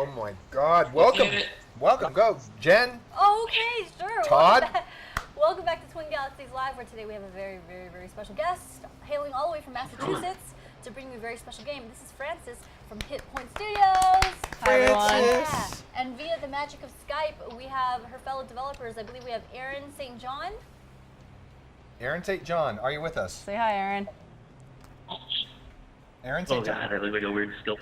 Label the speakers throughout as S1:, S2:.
S1: Oh my God! Welcome. Go, Jen.
S2: Okay, sure.
S1: Todd.
S2: Welcome back to Twin Galaxies Live, where today we have a very, very, very special guest hailing all the way from Massachusetts to bring you a very special game. This is Francis from Hit Point Studios.
S1: Hi, everyone.
S2: Yeah. And via the magic of Skype, we have her fellow developers. I believe we have Aaron St. John.
S1: Aaron St. John, are you with us?
S3: Say hi, Aaron.
S1: Aaron St.
S4: Oh
S1: John.
S4: God, I look like a weird still.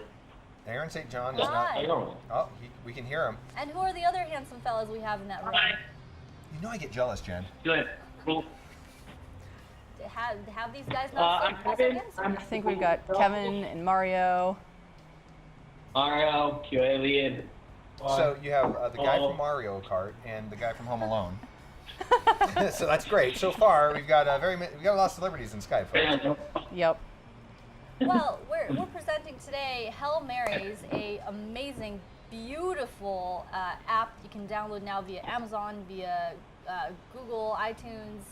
S1: Aaron St. John is
S2: Hi.
S1: not. Oh, we can hear him.
S2: And who are the other handsome fellas we have in that room?
S4: Hi.
S1: You know I get jealous, Jen.
S4: Good. Cool.
S2: Have these guys not
S4: I'm Kevin.
S3: I think we've got Kevin and Mario.
S4: Mario, QA.
S1: So you have the guy from Mario Kart and the guy from Home Alone. So that's great. So far, we've got a lot of celebrities in Skype. Folks.
S3: Yep.
S2: Well, we're presenting today Hail Marys, a amazing, beautiful app you can download now via Amazon, via Google, iTunes,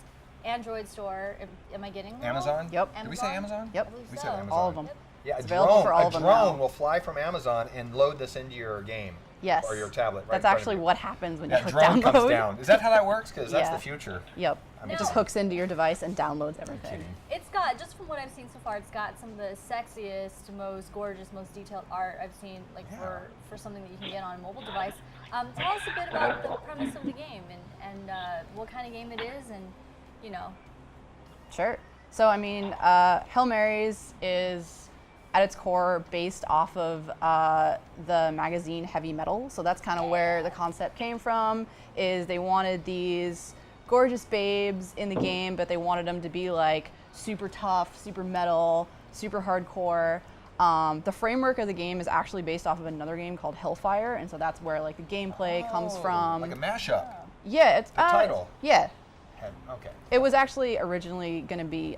S2: Android store. Am I getting them all?
S1: Amazon?
S3: Yep.
S1: Did we say Amazon?
S3: Yep.
S2: I believe
S1: We
S2: so.
S1: said Amazon.
S3: All of them.
S2: Yep.
S1: Yeah,
S3: It's available for all of them now.
S1: will fly from Amazon and load this into your game.
S3: Yes.
S1: Or your tablet. Right
S3: That's
S1: in front of
S3: actually
S1: you.
S3: what happens when you
S1: That
S3: click
S1: drone
S3: download.
S1: comes down. Is that how that works? Because that's
S3: Yeah.
S1: the future.
S3: Yep.
S1: I'm
S3: It just hooks into your device and downloads everything.
S1: kidding.
S2: It's got, just from what I've seen so far, it's got some of the sexiest, most gorgeous, most detailed art I've seen, like for something that you can get on a mobile device. Tell us a bit about the premise of the game and what kind of game it is, and you know.
S3: Sure. So, I mean, Hail Marys is, at its core, based off of the magazine Heavy Metal. So that's kind of where the concept came from, is they wanted these gorgeous babes in the game, but they wanted them to be like super tough, super metal, super hardcore. The framework of the game is actually based off of another game called Hellfire, and so that's where like the gameplay comes from.
S1: Like a mashup.
S3: Yeah, it's
S1: The title.
S3: Yeah.
S1: Okay.
S3: It was actually originally going to be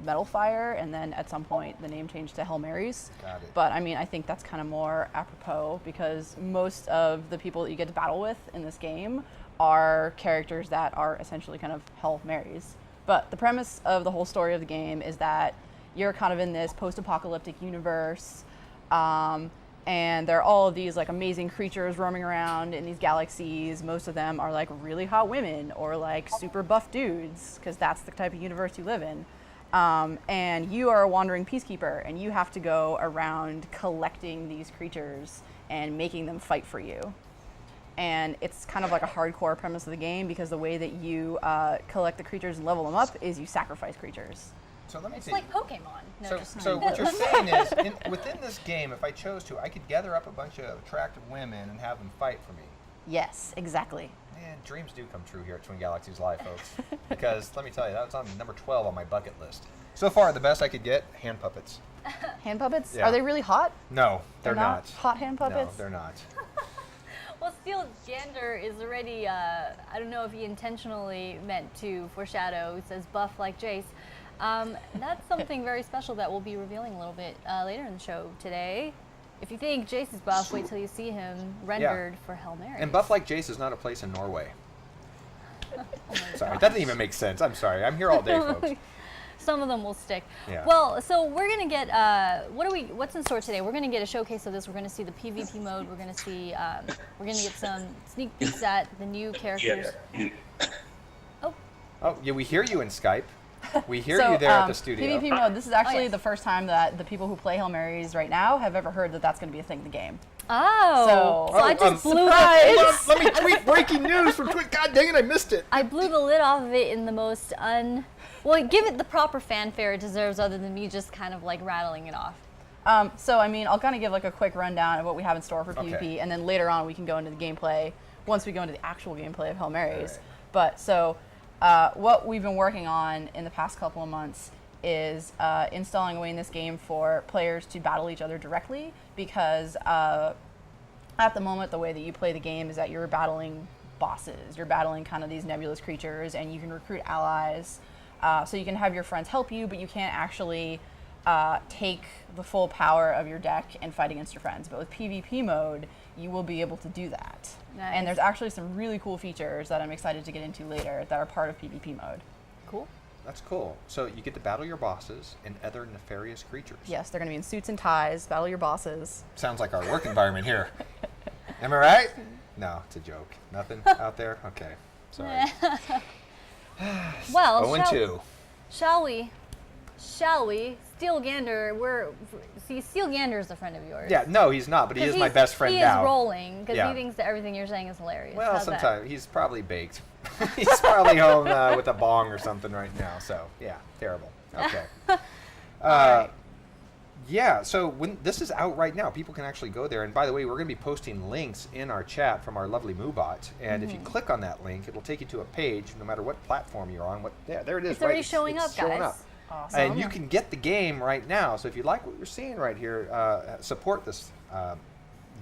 S3: Metal Fire, and then at some point the name changed to Hail Marys.
S1: Got it.
S3: But I mean, I think that's kind of more apropos because most of the people that you get to battle with in this game are characters that are essentially kind of Hail Marys. But the premise of the whole story of the game is that you're kind of in this post-apocalyptic universe, and there are all of these like amazing creatures roaming around in these galaxies. Most of them are like really hot women or like super buff dudes, because that's the type of universe you live in. And you are a wandering peacekeeper, and you have to go around collecting these creatures and making them fight for you. And it's kind of like a hardcore premise of the game, because the way that you collect the creatures and level them up is you sacrifice creatures.
S1: So let me
S2: It's
S1: see.
S2: like Pokemon. No,
S1: So what you're saying is, within this game, if I chose to, I could gather up a bunch of attractive women and have them fight for me.
S3: Yes, exactly.
S1: Man, dreams do come true here at Twin Galaxies Live, folks. Because let me tell you, that's on number 12 on my bucket list. So far, the best I could get, hand puppets.
S3: Hand puppets?
S1: Yeah.
S3: Are they really hot?
S1: No, they're
S3: not hot hand puppets?
S1: No, they're not.
S2: Well, Steel Gander is already, I don't know if he intentionally meant to foreshadow, it says buff like Jace. That's something very special that we'll be revealing a little bit later in the show today. If you think Jace is buff, wait till you see him rendered for Hail Marys.
S1: And buff like Jace is not a place in Norway. Sorry, that doesn't even make sense. I'm sorry. I'm here all day, folks.
S2: Some of them will stick.
S1: Yeah.
S2: Well, so we're gonna get what's in store today? We're gonna get a showcase of this. We're gonna see the PvP mode. We're gonna see we're gonna get some sneak peeks at the new characters.
S1: Oh, yeah, we hear you in Skype. We hear
S3: So,
S1: you there at the studio.
S3: PvP mode, this is actually
S2: yes.
S3: the first time that the people who play Hail Marys right now have ever heard that that's going to be a thing in the game.
S2: Oh,
S3: So-
S2: I just blew
S1: Hold on, let me tweet breaking news from Twitch. God dang it, I missed it.
S2: I blew the lid off of it in the most well, give it the proper fanfare it deserves, other than me just kind of like rattling it off.
S3: So, I mean, I'll kind of give like a quick rundown of what we have in store for PvP,
S1: Okay.
S3: and then later on we can go into the gameplay once we go into the actual gameplay of Hail Marys.
S1: Alright.
S3: But so, what we've been working on in the past couple of months is installing a way in this game for players to battle each other directly, because at the moment the way that you play the game is that you're battling bosses. You're battling kind of these nebulous creatures, and you can recruit allies. So you can have your friends help you, but you can't actually take the full power of your deck and fight against your friends. But with PvP mode, you will be able to do that.
S2: Nice.
S3: And there's actually some really cool features that I'm excited to get into later that are part of PvP mode.
S2: Cool.
S1: That's cool. So you get to battle your bosses and other nefarious creatures.
S3: Yes, they're going to be in suits and ties, battle your bosses.
S1: Sounds like our work environment here. Am I right? No, it's a joke. Nothing out there? Okay. Sorry.
S2: Well,
S1: 0-2.
S2: shall we? Steel Gander, Steel Gander is a friend of yours.
S1: Yeah, no, he's not, but he is my best friend
S2: he
S1: now.
S2: He is rolling because
S1: Yeah.
S2: he thinks that everything you're saying is hilarious.
S1: Well,
S2: How's that?
S1: sometimes he's probably baked. He's probably home with a bong or something right now. So yeah, terrible. Okay.
S2: Right.
S1: Yeah. So when this is out right now, people can actually go there. And by the way, we're going to be posting links in our chat from our lovely MooBot. And if you click on that link, it'll take you to a page, no matter what platform you're on. There it is.
S2: It's already showing up,
S1: showing
S2: guys.
S1: up.
S3: Awesome.
S1: And you can get the game right now. So if you like what you're seeing right here, support this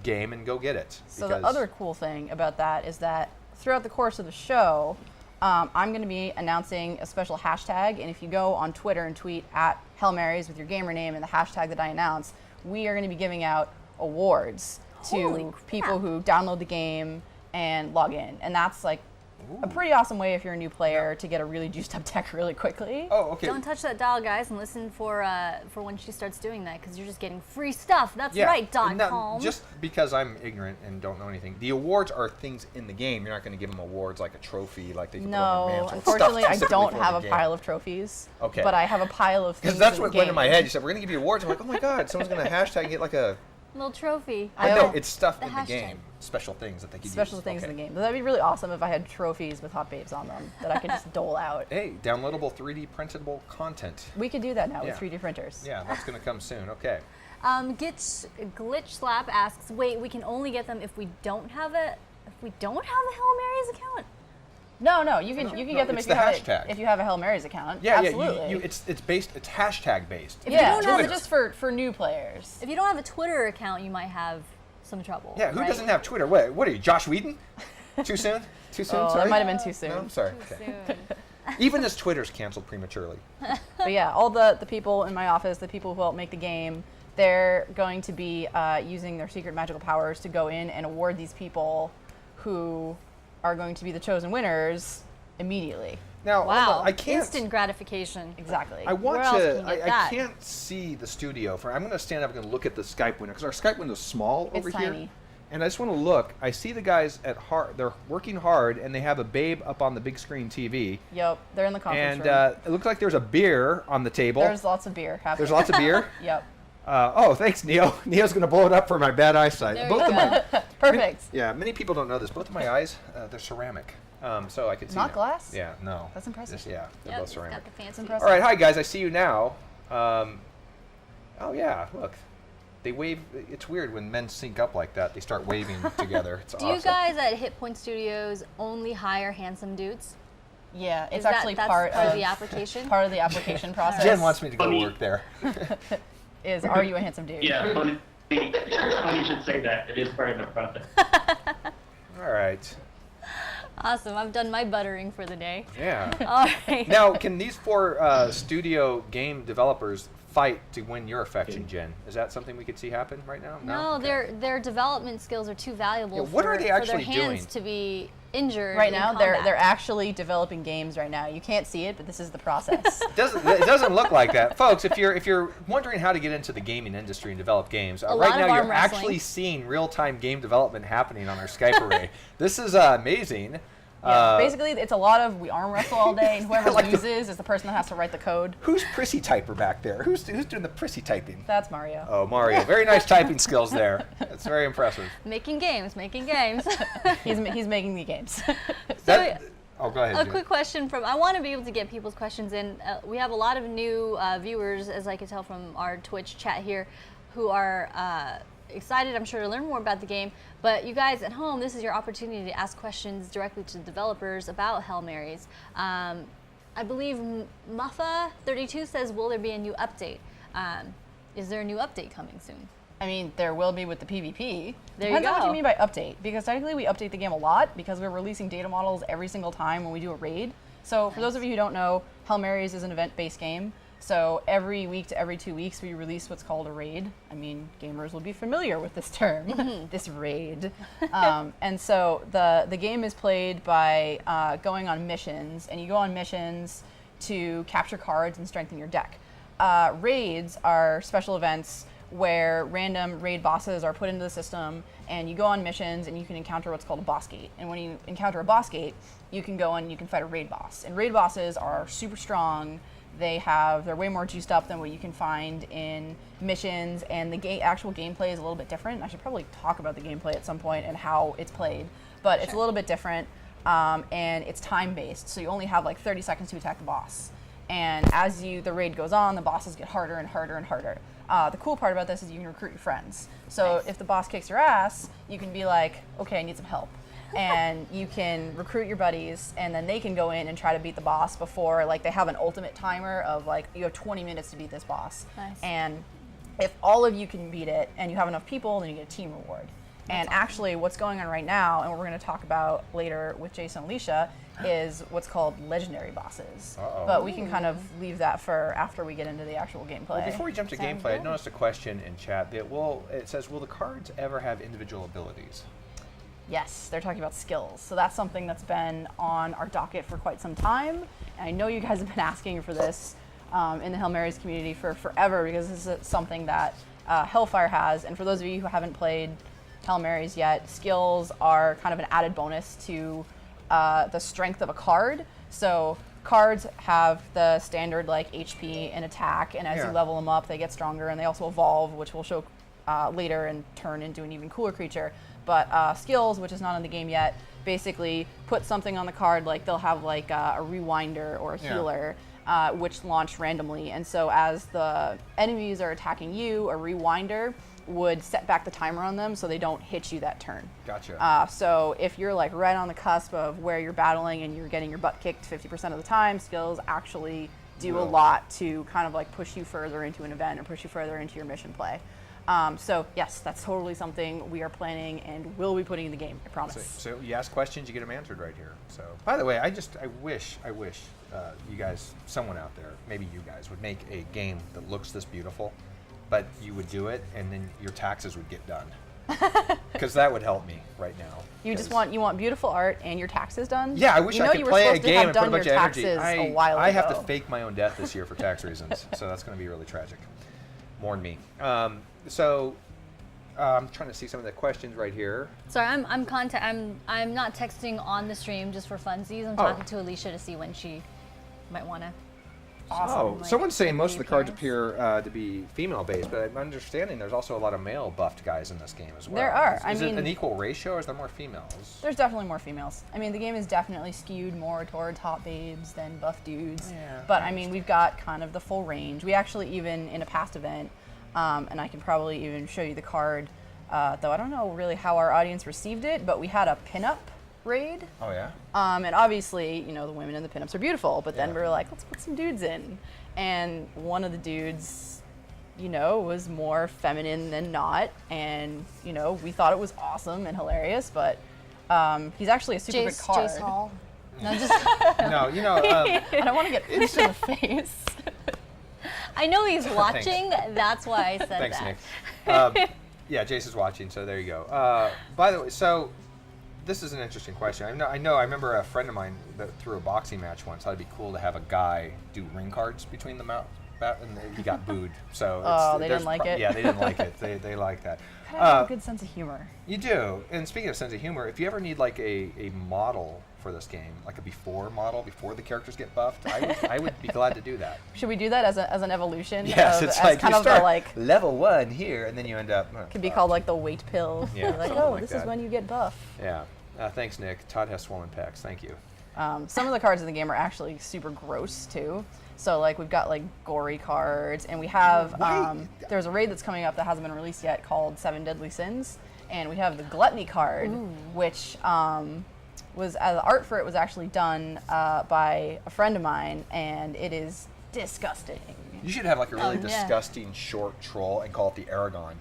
S1: game and go get it.
S3: So the other cool thing about that is that throughout the course of the show, I'm going to be announcing a special hashtag, and if you go on Twitter and tweet at Hail Marys with your gamer name and the hashtag that I announce, we are going to be giving out awards
S2: Holy
S3: to
S2: crap.
S3: people who download the game and log in. And that's like a pretty awesome way if you're a new player to get a really juiced up deck really quickly.
S1: Oh, okay.
S2: Don't touch that dial, guys, and listen for when she starts doing that, because you're just getting free stuff. That's
S1: Yeah.
S2: right,
S1: Now,
S2: .com.
S1: just because I'm ignorant and don't know anything, the awards are things in the game. You're not going to give them awards like a trophy, like they can put on their
S3: No,
S1: mantle.
S3: unfortunately, I
S1: Stuff
S3: don't
S1: specifically
S3: have
S1: for
S3: a
S1: the
S3: pile
S1: game.
S3: of trophies.
S1: Okay.
S3: But I have a pile of things
S1: Because that's
S3: in
S1: what
S3: the
S1: went in my
S3: game.
S1: head. You said, we're going to give you awards. I'm like, oh my God, someone's going to hashtag get like a...
S2: Little trophy.
S1: But no, it's stuff
S2: The
S1: in
S2: hashtag.
S1: the game. Special things that they could
S3: Special
S1: use.
S3: things
S1: Okay.
S3: in the game. That'd be really awesome if I had trophies with hot babes on them that I could just dole out.
S1: Hey, downloadable 3D printable content.
S3: We could do that now
S1: Yeah.
S3: with 3D printers.
S1: Yeah, that's going to come soon. Okay.
S2: Glitch Slap asks, wait, we can only get them if we don't have a Hail Marys account?
S3: No, you can get them
S1: it's
S3: if you
S1: the
S3: have
S1: hashtag.
S3: if you have a Hail Marys account.
S1: Yeah,
S3: Absolutely.
S1: yeah. It's hashtag based.
S2: If
S3: yeah,
S2: you don't have
S3: it's just for new players.
S2: If you don't have a Twitter account, you might have some trouble.
S1: Yeah, who
S2: right?
S1: doesn't have Twitter? What are you, Josh Whedon? Too soon? Too soon?
S3: Oh,
S1: Sorry.
S3: that might have been too soon.
S1: No, I'm sorry.
S2: Too
S1: Okay.
S2: soon.
S1: Even as Twitter's canceled prematurely.
S3: But yeah, all the people in my office, the people who help make the game, they're going to be using their secret magical powers to go in and award these people who are going to be the chosen winners immediately.
S1: Now,
S2: Wow.
S1: I can't.
S2: Instant gratification.
S3: Exactly.
S1: I want
S2: Where else
S1: to.
S2: can you get
S1: I
S2: that?
S1: can't see the studio. I'm going to stand up and look at the Skype window because our Skype window's small
S3: It's
S1: over here.
S3: tiny.
S1: And I just want to look. I see the guys at hard. They're working hard, and they have a babe up on the big screen TV.
S3: Yep, they're in the conference
S1: And
S3: room.
S1: it looks like there's a beer on the table.
S3: There's lots of beer happening.
S1: There's lots of beer.
S3: Yep.
S1: Oh, thanks, Neo. Neo's going to blow it up for my bad eyesight.
S2: There
S1: Both
S2: you
S1: of my,
S2: go.
S3: Perfect.
S1: yeah, many people don't know this. Both of my eyes, they're ceramic, so I can see.
S3: Not
S1: now.
S3: glass?
S1: Yeah, no.
S3: That's impressive.
S1: Yeah, they're
S2: Yep,
S1: both
S2: it's
S1: ceramic.
S2: got the fancy.
S3: impressive.
S1: All right, hi guys. I see you now. Oh yeah, look. They wave. It's weird when men sync up like that. They start waving together. It's
S2: Do
S1: awesome.
S2: you guys at Hit Point Studios only hire handsome dudes?
S3: Yeah, it's
S2: Is that-
S3: actually
S2: that's
S3: part
S2: part of
S3: of
S2: the application?
S3: Part of the application process.
S1: Jen wants me to go
S4: Funny.
S1: work there.
S3: Is are you a handsome dude?
S4: Yeah, funny you should say that. It is part of the process.
S1: All right.
S2: Awesome. I've done my buttering for the day.
S1: Yeah.
S2: All right.
S1: Now, can these four studio game developers fight to win your affection, Jen? Is that something we could see happen right now?
S2: No,
S1: Okay.
S2: their development skills are too valuable
S1: Yeah, what
S2: for,
S1: are they
S2: for
S1: actually
S2: their hands
S1: doing?
S2: to be injured
S3: Right
S2: in
S3: now,
S2: combat.
S3: they're actually developing games right now. You can't see it, but this is the process.
S1: It doesn't look like that, folks. If you're wondering how to get into the gaming industry and develop games,
S2: A
S1: right
S2: lot
S1: now
S2: of
S1: you're
S2: arm wrestling.
S1: actually seeing real-time game development happening on our Skype array. This is amazing.
S3: Yeah, basically, it's a lot of we arm wrestle all day, and whoever
S1: Like the-
S3: loses is the person that has to write the code.
S1: Who's prissy typer back there? Who's doing the prissy typing?
S3: That's Mario.
S1: Oh, Mario. Very nice typing skills there. That's very impressive.
S2: making games.
S3: He's making the games.
S1: That- oh, go ahead.
S2: A
S1: Jen.
S2: quick question from, I want to be able to get people's questions in. We have a lot of new viewers, as I can tell from our Twitch chat here, who are excited, I'm sure, to learn more about the game. But you guys at home, this is your opportunity to ask questions directly to the developers about Hail Marys. I believe Muffa32 says, will there be a new update? Is there a new update coming soon?
S3: I mean, there will be with the PvP.
S2: There you
S3: Depends on what
S2: go.
S3: you mean by update, because technically we update the game a lot because we're releasing data models every single time when we do a raid. So for those of you who don't know, Hail Marys is an event-based game. So every week to every 2 weeks we release what's called a raid. I mean, gamers will be familiar with this term, this raid. And so the game is played by going on missions, and you go on missions to capture cards and strengthen your deck. Raids are special events where random raid bosses are put into the system and you go on missions, and you can encounter what's called a boss gate. And when you encounter a boss gate, you can go and you can fight a raid boss. And raid bosses are super strong. They're way more juiced up than what you can find in missions, and the actual gameplay is a little bit different. I should probably talk about the gameplay at some point and how it's played, but it's a little bit different, and it's time-based, so you only have like 30 seconds to attack the boss. And as the raid goes on, the bosses get harder and harder and harder. The cool part about this is you can recruit your friends. So if the boss kicks your ass, you can be like, okay, I need some help. And you can recruit your buddies, and then they can go in and try to beat the boss before, like, they have an ultimate timer of, like, you have 20 minutes to beat this boss.
S2: Nice.
S3: And if all of you can beat it and you have enough people, then you get a team reward. And actually what's going on right now, and what we're going to talk about later with Jace and Alicia, is what's called legendary bosses. But we can kind of leave that for after we get into the actual gameplay.
S1: Well, before we jump to
S2: Sounds
S1: gameplay, I
S2: good.
S1: noticed a question in chat that it says, will the cards ever have individual abilities?
S3: Yes, they're talking about skills. So that's something that's been on our docket for quite some time. And I know you guys have been asking for this in the Hail Marys community for forever, because this is something that Hellfire has. And for those of you who haven't played Hail Marys yet, skills are kind of an added bonus to the strength of a card. So cards have the standard like HP and attack, and as you level them up, they get stronger, and they also evolve, which we'll show later and turn into an even cooler creature. But skills, which is not in the game yet, basically put something on the card, like they'll have like a rewinder or a healer, which launch randomly. And so as the enemies are attacking you, a rewinder would set back the timer on them so they don't hit you that turn.
S1: Gotcha.
S3: So if you're like right on the cusp of where you're battling and you're getting your butt kicked 50% of the time, skills actually do a lot to kind of like push you further into an event or push you further into your mission play. So yes, that's totally something we are planning and will be putting in the game, I promise.
S1: So you ask questions, you get them answered right here. So, by the way, I wish you guys, someone out there, maybe you guys, would make a game that looks this beautiful, but you would do it, and then your taxes would get done. Because that would help me right now.
S3: You want beautiful art and your taxes done?
S1: Yeah, I wish I could play a game and put a bunch of energy. I have to
S3: ago.
S1: fake my own death this year for tax reasons, so that's going to be really tragic. Mourn me. So I'm trying to see some of the questions right here.
S2: Sorry, I'm not texting on the stream just for funsies. I'm talking to Alicia to see when she might want to.
S1: Awesome. Oh, someone's saying most of the cards
S2: appearance.
S1: appear to be female-based, but I'm understanding there's also a lot of male-buffed guys in this game as well.
S3: There are.
S1: Is it an equal ratio, or is there more females?
S3: There's definitely more females. I mean, the game is definitely skewed more towards hot babes than buff dudes.
S1: Yeah.
S3: But I mean, we've got kind of the full range. We actually even, in a past event, and I can probably even show you the card, though I don't know really how our audience received it, but we had a pinup raid.
S1: Oh, yeah?
S3: And obviously, the women in the pinups are beautiful, but then we were like, let's put some dudes in. And one of the dudes, was more feminine than not, and, we thought it was awesome and hilarious, but he's actually a super good card.
S2: Jace Hall. No, just
S1: No,
S3: I don't want to get punched in the face.
S2: I know he's watching. That's why I said
S1: Thanks,
S2: that.
S1: Nick. Yeah, Jace is watching, so there you go. By the way, so this is an interesting question. I remember a friend of mine that threw a boxing match once. Thought it'd be cool to have a guy do ring cards between the mouth, and he got booed. So
S3: they didn't like it?
S1: Yeah, they didn't like it. They like that.
S3: I have a good sense of humor.
S1: You do. And speaking of sense of humor, if you ever need like a model for this game, like a before model, before the characters get buffed, I would be glad to do that.
S3: Should we do that as an evolution?
S1: Yes, it's like
S3: kind
S1: you
S3: of
S1: start
S3: the like
S1: level 1 here, and then you end up.
S3: could be called like the weight pill.
S1: Yeah,
S3: Like,
S1: something like
S3: this
S1: that.
S3: is when you get buff.
S1: Yeah. Thanks, Nick. Todd has swollen pecs. Thank you.
S3: Some of the cards in the game are actually super gross too. So like we've got like gory cards, and we have there's a raid that's coming up that hasn't been released yet called 7 Deadly Sins, and we have the Gluttony card, which was the art for it was actually done by a friend of mine, and it is disgusting.
S1: You should have like a really
S2: yeah.
S1: disgusting short troll and call it the Aragon.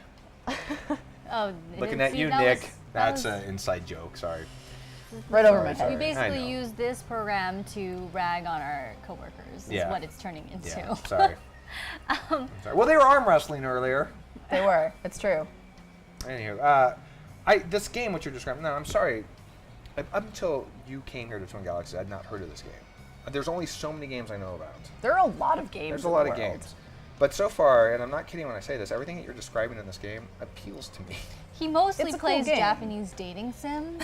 S2: Oh,
S1: Looking at
S2: see,
S1: you,
S2: that
S1: Nick.
S2: was-
S1: That's
S2: that
S1: an inside joke. Sorry.
S3: Right over my
S1: Sorry.
S2: We
S3: head.
S1: I
S2: basically
S1: know.
S2: use this program to rag on our coworkers. Is
S1: Yeah.
S2: what it's turning into.
S1: Yeah. Sorry. I'm sorry. Well, they were arm wrestling earlier.
S3: They were. It's true.
S1: Anywho, this game, what you're describing. No, I'm sorry. Up until you came here to Twin Galaxies, I had not heard of this game. There's only so many games I know about.
S3: There are a lot of games.
S1: There's a
S3: in
S1: lot
S3: the
S1: of
S3: world.
S1: games. But so far, and I'm not kidding when I say this, everything that you're describing in this game appeals to me.
S2: He mostly
S3: It's a cool
S2: plays
S3: game.
S2: Japanese dating sims,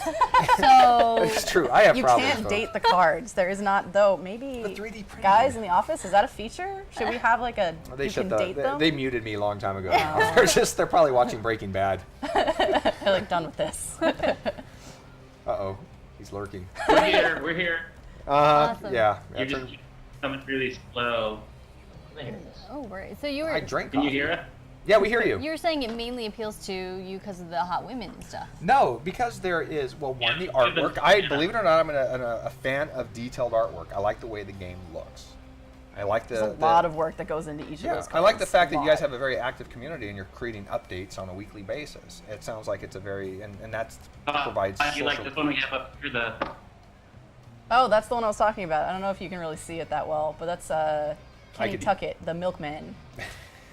S2: so
S1: It's true. I have
S3: You
S1: problems.
S3: can't
S1: folks.
S3: date the cards. There is not, though. Maybe
S1: The 3D printer.
S3: guys in the office. Is that a feature? Should we have like a
S1: They
S3: you can
S1: shut
S3: date them?
S1: They muted me a long time ago. They're probably watching Breaking Bad.
S3: They're like done with this.
S1: Uh-oh. He's lurking.
S4: We're here. We're here.
S2: Awesome.
S1: Yeah.
S4: You're
S1: that's
S4: just coming really slow. There.
S2: Oh, right. So you were
S1: I drank
S4: Can you
S1: coffee.
S4: hear it?
S1: Yeah, we hear you.
S2: you were saying it mainly appeals to you because of the hot women and stuff.
S1: No, because there is, well, one, the
S4: Yeah,
S1: artwork.
S4: yeah.
S1: Believe it or not, I'm a fan of detailed artwork. I like the way the game looks. I like
S3: There's a lot of work that goes into each of
S1: Yeah,
S3: those cards.
S1: I like the fact that you guys
S3: A lot.
S1: have a very active community and you're creating updates on a weekly basis. It sounds like it's a very, and that's provides
S4: You like
S1: social-
S4: this one we have up through the.
S3: Oh, that's the one I was talking about. I don't know if you can really see it that well, but that's Kenny
S1: could-
S3: Tuckett, the milkman, and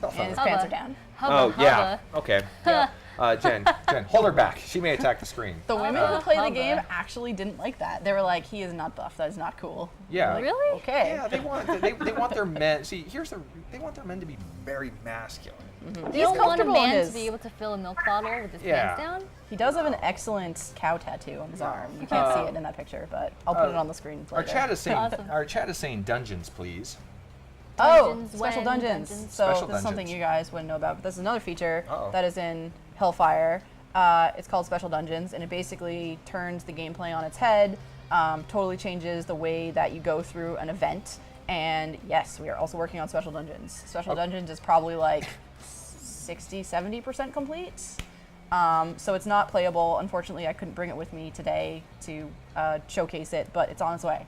S3: his
S2: Hubba.
S3: pants are down.
S2: Hubba,
S1: Oh, yeah.
S2: hubba.
S1: Okay. Jen, hold her back. She may attack the screen.
S3: The women who play the
S2: Hubba.
S3: game actually didn't like that. They were like, "He is not buff. That is not cool."
S1: Yeah.
S3: Like,
S2: Really?
S3: Okay.
S1: Yeah, they want their men. See, they want their men to be very masculine.
S2: They don't want a
S3: comfortable in
S2: man
S3: his-
S2: to be able to fill a milk bottle with his
S1: Yeah.
S2: pants down.
S3: He does have an excellent cow tattoo on his arm. You can't see it in that picture, but I'll put it on the screen
S1: Our
S3: later.
S1: chat is saying,
S2: Awesome.
S1: dungeons, please.
S2: Dungeons,
S3: special
S2: when,
S3: dungeons.
S2: dungeons.
S3: So
S1: Special
S3: this is something
S1: dungeons.
S3: you guys wouldn't know about, but this is another feature
S1: Uh-oh.
S3: that is in Hellfire. It's called Special Dungeons, and it basically turns the gameplay on its head, totally changes the way that you go through an event. And yes, we are also working on Special Dungeons. Special Dungeons is probably like 60-70% complete. So it's not playable. Unfortunately, I couldn't bring it with me today to showcase it, but it's on its way.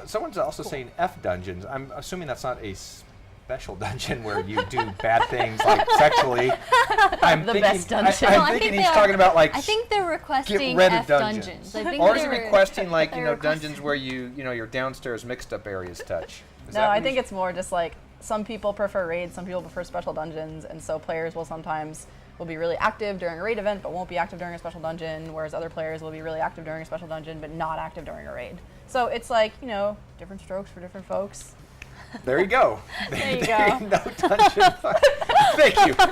S1: Someone's also saying F dungeons. I'm assuming that's not a special dungeon where you do bad things like sexually. I'm
S3: The
S1: thinking,
S3: best dungeon.
S1: I'm
S2: No, I
S1: thinking
S2: think
S1: he's
S2: they are-
S1: talking about like
S2: I think they're requesting
S1: rid of
S2: F
S1: dungeons.
S2: dungeons. I think
S1: or is he
S2: they're-
S1: requesting like
S2: they're requesting-
S1: dungeons where your downstairs mixed up areas touch? Is
S3: No,
S1: that
S3: I
S1: what
S3: think
S1: he's-
S3: it's more just like some people prefer raids, some people prefer special dungeons, and so players will sometimes be really active during a raid event but won't be active during a special dungeon, whereas other players will be really active during a special dungeon but not active during a raid. So it's like, different strokes for different folks.
S1: There you go.
S3: There you go.
S1: No dungeon.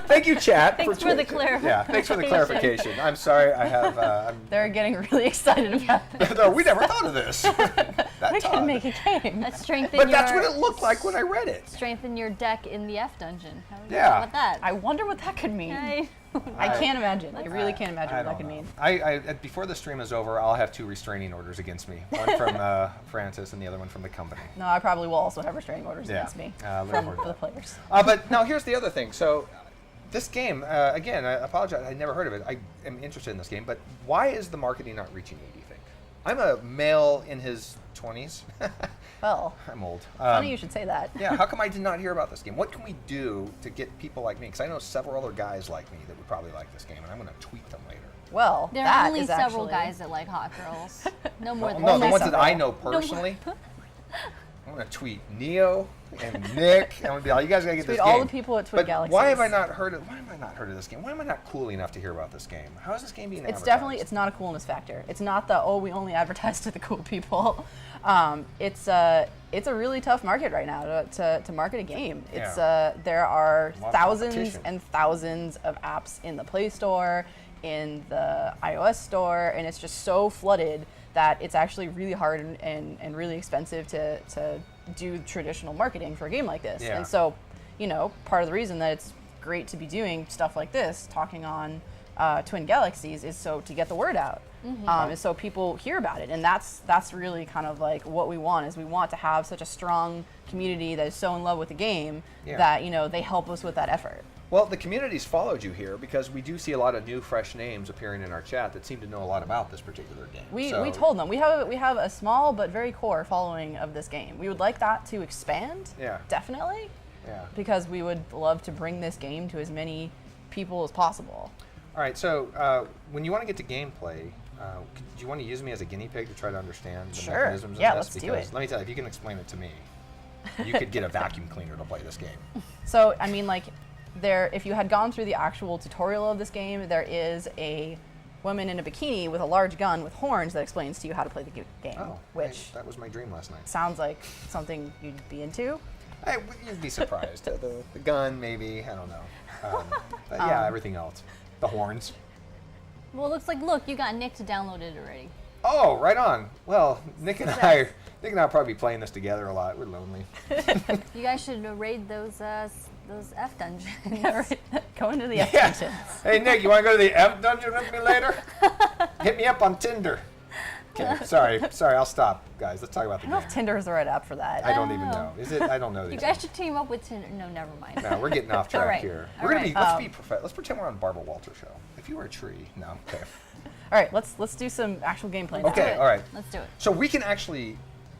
S1: Thank you, chat.
S2: Thanks for the
S1: Yeah, thanks for the clarification. I'm sorry. I have.
S3: They're getting really excited about it.
S1: No, we never thought of this. That
S3: We
S1: Todd.
S3: can make a game.
S2: Let's strengthen
S1: But
S2: your
S1: that's what it looked like when I read it.
S2: strengthen your deck in the F dungeon. How do you
S1: Yeah.
S2: feel about that?
S3: I wonder what that could mean. I can't imagine. I really can't imagine what that could mean.
S1: Before the stream is over, I'll have 2 restraining orders against me. One from Francis and the other one from the company.
S3: No, I probably will also have restraining orders
S1: Yeah.
S3: against me
S1: Looking forward to
S3: for the
S1: that.
S3: players.
S1: But now here's the other thing. So this game, again, I apologize. I never heard of it. I am interested in this game, but why is the marketing not reaching me, do you think? I'm a male in his 20s.
S3: Well,
S1: I'm old.
S3: funny you should say that.
S1: Yeah, how come I did not hear about this game? What can we do to get people like me? Because I know several other guys like me that would probably like this game, and I'm going to tweet them later.
S3: Well,
S2: There
S3: that
S2: are only
S3: is
S2: several
S3: actually-
S2: guys that like hot girls. No more than
S1: No, the
S3: only
S1: ones that I
S3: several.
S1: know personally. I'm going to tweet Neo and Nick. I'm going to be like, you guys got to get
S3: Tweet
S1: this
S3: all
S1: game.
S3: the people at Twin
S1: But
S3: Galaxies.
S1: why have I not heard of? Why have I not heard of this game? Why am I not cool enough to hear about this game? How is this game being
S3: It's
S1: advertised?
S3: definitely, it's not a coolness factor. It's not the, we only advertise to the cool people. It's a really tough market right now to market a game. It's
S1: Yeah.
S3: there are
S1: A lot of
S3: thousands
S1: competition.
S3: and thousands of apps in the Play Store, in the iOS store, and it's just so flooded that it's actually really hard and really expensive to do traditional marketing for a game like this.
S1: Yeah.
S3: And so, part of the reason that it's great to be doing stuff like this, talking on Twin Galaxies, is so to get the word out. And so people hear about it, and that's really kind of like what we want. Is we want to have such a strong community that is so in love with the game
S1: Yeah.
S3: that they help us with that effort.
S1: Well, the community's followed you here because we do see a lot of new, fresh names appearing in our chat that seem to know a lot about this particular game.
S3: We
S1: So-
S3: told them we have a small but very core following of this game. We would like that to expand.
S1: Yeah.
S3: Definitely,
S1: Yeah.
S3: because we would love to bring this game to as many people as possible.
S1: All right. So when you want to get to gameplay, do you want to use me as a guinea pig to try to understand the
S3: Sure.
S1: mechanisms
S3: Yeah,
S1: of this?
S3: let's do
S1: Because
S3: it.
S1: let me tell you, if you can explain it to me, you could get a vacuum cleaner to play this game.
S3: So I mean, like, if you had gone through the actual tutorial of this game, there is a woman in a bikini with a large gun with horns that explains to you how to play the game,
S1: Oh,
S3: which
S1: that was my dream last night.
S3: sounds like something you'd be into.
S1: You'd be surprised. The gun, maybe. I don't know. But yeah, everything else. The horns.
S2: Well, it looks like, look, you got Nick to download it already.
S1: Oh, right on. Well, Nick and I will probably be playing this together a lot. We're lonely.
S2: You guys should raid those F dungeons.
S3: Go into the F
S1: Yeah.
S3: dungeons.
S1: Hey, Nick, you want to go to the F dungeon with me later? Hit me up on Tinder. Okay, sorry, I'll stop, guys. Let's talk about the
S3: I don't know
S1: game.
S3: if Tinder is the right app for that.
S1: I don't even know. Is it? I don't know.
S2: You
S1: these
S2: guys
S1: things.
S2: should team up with Tinder. No, never mind.
S1: No, we're getting off track
S2: All right,
S1: here.
S2: all
S1: We're gonna
S2: right.
S1: be. Let's pretend we're on Barbara Walters show. If you were a tree, no. Okay.
S3: All right, let's do some actual gameplay now.
S2: Let's do
S1: Okay,
S2: it.
S1: all right.
S2: Let's do it.
S1: So we can actually.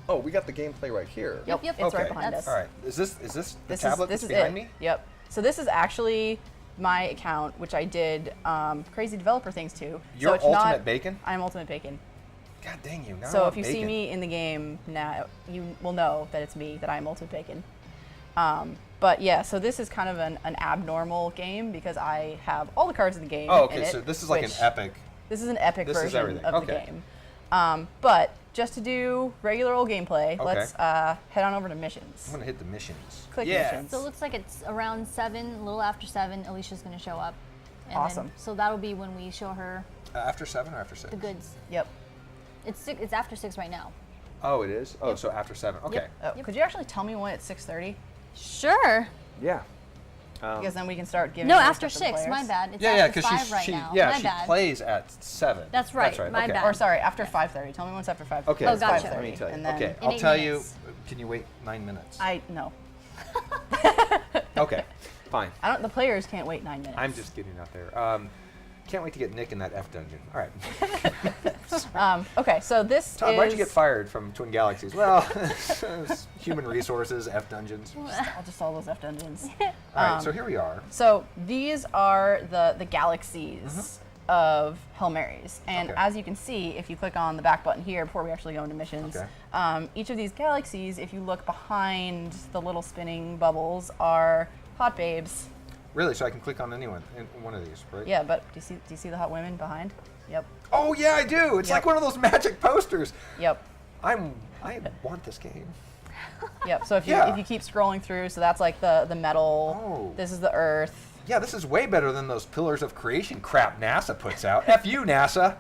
S1: Oh, we got the gameplay right here.
S2: Yep.
S3: It's
S1: Okay.
S3: right behind
S2: That's-
S3: us.
S1: All right. Is this the
S3: This
S1: tablet
S3: is
S1: that's behind
S3: it.
S1: me?
S3: Yep. So this is actually my account, which I did crazy developer things to.
S1: You're
S3: so it's
S1: Ultimate
S3: not,
S1: Bacon?
S3: I'm Ultimate Bacon.
S1: God dang you! Now I
S3: So
S1: want
S3: if you see
S1: bacon.
S3: me in the game now, you will know that it's me, that I'm Ultimate Bacon. But yeah, so this is kind of an abnormal game because I have all the cards in the game.
S1: Oh,
S3: in
S1: okay.
S3: it,
S1: So this is like an
S3: which-
S1: epic.
S3: This is an epic
S1: This is
S3: version
S1: everything.
S3: of the
S1: Okay.
S3: game. But just to do regular old gameplay,
S1: Okay.
S3: let's head on over to
S1: I'm
S3: missions.
S1: gonna hit the missions.
S3: Click
S1: yeah.
S3: missions.
S2: So it looks like it's around 7, a little after 7. Alicia's going to show up. And
S3: Awesome.
S2: Then, so that'll be when we show her
S1: After 7 or after 6?
S2: the goods.
S3: Yep.
S2: It's after 6 right now.
S1: Oh, it is. Oh, so after 7. Okay.
S3: Oh,
S2: Yep.
S3: Could you actually tell me when it's 6:30?
S2: Sure.
S1: Yeah.
S3: Because then we can start giving.
S2: No,
S3: more
S2: after
S3: stuff to the
S2: 6. My
S3: players.
S2: bad. It's
S1: Yeah,
S2: after
S1: because
S2: 5 right
S1: she
S2: now.
S1: yeah
S2: my
S1: she
S2: bad.
S1: plays at 7.
S2: That's right, my
S1: okay.
S2: bad.
S3: Or sorry, after 5:30. Tell me when it's after 5.
S1: Okay.
S2: Oh,
S3: it's
S2: gotcha.
S3: 5:30,
S1: Let me tell you.
S3: And then
S1: Okay,
S2: In
S1: I'll
S2: 8
S1: tell
S2: minutes.
S1: you. Can you wait 9 minutes?
S3: No.
S1: Okay, fine.
S3: I don't. The players can't wait 9 minutes.
S1: I'm just getting out there. Can't wait to get Nick in that F dungeon. All right.
S3: Okay, so this
S1: Tom,
S3: is.
S1: why'd you get fired from Twin Galaxies? Well, it's human resources, F dungeons. All
S3: I'll just all those F dungeons.
S1: right, so here we are.
S3: So these are the galaxies of Hail Marys, and
S1: Okay.
S3: as you can see, if you click on the back button here before we actually go into missions,
S1: Okay.
S3: each of these galaxies, if you look behind the little spinning bubbles, are hot babes.
S1: Really, so I can click on anyone in one of these, right?
S3: Yeah, but do you see the hot women behind? Yep.
S1: Oh yeah, I do. It's
S3: Yep.
S1: like one of those magic posters.
S3: Yep.
S1: I want this game.
S3: Yep. So if you
S1: Yeah.
S3: if you keep scrolling through, so that's like the metal.
S1: Oh.
S3: This is the Earth.
S1: Yeah, this is way better than those pillars of creation crap NASA puts out. F you, NASA.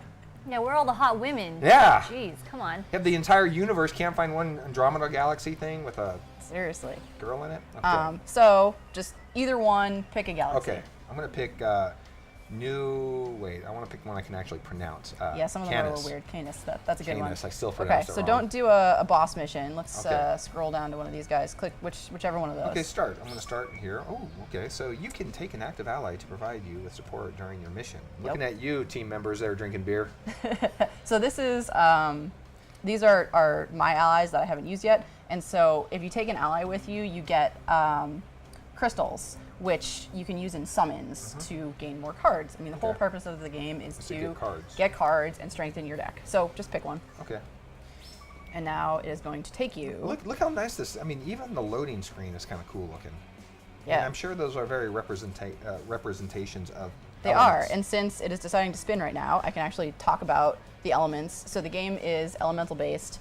S2: Yeah, we're all the hot women.
S1: Yeah.
S2: Jeez, come on.
S1: Have the entire universe, can't find one Andromeda galaxy thing with a
S3: Seriously.
S1: girl in it? Okay.
S3: So just either one, pick a galaxy.
S1: Okay, I'm gonna pick wait, I want to pick one I can actually pronounce.
S3: Yeah, some of them are a
S1: Canis.
S3: little weird. Canis, that's a good one.
S1: Canis, I still
S3: Okay,
S1: pronounced it
S3: so
S1: wrong.
S3: don't do a boss mission. Let's
S1: Okay.
S3: scroll down to one of these guys. Click whichever one of those.
S1: Okay, start. I'm going to start here. Oh, okay. So you can take an active ally to provide you with support during your mission. Looking at you, team members that are drinking beer.
S3: So this is these are my allies that I haven't used yet, and so if you take an ally with you, you get crystals, which you can use in summons to gain more cards. I mean, the whole
S1: Okay.
S3: purpose of the game is
S1: to
S3: to
S1: get cards.
S3: get cards and strengthen your deck. So just pick one,
S1: Okay.
S3: and now it is going to take you.
S1: Look how nice this. I mean, even the loading screen is kind of cool looking.
S3: Yeah.
S1: And I'm sure those are very representations of.
S3: They
S1: elements.
S3: are, and since it is deciding to spin right now, I can actually talk about the elements. So the game is elemental based.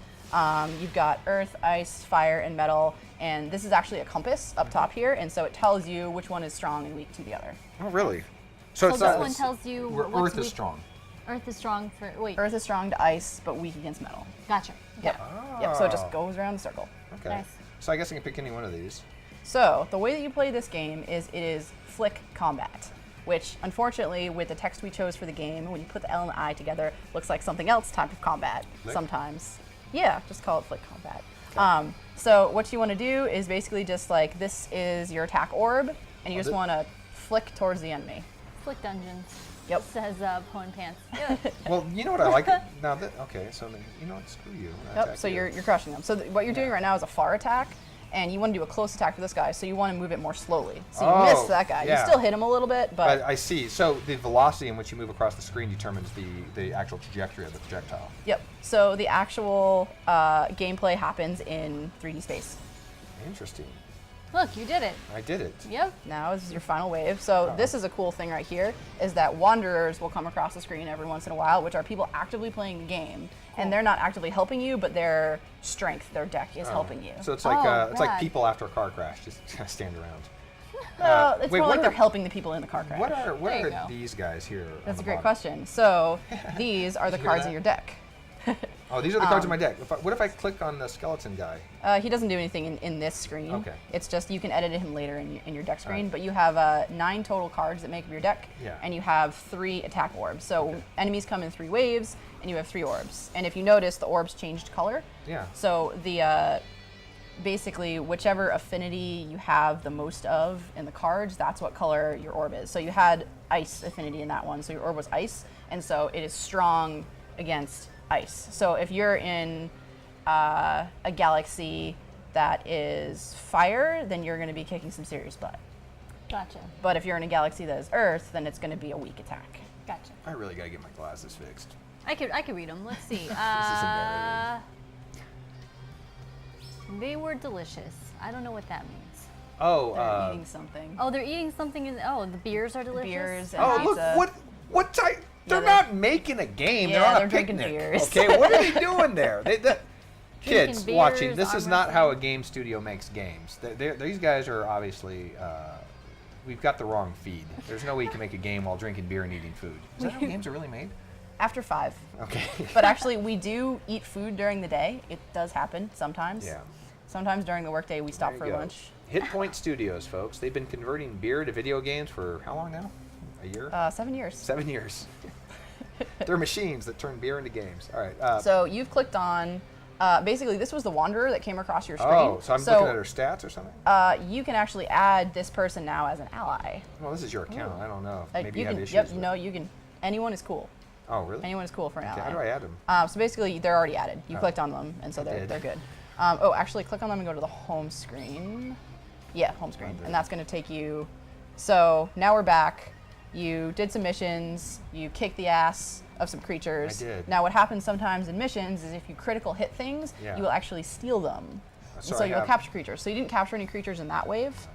S3: You've got earth, ice, fire, and metal, and this is actually a compass up top here, and so it tells you which one is strong and weak to the other.
S1: Oh, really?
S2: So
S1: it's
S2: this
S1: not.
S2: one
S1: it's-
S2: tells you
S1: where
S2: what's
S1: Earth is
S2: weak.
S1: strong.
S2: Earth is strong for. Wait.
S3: Earth is strong to ice, but weak against metal.
S2: Gotcha.
S3: Yep. Yep. So it just
S1: Ah.
S3: goes around the circle.
S1: Okay.
S2: Nice.
S1: So I guess I can pick any one of these.
S3: So the way that you play this game is it is flick combat, which unfortunately with the text we chose for the game, when you put the L and the I together, looks like something else type of combat
S1: Flick?
S3: sometimes. Yeah, just call it flick combat. So what you want to do is basically just like this is your attack orb, and you just want to flick towards the enemy.
S2: Flick dungeons.
S3: Yep.
S2: Says Pwn Pants. Yeah.
S1: Well, you know what I like? Now that okay, so then, you know what? Screw you. I
S3: Yep.
S1: attack
S3: So
S1: you.
S3: you're crushing them. So what you're doing right now is a far attack, and you want to do a close attack for this guy. So you want to move it more slowly. So you
S1: Oh,
S3: miss that guy.
S1: yeah.
S3: You still hit him a little bit, but
S1: I see. So the velocity in which you move across the screen determines the actual trajectory of the projectile.
S3: yep. So the actual gameplay happens in 3D space.
S1: Interesting.
S2: Look, you did it.
S1: I did it.
S2: Yep.
S3: Now this is your final wave. So this is a cool thing right here, is that wanderers will come across the screen every once in a while, which are people actively playing the game. And they're not actively helping you, but their strength, their deck is helping you.
S1: So it's like
S2: rad.
S1: people after a car crash, just kind of stand around.
S3: Well, it's
S1: wait,
S3: more
S1: what
S3: like
S1: are-
S3: they're helping the people in the car crash.
S1: What
S2: There you
S1: are
S2: go.
S1: these guys here?
S3: That's
S1: on
S3: a
S1: the
S3: great
S1: bottom?
S3: question. So these are the
S1: Did you hear
S3: cards
S1: that?
S3: in your deck.
S1: Oh, these are the cards in my deck. What if I click on the skeleton guy?
S3: He doesn't do anything in this screen.
S1: Okay.
S3: It's just you can edit him later in your deck screen,
S1: Alright.
S3: but you have 9 total cards that make up your deck,
S1: Yeah.
S3: and you have 3 attack orbs. So enemies come in 3 waves, and you have 3 orbs. And if you notice, the orbs changed color.
S1: Yeah.
S3: So the basically whichever affinity you have the most of in the cards, that's what color your orb is. So you had ice affinity in that one, so your orb was ice, and so it is strong against ice. So if you're in a galaxy that is fire, then you're going to be kicking some serious butt.
S2: Gotcha.
S3: But if you're in a galaxy that is earth, then it's going to be a weak attack.
S2: Gotcha.
S1: I really gotta get my glasses fixed.
S2: I could read them. Let's see.
S1: embarrassing.
S2: They were delicious. I don't know what that means.
S1: Oh,
S3: They're eating something.
S2: Oh, they're eating something. The beers are delicious.
S3: Beers and
S1: oh, look,
S3: pizza.
S1: what type? They're
S3: they're-
S1: not making a game.
S3: Yeah,
S1: they're on
S3: they're
S1: a
S3: drinking
S1: picnic.
S3: beers.
S1: Okay, what are they doing there? Kids
S2: beers,
S1: watching, this is
S2: arm
S1: not how a
S2: wrestling.
S1: game studio makes games. These guys are obviously, we've got the wrong feed. There's no way you can make a game while drinking beer and eating food. Is that how games are really made?
S3: After 5.
S1: Okay.
S3: But actually, we do eat food during the day. It does happen sometimes.
S1: Yeah.
S3: Sometimes during the workday, we stop
S1: There
S3: for
S1: you go.
S3: lunch.
S1: Hit Point Studios, folks. They've been converting beer to video games for how long now? A year?
S3: 7 years.
S1: 7 years. They're machines that turn beer into games. All right.
S3: So you've clicked on, basically, this was the Wanderer that came across your screen.
S1: oh, so I'm looking at her stats or something?
S3: You can actually add this person now as an ally.
S1: Well, this is your account. I don't know.
S3: Like,
S1: Maybe
S3: you
S1: you have
S3: can,
S1: issues.
S3: Yep,
S1: with
S3: no,
S1: it.
S3: you can. Anyone is cool.
S1: Oh, really?
S3: Anyone is cool for an
S1: Okay,
S3: ally.
S1: how do I add them?
S3: So basically, they're already added. You
S1: Oh.
S3: clicked on them, and so
S1: I
S3: they're
S1: did.
S3: good. Actually, click on them and go to the home screen. Yeah, home screen, and that's going to take you. So now we're back. You did some missions. You kicked the ass of some creatures.
S1: I did.
S3: Now, what happens sometimes in missions is if you critical hit things,
S1: Yeah.
S3: you will actually steal them.
S1: So
S3: and so
S1: I
S3: you'll
S1: have-
S3: capture creatures. So you didn't capture any creatures in that wave,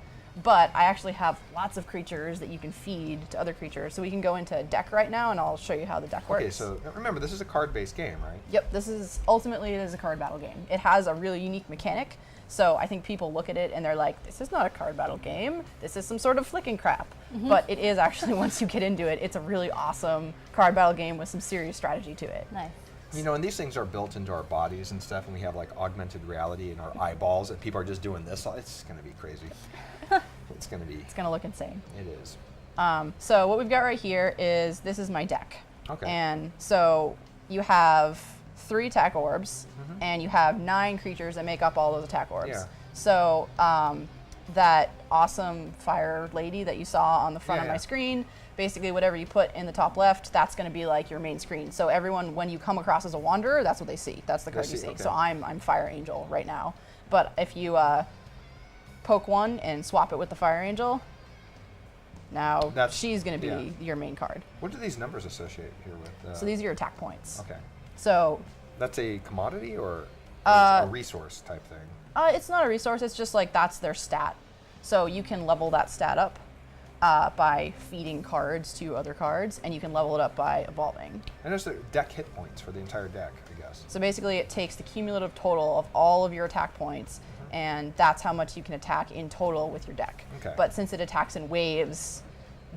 S3: but I actually have lots of creatures that you can feed to other creatures. So we can go into deck right now, and I'll show you how the deck works.
S1: Okay, so remember, this is a card-based game, right?
S3: Yep, this is ultimately it is a card battle game. It has a really unique mechanic. So I think people look at it and they're like, this is not a card battle game. This is some sort of flicking crap. But it is actually, once you get into it, it's a really awesome card battle game with some serious strategy to it.
S2: Nice.
S1: You know, and these things are built into our bodies and stuff, and we have like augmented reality in our eyeballs, and people are just doing this. It's going to be crazy. It's going to be.
S3: It's gonna look insane.
S1: It is.
S3: So what we've got right here is, this is my deck.
S1: Okay.
S3: And so you have 3 attack orbs, and you have 9 creatures that make up all those attack orbs.
S1: Yeah.
S3: So that awesome fire lady that you saw on the front of
S1: Yeah.
S3: my screen, basically whatever you put in the top left, that's going to be like your main screen. So everyone, when you come across as a wanderer, that's what they see. That's the card you see.
S1: okay.
S3: So I'm Fire Angel right now. But if you poke one and swap it with the Fire Angel, now
S1: That's-
S3: she's going to be
S1: yeah.
S3: your main card.
S1: What do these numbers associate here with?
S3: So these are your attack points.
S1: Okay.
S3: So
S1: That's a commodity or a resource type thing?
S3: it's not a resource. It's just like that's their stat. So you can level that stat up by feeding cards to other cards, and you can level it up by evolving.
S1: And there's the deck hit points for the entire deck, I guess.
S3: So basically, it takes the cumulative total of all of your attack points, and that's how much you can attack in total with your deck.
S1: Okay.
S3: But since it attacks in waves,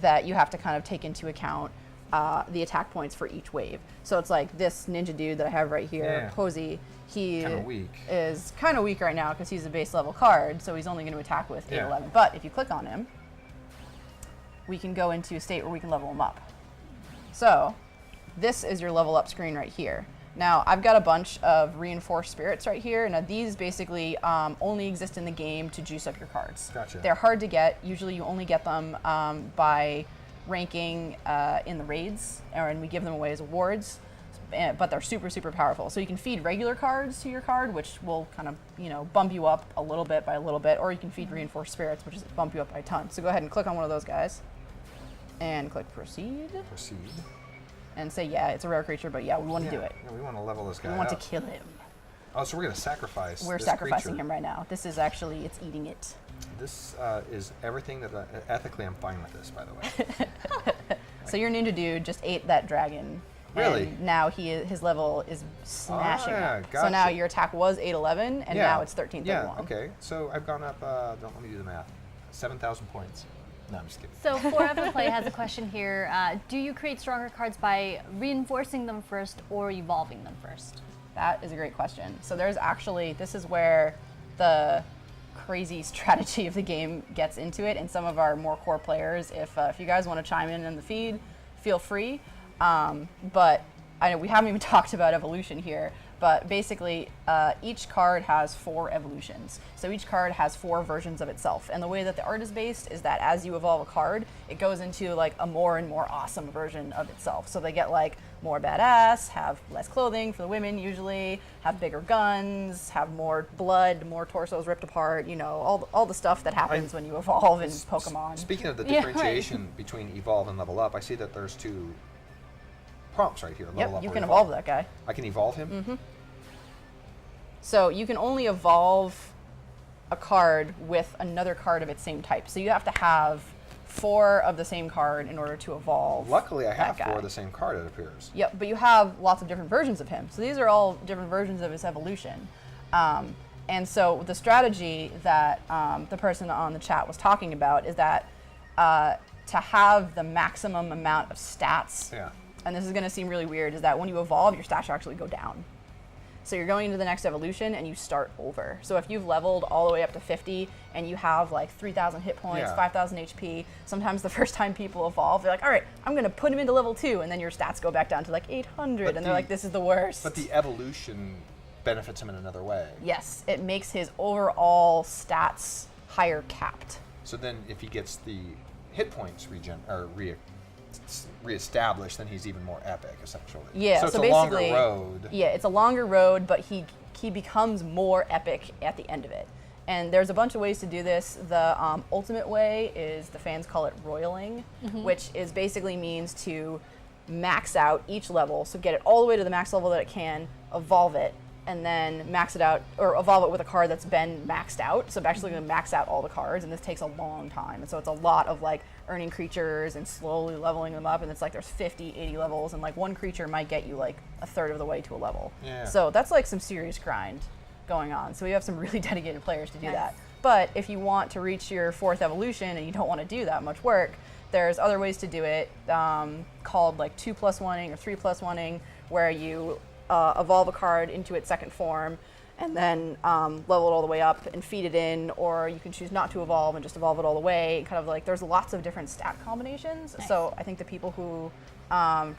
S3: that you have to kind of take into account the attack points for each wave. So it's like this ninja dude that I have right here,
S1: Yeah.
S3: Posey. He
S1: Kinda weak.
S3: is kind of weak right now because he's a base level card, so he's only going to attack with 8,
S1: Yeah.
S3: 11. But if you click on him, we can go into a state where we can level him up. So this is your level up screen right here. Now I've got a bunch of reinforced spirits right here. Now these basically only exist in the game to juice up your cards.
S1: Gotcha.
S3: They're hard to get. Usually you only get them by ranking in the raids, and we give them away as awards. But they're super, super powerful. So you can feed regular cards to your card, which will kind of, bump you up a little bit by a little bit, or you can feed reinforced spirits, which is bump you up by a ton. So go ahead and click on one of those guys, and click proceed,
S1: Proceed.
S3: and say, yeah, it's a rare creature, but yeah, we want to do it.
S1: Yeah, we want to level this guy
S3: We want to
S1: up.
S3: kill him.
S1: Oh, so we're going to sacrifice
S3: We're
S1: this
S3: sacrificing
S1: creature.
S3: him right now. This is actually, it's eating it.
S1: This is everything that ethically I'm fine with this, by the way.
S3: So your ninja dude just ate that dragon.
S1: Really?
S3: And now his level is smashing up. So
S1: gotcha.
S3: now your attack was 811, and now it's 1331.
S1: Yeah, okay. So I've gone up, don't let me do the math, 7,000 points. No, I'm just kidding.
S2: So Forever Play has a question here. Do you create stronger cards by reinforcing them first or evolving them first?
S3: That is a great question. So there's actually, this is where the crazy strategy of the game gets into it, and some of our more core players, if you guys want to chime in the feed, feel free. But I know we haven't even talked about evolution here, but basically each card has 4 evolutions. So each card has 4 versions of itself. And the way that the art is based is that as you evolve a card, it goes into like a more and more awesome version of itself. So they get like more badass, have less clothing for the women usually, have bigger guns, have more blood, more torsos ripped apart, you know, all the stuff that happens when you evolve in Pokemon.
S1: Speaking of the
S2: Yeah, right.
S1: differentiation between evolve and level up, I see that there's 2 prompts right here. Level up
S3: Yep, you
S1: or
S3: can evolve that guy.
S1: I can evolve him?
S3: Mm-hmm. So you can only evolve a card with another card of its same type. So you have to have 4 of the same card in order to evolve.
S1: Luckily, I have
S3: that guy.
S1: 4 of the same card, it appears.
S3: Yep, but you have lots of different versions of him. So these are all different versions of his evolution. And so the strategy that the person on the chat was talking about is that to have the maximum amount of stats,
S1: Yeah.
S3: and this is going to seem really weird, is that when you evolve, your stats actually go down. So you're going into the next evolution and you start over. So if you've leveled all the way up to 50 and you have like 3,000 hit points,
S1: Yeah.
S3: 5,000 HP, sometimes the first time people evolve, they're like, all right, I'm going to put him into level 2, and then your stats go back down to like 800,
S1: But
S3: and they're like, this is the worst.
S1: But the evolution benefits him in another way.
S3: Yes, it makes his overall stats higher capped.
S1: So then if he gets the hit points reestablished, then he's even more epic, essentially.
S3: Yeah,
S1: so it's
S3: so
S1: a longer
S3: basically-
S1: road.
S3: Yeah, it's a longer road, but he becomes more epic at the end of it. And there's a bunch of ways to do this. The ultimate way is, the fans call it royaling, which is basically means to max out each level, so get it all the way to the max level that it can, evolve it, and then max it out, or evolve it with a card that's been maxed out. So I'm actually going to max out all the cards, and this takes a long time. And so it's a lot of like earning creatures and slowly leveling them up, and it's like there's 50, 80 levels, and like one creature might get you like a third of the way to a level.
S1: Yeah.
S3: So that's like some serious grind going on. So we have some really dedicated players to do
S2: Nice.
S3: that. But if you want to reach your 4th evolution and you don't want to do that much work, there's other ways to do it, called like 2+1ing or 3+1ing, where you evolve a card into its second form and then level it all the way up and feed it in, or you can choose not to evolve and just evolve it all the way. Kind of like, there's lots of different stat combinations.
S2: Nice.
S3: So I think the people who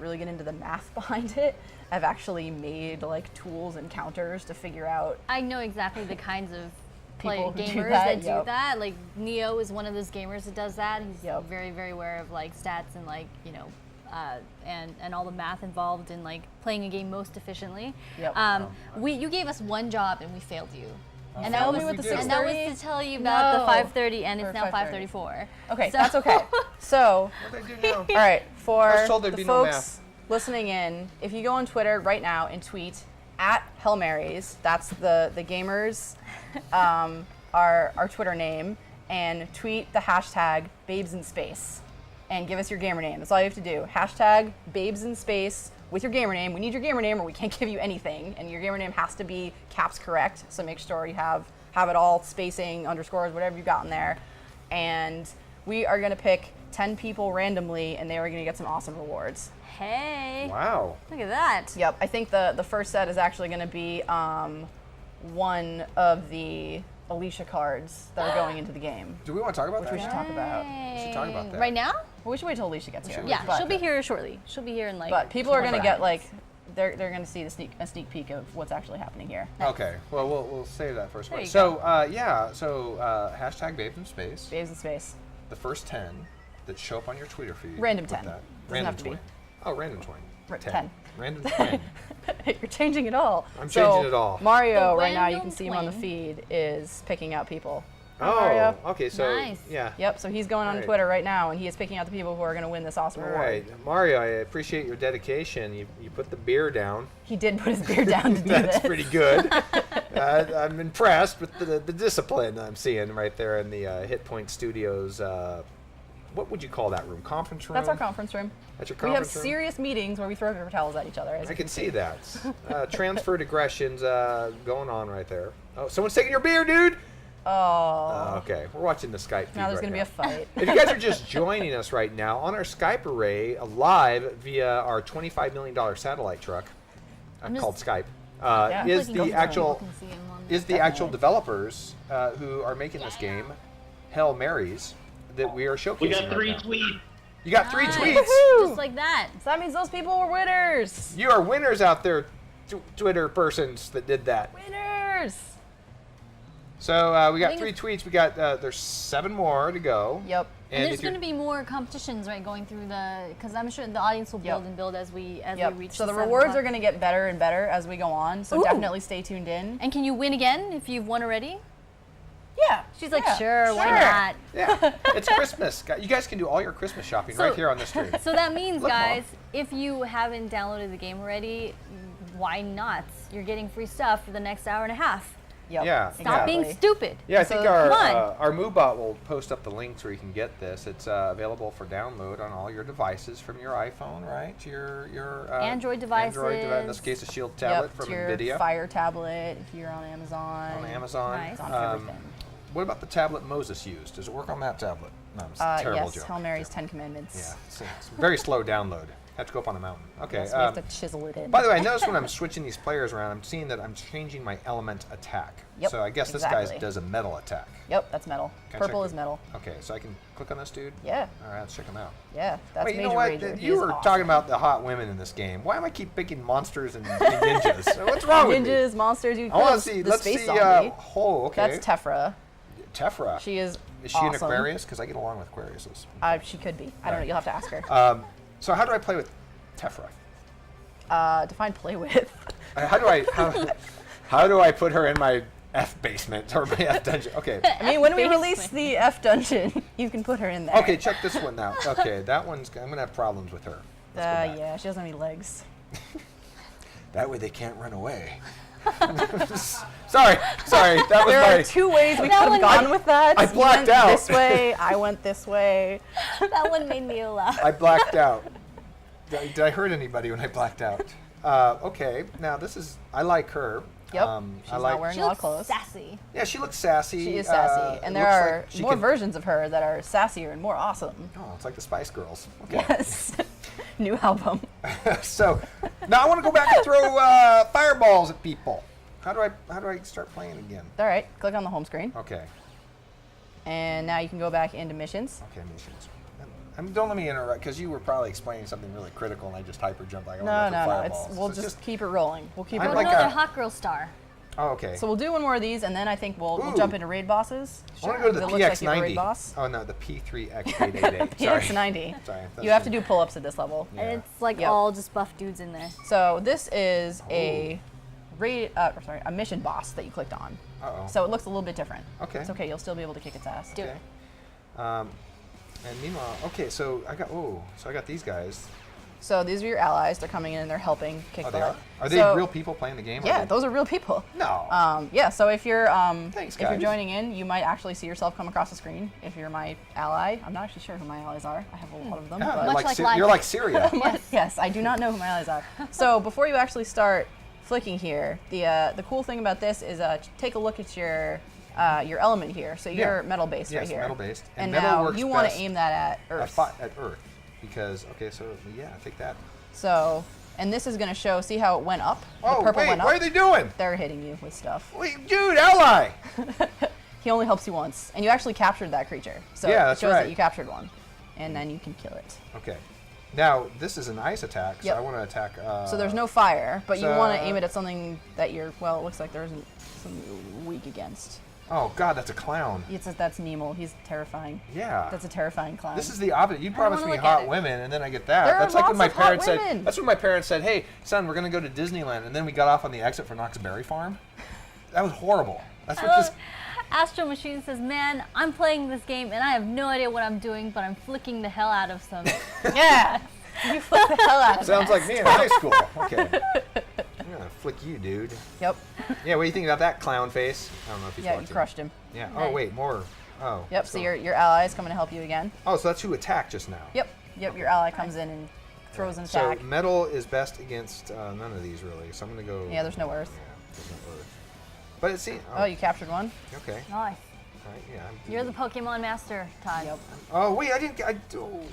S3: really get into the math behind it have actually made like tools and counters to figure out.
S2: I know exactly the kinds of
S3: People who do
S2: gamers
S3: that,
S2: that do
S3: yep.
S2: that. Like Neo is one of those gamers that does that. He's
S3: Yep.
S2: very, very aware of like stats and like, you know, and all the math involved in like playing a game most efficiently.
S3: Yep.
S2: You gave us one job and we failed you. And
S3: failed
S2: that
S3: me
S2: was
S3: with the
S2: and that was
S3: 6:30?
S2: to tell you about
S3: No.
S2: the 5:30, and
S3: Or
S2: it's now
S3: 5:30.
S2: 5:34.
S3: Okay,
S2: So-
S3: that's okay. So,
S1: What do I do now?
S3: all right, for
S1: I was told there'd
S3: the
S1: be no
S3: folks listening in, if you go on Twitter right now and tweet at Hail Marys, that's the gamers, our Twitter name, and tweet the hashtag babesinspace and give us your gamer name. That's all you have to do. Hashtag babesinspace with your gamer name. We need your gamer name or we can't give you anything, and your gamer name has to be caps correct, so make sure you have it all, spacing, underscores, whatever you got in there. And we are going to pick 10 people randomly, and they are going to get some awesome rewards.
S2: Hey,
S1: Wow.
S2: look at that.
S3: Yep, I think the first set is actually going to be one of the Alicia cards that are going into the game.
S1: Do we want to talk about
S3: Which
S1: that?
S3: we should talk about.
S1: We should talk about that.
S2: Right now?
S3: We should wait till Alicia gets here.
S2: Yeah,
S3: but,
S2: she'll be here shortly. She'll be here in like.
S3: But people are going to
S2: 24
S3: get like,
S2: hours.
S3: they're going to see a sneak peek of what's actually happening here.
S1: Okay. Well, we'll save that first.
S2: There you
S1: So hashtag babes in space.
S3: Babes in space.
S1: The first 10 that show up on your Twitter feed.
S3: Random
S1: with
S3: 10.
S1: that.
S3: Doesn't
S1: Random
S3: have to be.
S1: 20. Oh, random 20.
S3: 10.
S1: Random 10.
S3: You're changing it all.
S1: I'm
S3: So
S1: changing it all.
S3: Mario,
S2: The
S3: right now, you
S2: random
S3: can see him on the
S2: twin.
S3: feed, is picking out people. Mario.
S1: okay, so
S2: Nice.
S1: yeah.
S3: Yep, so he's going on
S1: Alright.
S3: Twitter right now, and he is picking out the people who are going to win this awesome
S1: All
S3: award.
S1: right, Mario, I appreciate your dedication. You put the beer down.
S3: He did put his beer down to do
S1: That's
S3: this.
S1: pretty good. I'm impressed with the discipline I'm seeing right there in the Hit Point Studios. What would you call that room? Conference room?
S3: That's our conference room.
S1: That's your
S3: We have
S1: conference room?
S3: serious meetings where we throw paper towels at each other. As
S1: I
S3: you
S1: can see that. Transferred aggressions going on right there. Oh, someone's taking your beer, dude!
S3: Oh.
S1: Okay, we're watching the Skype feed
S3: Now there's
S1: right
S3: going to be a fight.
S1: If you guys are just joining us right now on our Skype array, live via our $25 million satellite truck called Skype,
S3: Yeah.
S1: is
S2: Clicking
S1: the
S2: on
S1: actual
S2: people can see him on
S1: is the
S3: Definitely.
S1: actual developers who are making this game, Hail Marys, that we are showcasing.
S4: We got
S1: right
S4: 3
S1: now.
S4: tweets.
S1: You got 3
S2: Nice.
S1: tweets.
S3: Woohoo!
S2: Just like that.
S3: So that means those people were winners.
S1: You are winners out there, Twitter persons that did that.
S3: Winners.
S1: So we got
S2: think
S1: 3 tweets. We got there's 7 more to go.
S3: Yep.
S2: And
S1: if
S2: there's
S1: you're-
S2: going to be more competitions, right, going through because I'm sure the audience will build
S3: Yep.
S2: and build as we
S3: Yep.
S2: reach.
S3: So the
S2: 7
S3: rewards
S2: o'clock.
S3: are going to get better and better as we go on. So
S2: Ooh.
S3: definitely stay tuned in.
S2: And can you win again if you've won already?
S3: Yeah.
S2: She's like,
S3: yeah,
S2: sure, why
S3: sure.
S2: not?
S1: Yeah, it's Christmas. You guys can do all your Christmas shopping right here on the stream.
S2: So that means,
S1: Look, Mom.
S2: guys, if you haven't downloaded the game already, why not? You're getting free stuff for the next hour and a half.
S3: Yep.
S1: Yeah.
S2: Stop being
S3: exactly.
S2: stupid.
S1: Yeah, I
S3: So,
S1: think
S2: come on.
S1: our MooBot will post up the links where you can get this. It's available for download on all your devices from your iPhone, right? To your
S2: Android
S1: Android device, in this
S2: devices.
S1: case, a Shield tablet
S3: Yep.
S1: from
S3: To your
S1: NVIDIA
S3: Fire tablet if you're on Amazon.
S1: on Amazon.
S2: Nice.
S3: It's on everything.
S1: What about the tablet Moses used? Does it work on that tablet? No, it's a terrible
S3: Yes.
S1: joke.
S3: Hail Mary's 10 Commandments.
S1: Yeah, it's very slow download. Have to go up on a mountain. Okay.
S3: Yes, we have to chisel it in.
S1: By the way, I notice when I'm switching these players around, I'm seeing that I'm changing my element attack.
S3: Yep,
S1: So I guess this
S3: exactly.
S1: guy does a metal attack.
S3: Yep, that's metal.
S1: Can I
S3: Purple
S1: check
S3: is
S1: it?
S3: metal.
S1: Okay, so I can click on this dude?
S3: Yeah.
S1: All right, let's check him out.
S3: Yeah. That's
S1: Wait, you
S3: Major
S1: know what?
S3: Rager. He
S1: You
S3: is
S1: were
S3: awesome.
S1: talking about the hot women in this game. Why am I keep picking monsters and ninjas? What's wrong with me?
S3: Ninjas, monsters. You
S1: I want to
S3: the
S1: see. Let's
S3: space
S1: see.
S3: zombie.
S1: Okay.
S3: That's Tephra.
S1: Tephra.
S3: She is
S1: Is she
S3: awesome.
S1: an Aquarius? Because I get along with Aquariuses.
S3: She could be. I don't know. You'll have to ask her.
S1: So how do I play with Tephra?
S3: Define play with.
S1: How do I put her in my F basement or my F dungeon? Okay.
S3: I mean, when we
S2: Basement.
S3: release the F dungeon, you can put her in there.
S1: Okay, check this one out. Okay, that one's. I'm gonna have problems with her. Let's go back.
S3: Yeah, she doesn't have any legs.
S1: That way they can't run away. sorry. That was
S3: There
S1: my.
S3: are 2 ways we could
S2: That
S3: have
S2: one-
S3: gone with that.
S1: I
S3: You
S1: blacked
S3: went
S1: out.
S3: This way, I went this way.
S2: That one made me laugh.
S1: I blacked out. Did I hurt anybody when I blacked out? Okay, now this is. I like her.
S3: Yep. She's
S1: I like.
S3: not wearing
S2: She
S3: a lot
S2: looks
S3: of clothes.
S2: sassy.
S1: Yeah, she looks sassy.
S3: She is sassy, and there
S1: looks
S3: are
S1: like she
S3: more
S1: can-
S3: versions of her that are sassier and more awesome.
S1: Oh, it's like the Spice Girls. Okay.
S3: Yes. New album.
S1: So now I want to go back and throw fireballs at people. How do I start playing again?
S3: All right, click on the home screen,
S1: Okay.
S3: and now you can go back into missions.
S1: Okay, missions. Don't let me interrupt because you were probably explaining something really critical, and I just hyper jumped like
S3: No.
S1: fireballs.
S3: We'll
S1: So
S3: just keep it rolling. We'll keep
S1: I'm
S3: it
S2: Put
S1: like
S3: rolling.
S2: another
S1: a-
S2: hot girl star.
S1: Oh, okay.
S3: So we'll do one more of these, and then I think we'll
S1: Ooh.
S3: jump into raid bosses.
S1: I want to go to the
S3: It looks like you have a
S1: PX90.
S3: raid boss.
S1: Oh no, the P3X888. Sorry.
S3: PX90.
S1: Sorry.
S3: You have to do pull-ups at this level.
S1: Yeah.
S2: And it's like
S3: Yep.
S2: all just buff dudes in there.
S3: So this is a a mission boss that you clicked on.
S1: Uh-oh.
S3: So it looks a little bit different.
S1: Okay.
S3: It's okay. You'll still be able to kick its ass.
S2: Do
S1: Okay.
S2: it.
S1: And meanwhile, okay, so I got these guys.
S3: So these are your allies. They're coming in and they're helping kick
S1: Oh,
S3: butt.
S1: they are? Are they
S3: So-
S1: real people playing the game? Or
S3: Yeah,
S1: are they-
S3: those are real people.
S1: No.
S3: Yeah, so if you're
S1: Thanks,
S3: if you're
S1: guys.
S3: joining in, you might actually see yourself come across the screen. If you're my ally, I'm not actually sure who my allies are. I have a lot of them.
S1: Yeah,
S3: but
S1: you're
S2: Much like
S1: Sy-
S2: life.
S1: you're like Syria.
S3: Yes, I do not know who my allies are. So before you actually start flicking here, the cool thing about this is take a look at your element here. So you're
S1: Yeah.
S3: metal based right
S1: Yes,
S3: here.
S1: metal based.
S3: And
S1: metal
S3: now
S1: works
S3: you want
S1: best
S3: to aim that at Earth.
S1: at Earth, because so yeah, take that.
S3: So, and this is going to show. See how it went up?
S1: Oh
S3: the purple
S1: wait,
S3: went up.
S1: what are they doing?
S3: They're hitting you with stuff.
S1: Wait, dude, ally.
S3: He only helps you once, and you actually captured that creature. So
S1: Yeah,
S3: it
S1: that's
S3: shows
S1: right.
S3: that you captured one, and then you can kill it.
S1: Okay. Now this is an ice attack, so
S3: Yep.
S1: I want to attack.
S3: So there's no fire, but you want to
S1: so-
S3: aim it at something that you're. Well, it looks like there isn't something you're weak against.
S1: Oh God, that's a clown.
S3: That's Nemo. He's terrifying.
S1: Yeah.
S3: That's a terrifying clown.
S1: This is the opposite. You promised
S2: wanna
S1: me
S2: look at
S1: hot
S2: it.
S1: women, and then I get that.
S3: There are
S1: That's like when my
S3: lots of hot
S1: parents said.
S3: women.
S1: That's when my parents said, "Hey, son, we're gonna go to Disneyland," and then we got off on the exit for Knott's Berry Farm. That was horrible. That's what this.
S2: Astro Machine says, man, I'm playing this game and I have no idea what I'm doing, but I'm flicking the hell out of some.
S3: Yeah. You flick the hell out of
S1: Sounds
S3: that.
S1: like me in high school. Okay. I'm gonna flick you, dude.
S3: Yep.
S1: Yeah, what do you think about that clown face? I don't know if he's
S3: Yeah,
S1: watching.
S3: you crushed him.
S1: Yeah.
S2: Nice.
S1: Oh, wait, more. Oh.
S3: Yep,
S1: let's
S3: so
S1: go.
S3: your ally is coming to help you again.
S1: Oh, so that's who attacked just now.
S3: Yep, your ally comes in and throws an
S1: So
S3: attack.
S1: metal is best against none of these, really. So I'm gonna go.
S3: Yeah, there's no earth.
S1: Yeah, there's no earth. But it seems.
S3: Oh, you captured one?
S1: Okay.
S2: Nice.
S1: All right, yeah.
S2: You're the Pokemon master, Todd.
S3: Yep.
S1: Oh, wait, I didn't.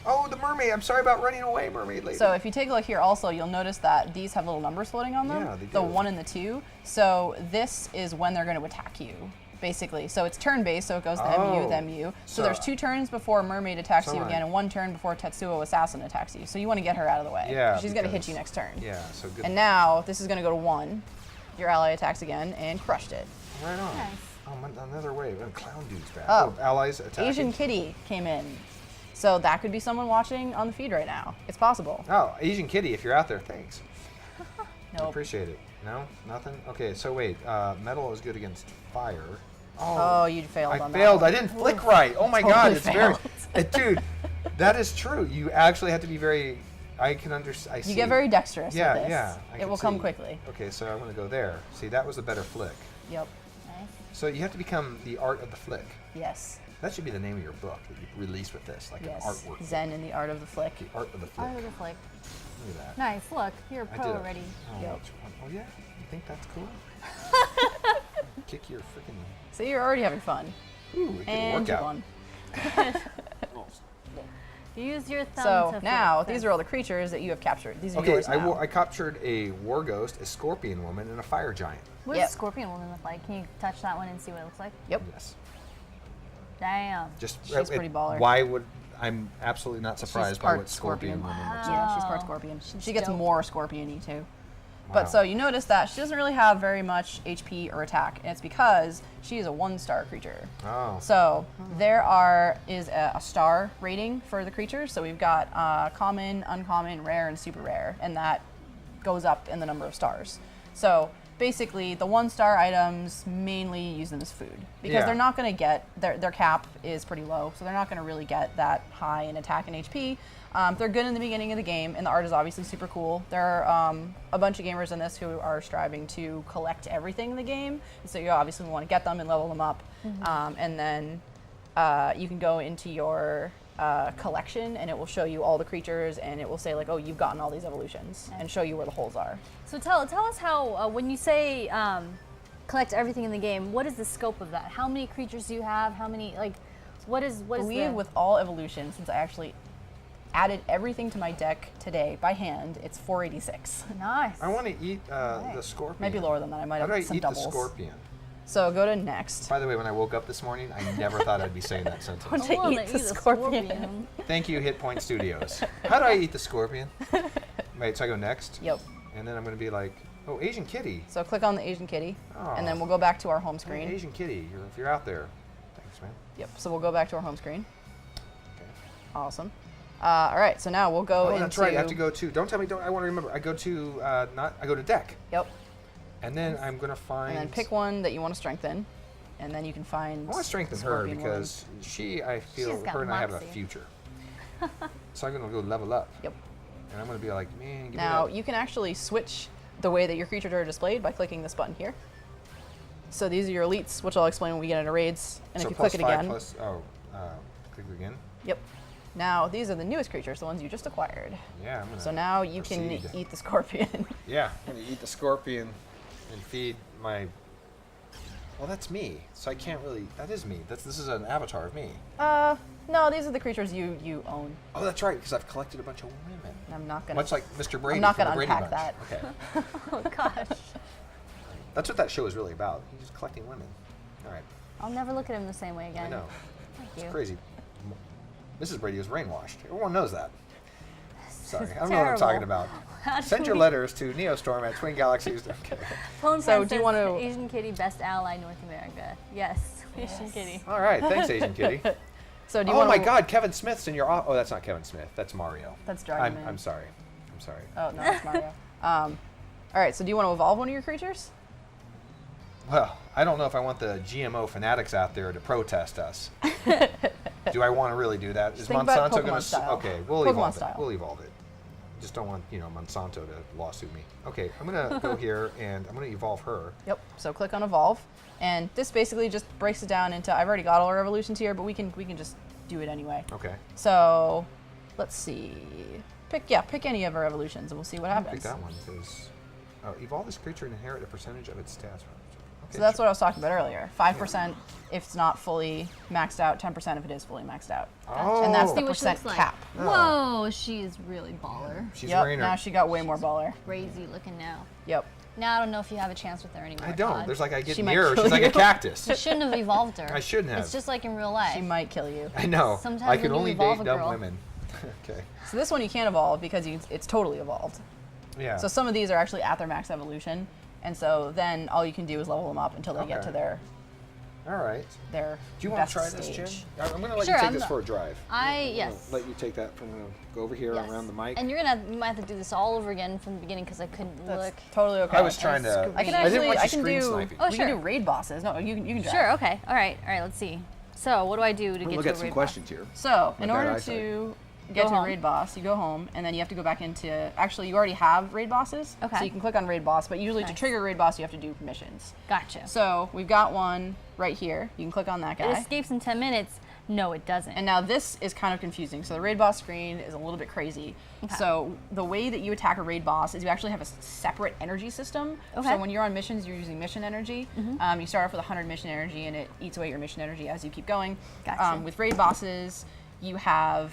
S1: Oh, the mermaid. I'm sorry about running away, mermaid lady.
S3: So if you take a look here also, you'll notice that these have little numbers floating on them.
S1: Yeah, they
S3: The
S1: do.
S3: 1 and the 2. So this is when they're going to attack you, basically. So it's turn-based, so it goes them, you,
S1: Oh.
S3: them, you. So
S1: So-
S3: there's 2 turns before Mermaid attacks you
S1: Sorry.
S3: again, and 1 turn before Tetsuo Assassin attacks you. So you want to get her out of the way.
S1: Yeah,
S3: She's going to hit
S1: because-
S3: you next turn.
S1: Yeah, so good.
S3: And now this is going to go to 1. Your ally attacks again and crushed it.
S1: Right on.
S2: Nice.
S1: Oh, another wave. And clown dude's back.
S3: Oh.
S1: Allies attacking.
S3: Asian Kitty came in. So that could be someone watching on the feed right now. It's possible.
S1: Oh, Asian Kitty, if you're out there, thanks. I
S3: Nope.
S1: appreciate it. No? Nothing? Okay, so wait. Metal is good against fire.
S3: Oh, you failed
S1: I
S3: on
S1: failed.
S3: that.
S1: I didn't flick right. Oh my
S3: Totally
S1: god, it's
S3: failed.
S1: very. Dude, that is true. You actually have to be very. I can understand.
S3: You get very dexterous
S1: Yeah,
S3: with this.
S1: yeah. I
S3: It
S1: can
S3: will come
S1: see.
S3: quickly.
S1: Okay, so I'm going to go there. See, that was a better flick.
S3: Yep.
S2: Nice.
S1: So you have to become the art of the flick.
S3: Yes.
S1: That should be the name of your book that you release with this, like
S3: Yes.
S1: an artwork.
S3: Zen in the art of the flick.
S1: The art of the flick.
S2: Art of the flick.
S1: Look at that.
S2: Nice. Look, you're a
S1: I
S2: pro
S1: did it.
S2: already.
S1: Oh,
S3: Yep.
S1: which one? Oh yeah, you think that's cool? Kick your freaking.
S3: So you're already having fun.
S1: Ooh, we get a
S3: And you
S1: workout.
S3: won.
S2: Use your thumb
S3: So
S2: to
S3: now
S2: flick.
S3: these are all the creatures that you have captured. These are
S1: Okay,
S3: yours now.
S1: I captured a war ghost, a scorpion woman, and a fire giant.
S2: What does
S3: Yep.
S2: a scorpion woman look like? Can you touch that one and see what it looks like?
S3: Yep.
S1: Yes.
S2: Damn.
S1: Just
S3: She's pretty baller.
S1: Why would I'm absolutely not surprised by
S3: part
S1: what scorpion woman looks like.
S3: Yeah, she's part
S2: Wow.
S3: scorpion.
S2: She's
S3: She gets
S2: dope.
S3: more scorpion-y too.
S1: Wow.
S3: But so you notice that she doesn't really have very much HP or attack, and it's because she is a 1-star creature.
S1: Oh.
S3: So there is a star rating for the creatures. So we've got common, uncommon, rare, and super rare, and that goes up in the number of stars. So basically, the 1-star items mainly use them as food because
S1: Yeah.
S3: they're not going to get their cap is pretty low, so they're not going to really get that high in attack and HP. They're good in the beginning of the game, and the art is obviously super cool. There are a bunch of gamers in this who are striving to collect everything in the game, so you obviously want to get them and level them up, and then you can go into your collection, and it will show you all the creatures, and it will say like, oh, you've gotten all these evolutions, and show you where the holes are.
S2: So tell us how when you say collect everything in the game, what is the scope of that? How many creatures do you have? How many what is
S3: I believe with all evolutions, since I actually added everything to my deck today by hand, it's 486.
S2: nice.
S1: I want to eat the scorpion.
S3: Might be lower than that. I might
S1: How do
S3: have
S1: I
S3: some
S1: eat
S3: doubles.
S1: the scorpion?
S3: So go to next.
S1: By the way, when I woke up this morning, I never thought I'd be saying that sentence.
S3: to
S2: I wanna
S3: eat the
S2: a
S3: scorpion.
S1: Thank you, Hit Point Studios. How do I eat the scorpion? Wait, so I go next?
S3: Yep.
S1: And then I'm going to be like, oh, Asian Kitty.
S3: So click on the Asian Kitty,
S1: Aw.
S3: and then we'll go back to our home
S1: Hey,
S3: screen.
S1: Asian Kitty, if you're out there. Thanks, man.
S3: Yep. So we'll go back to our home screen.
S1: Okay.
S3: Awesome. All right. So now we'll go
S1: Oh,
S3: into.
S1: that's right. I have to go to. Don't tell me. I want to remember. I go to I go to deck,
S3: Yep.
S1: and then I'm gonna find.
S3: And then pick one that you want to strengthen, and then you can find.
S1: I want to strengthen her
S3: Scorpion
S1: because I feel
S2: She's got
S1: her and I have a
S2: moxie.
S1: future. So I'm gonna go level up.
S3: Yep.
S1: And I'm gonna be like, man, give
S3: Now
S1: me that.
S3: you can actually switch the way that your creatures are displayed by clicking this button here. So these are your elites, which I'll explain when we get into raids. And
S1: So
S3: if you click it
S1: +5
S3: again,
S1: plus- click it again.
S3: yep. Now these are the newest creatures, the ones you just acquired.
S1: Yeah, I'm gonna.
S3: So now you can
S1: proceed.
S3: eat the scorpion.
S1: Yeah, I'm gonna eat the scorpion and feed my. Well, that's me. So I can't really. That is me. This is an avatar of me.
S3: No, these are the creatures you own.
S1: Oh, that's right, because I've collected a bunch of women.
S3: And I'm not gonna.
S1: Much like Mr. Brady.
S3: I'm not
S1: from
S3: gonna
S1: the Brady
S3: unpack
S1: Bunch.
S3: that.
S1: Okay.
S2: Oh gosh.
S1: That's what that show is really about. He's just collecting women. All right.
S2: I'll never look at him the same way again.
S1: I know.
S2: Thank
S1: It's
S2: you.
S1: crazy. Mrs. Brady is brainwashed. Everyone knows that. Sorry,
S2: is
S1: I don't know what I'm talking
S2: terrible.
S1: about.
S2: How do
S1: Send your
S2: we-
S1: letters to Neostorm at Twin Galaxies. Okay.
S2: Phone
S3: So
S2: friend
S3: do you
S2: says
S3: wanna-
S2: Asian Kitty best ally North America? Yes, Asian Kitty.
S1: All right. Thanks, Asian Kitty.
S3: So do you
S1: Oh
S3: want
S1: my God, Kevin Smith's in your office. Oh, that's not Kevin Smith. That's Mario.
S3: That's Dragon Man.
S1: I'm sorry. I'm sorry.
S3: Oh no, it's Mario. All right. So do you want to evolve one of your creatures?
S1: Well, I don't know if I want the GMO fanatics out there to protest us. Do I want to really do that? Is
S3: think about
S1: Monsanto
S3: Pokemon
S1: going to?
S3: style.
S1: Okay, we'll
S3: Pokemon
S1: evolve
S3: style.
S1: it. We'll evolve it. Just don't want Monsanto to lawsuit me. Okay, I'm gonna go here and I'm gonna evolve her.
S3: Yep. So click on evolve, and this basically just breaks it down into. I've already got all our evolutions here, but we can just do it anyway.
S1: Okay.
S3: So, let's see. Pick any of our evolutions, and we'll see what
S1: Pick
S3: happens.
S1: that one because evolve this creature and inherit a percentage of its stats. Okay,
S3: So that's
S1: sure.
S3: what I was talking about earlier. 5% if it's not fully maxed out. 10% if it is fully maxed out.
S1: Oh.
S3: And that's
S2: See
S3: the
S2: what she
S3: percent
S2: looks like.
S3: cap.
S2: Whoa, she is really baller.
S1: She's
S3: Yep.
S1: wearing her.
S3: Now she got way more baller.
S2: Crazy looking now.
S3: Yep.
S2: Now I don't know if you have a chance with her anymore.
S1: I don't.
S2: Todd.
S1: There's like I get
S3: She might
S1: near her.
S3: kill
S1: She's like a
S3: you.
S1: cactus.
S2: You shouldn't have evolved her.
S1: I shouldn't have.
S2: It's just like in real life.
S3: She might kill you.
S1: I know.
S2: Sometimes
S1: I
S2: when
S1: can
S2: you
S1: only
S2: evolve
S1: date
S2: a
S1: dumb
S2: girl-
S1: women. Okay.
S3: So this one you can't evolve because it's totally evolved.
S1: Yeah.
S3: So some of these are actually at their max evolution, and so then all you can do is level them up until they get
S1: Okay.
S3: to their
S1: All right.
S3: their
S1: Do you want
S3: best
S1: to try this,
S3: stage.
S1: Jen? I'm going to let
S2: Sure,
S1: you take
S2: I'm
S1: this
S2: not-
S1: for a drive.
S2: Yes.
S1: Let you take that. I'm going to go over here
S2: Yes.
S1: around the mic.
S2: And you might have to do this all over again from the beginning because I couldn't
S3: That's
S2: look.
S3: totally okay.
S1: I was trying to.
S3: I can
S1: I
S3: actually
S1: didn't want you
S3: I can
S1: screen
S3: do
S1: sniping.
S2: Oh,
S3: we can
S2: sure.
S3: do raid bosses. No, you can drive.
S2: Sure. Okay. All right. Let's see. So what do I do to get
S5: Look
S2: to a
S5: at some
S2: raid
S5: questions here.
S3: So in
S5: My bad
S3: order
S5: eyesight.
S3: to get
S2: Go
S3: to a
S2: home.
S3: raid boss, you go home, and then you have to go back into. Actually, you already have raid bosses.
S2: Okay.
S3: So you can click on raid boss, but usually to
S2: Nice.
S3: trigger raid boss, you have to do missions.
S2: boss? Gotcha.
S3: So we've got one right here. You can click on that
S2: It
S3: guy.
S2: escapes in 10 minutes. No, it doesn't.
S3: And now this is kind of confusing. So the raid boss screen is a little bit crazy. So the way that you attack a raid boss is you actually have a separate energy system.
S2: Okay.
S3: So when you're on missions, you're using mission energy. You start off with 100 mission energy, and it eats away your mission energy as you keep going.
S2: Gotcha.
S3: With raid bosses, you have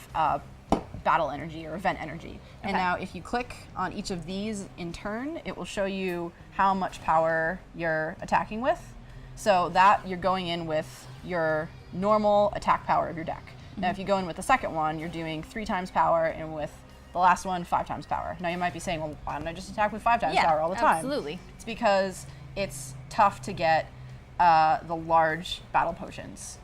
S3: battle energy or event energy. And
S2: Okay.
S3: now if you click on each of these in turn, it will show you how much power you're attacking with. So that you're going in with your normal attack power of your deck. Now if you go in with the second one, you're doing 3 times power, and with the last one, 5 times power. Now you might be saying, well, why don't I just attack with 5 times
S2: Yeah,
S3: power all the time?
S2: absolutely.
S3: It's because it's tough to get the large battle potions.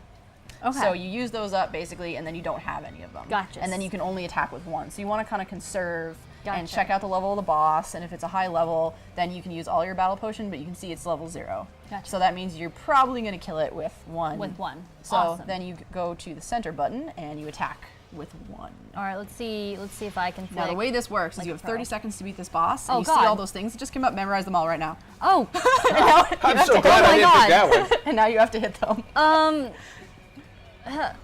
S2: Okay.
S3: So you use those up basically, and then you don't have any of them.
S2: Gotcha.
S3: And then you can only attack with one. So you want to kind of conserve and
S2: Gotcha.
S3: check out the level of the boss. And if it's a high level, then you can use all your battle potion, but you can see it's level 0.
S2: Gotcha.
S3: So that means you're probably going to kill it with one.
S2: With one.
S3: So
S2: Awesome.
S3: then you go to the center button and you attack with 1.
S2: All right. Let's see if I can.
S3: Now the
S2: flick.
S3: way this works is
S2: like
S3: you
S2: a
S3: have 30
S2: pro.
S3: seconds to beat this boss. And
S2: Oh,
S3: you see
S2: God.
S3: all those things. Just come up, memorize them all right now.
S2: Oh.
S1: I'm so glad I
S2: my
S1: didn't pick
S2: God.
S1: that one.
S3: And now you have to hit them.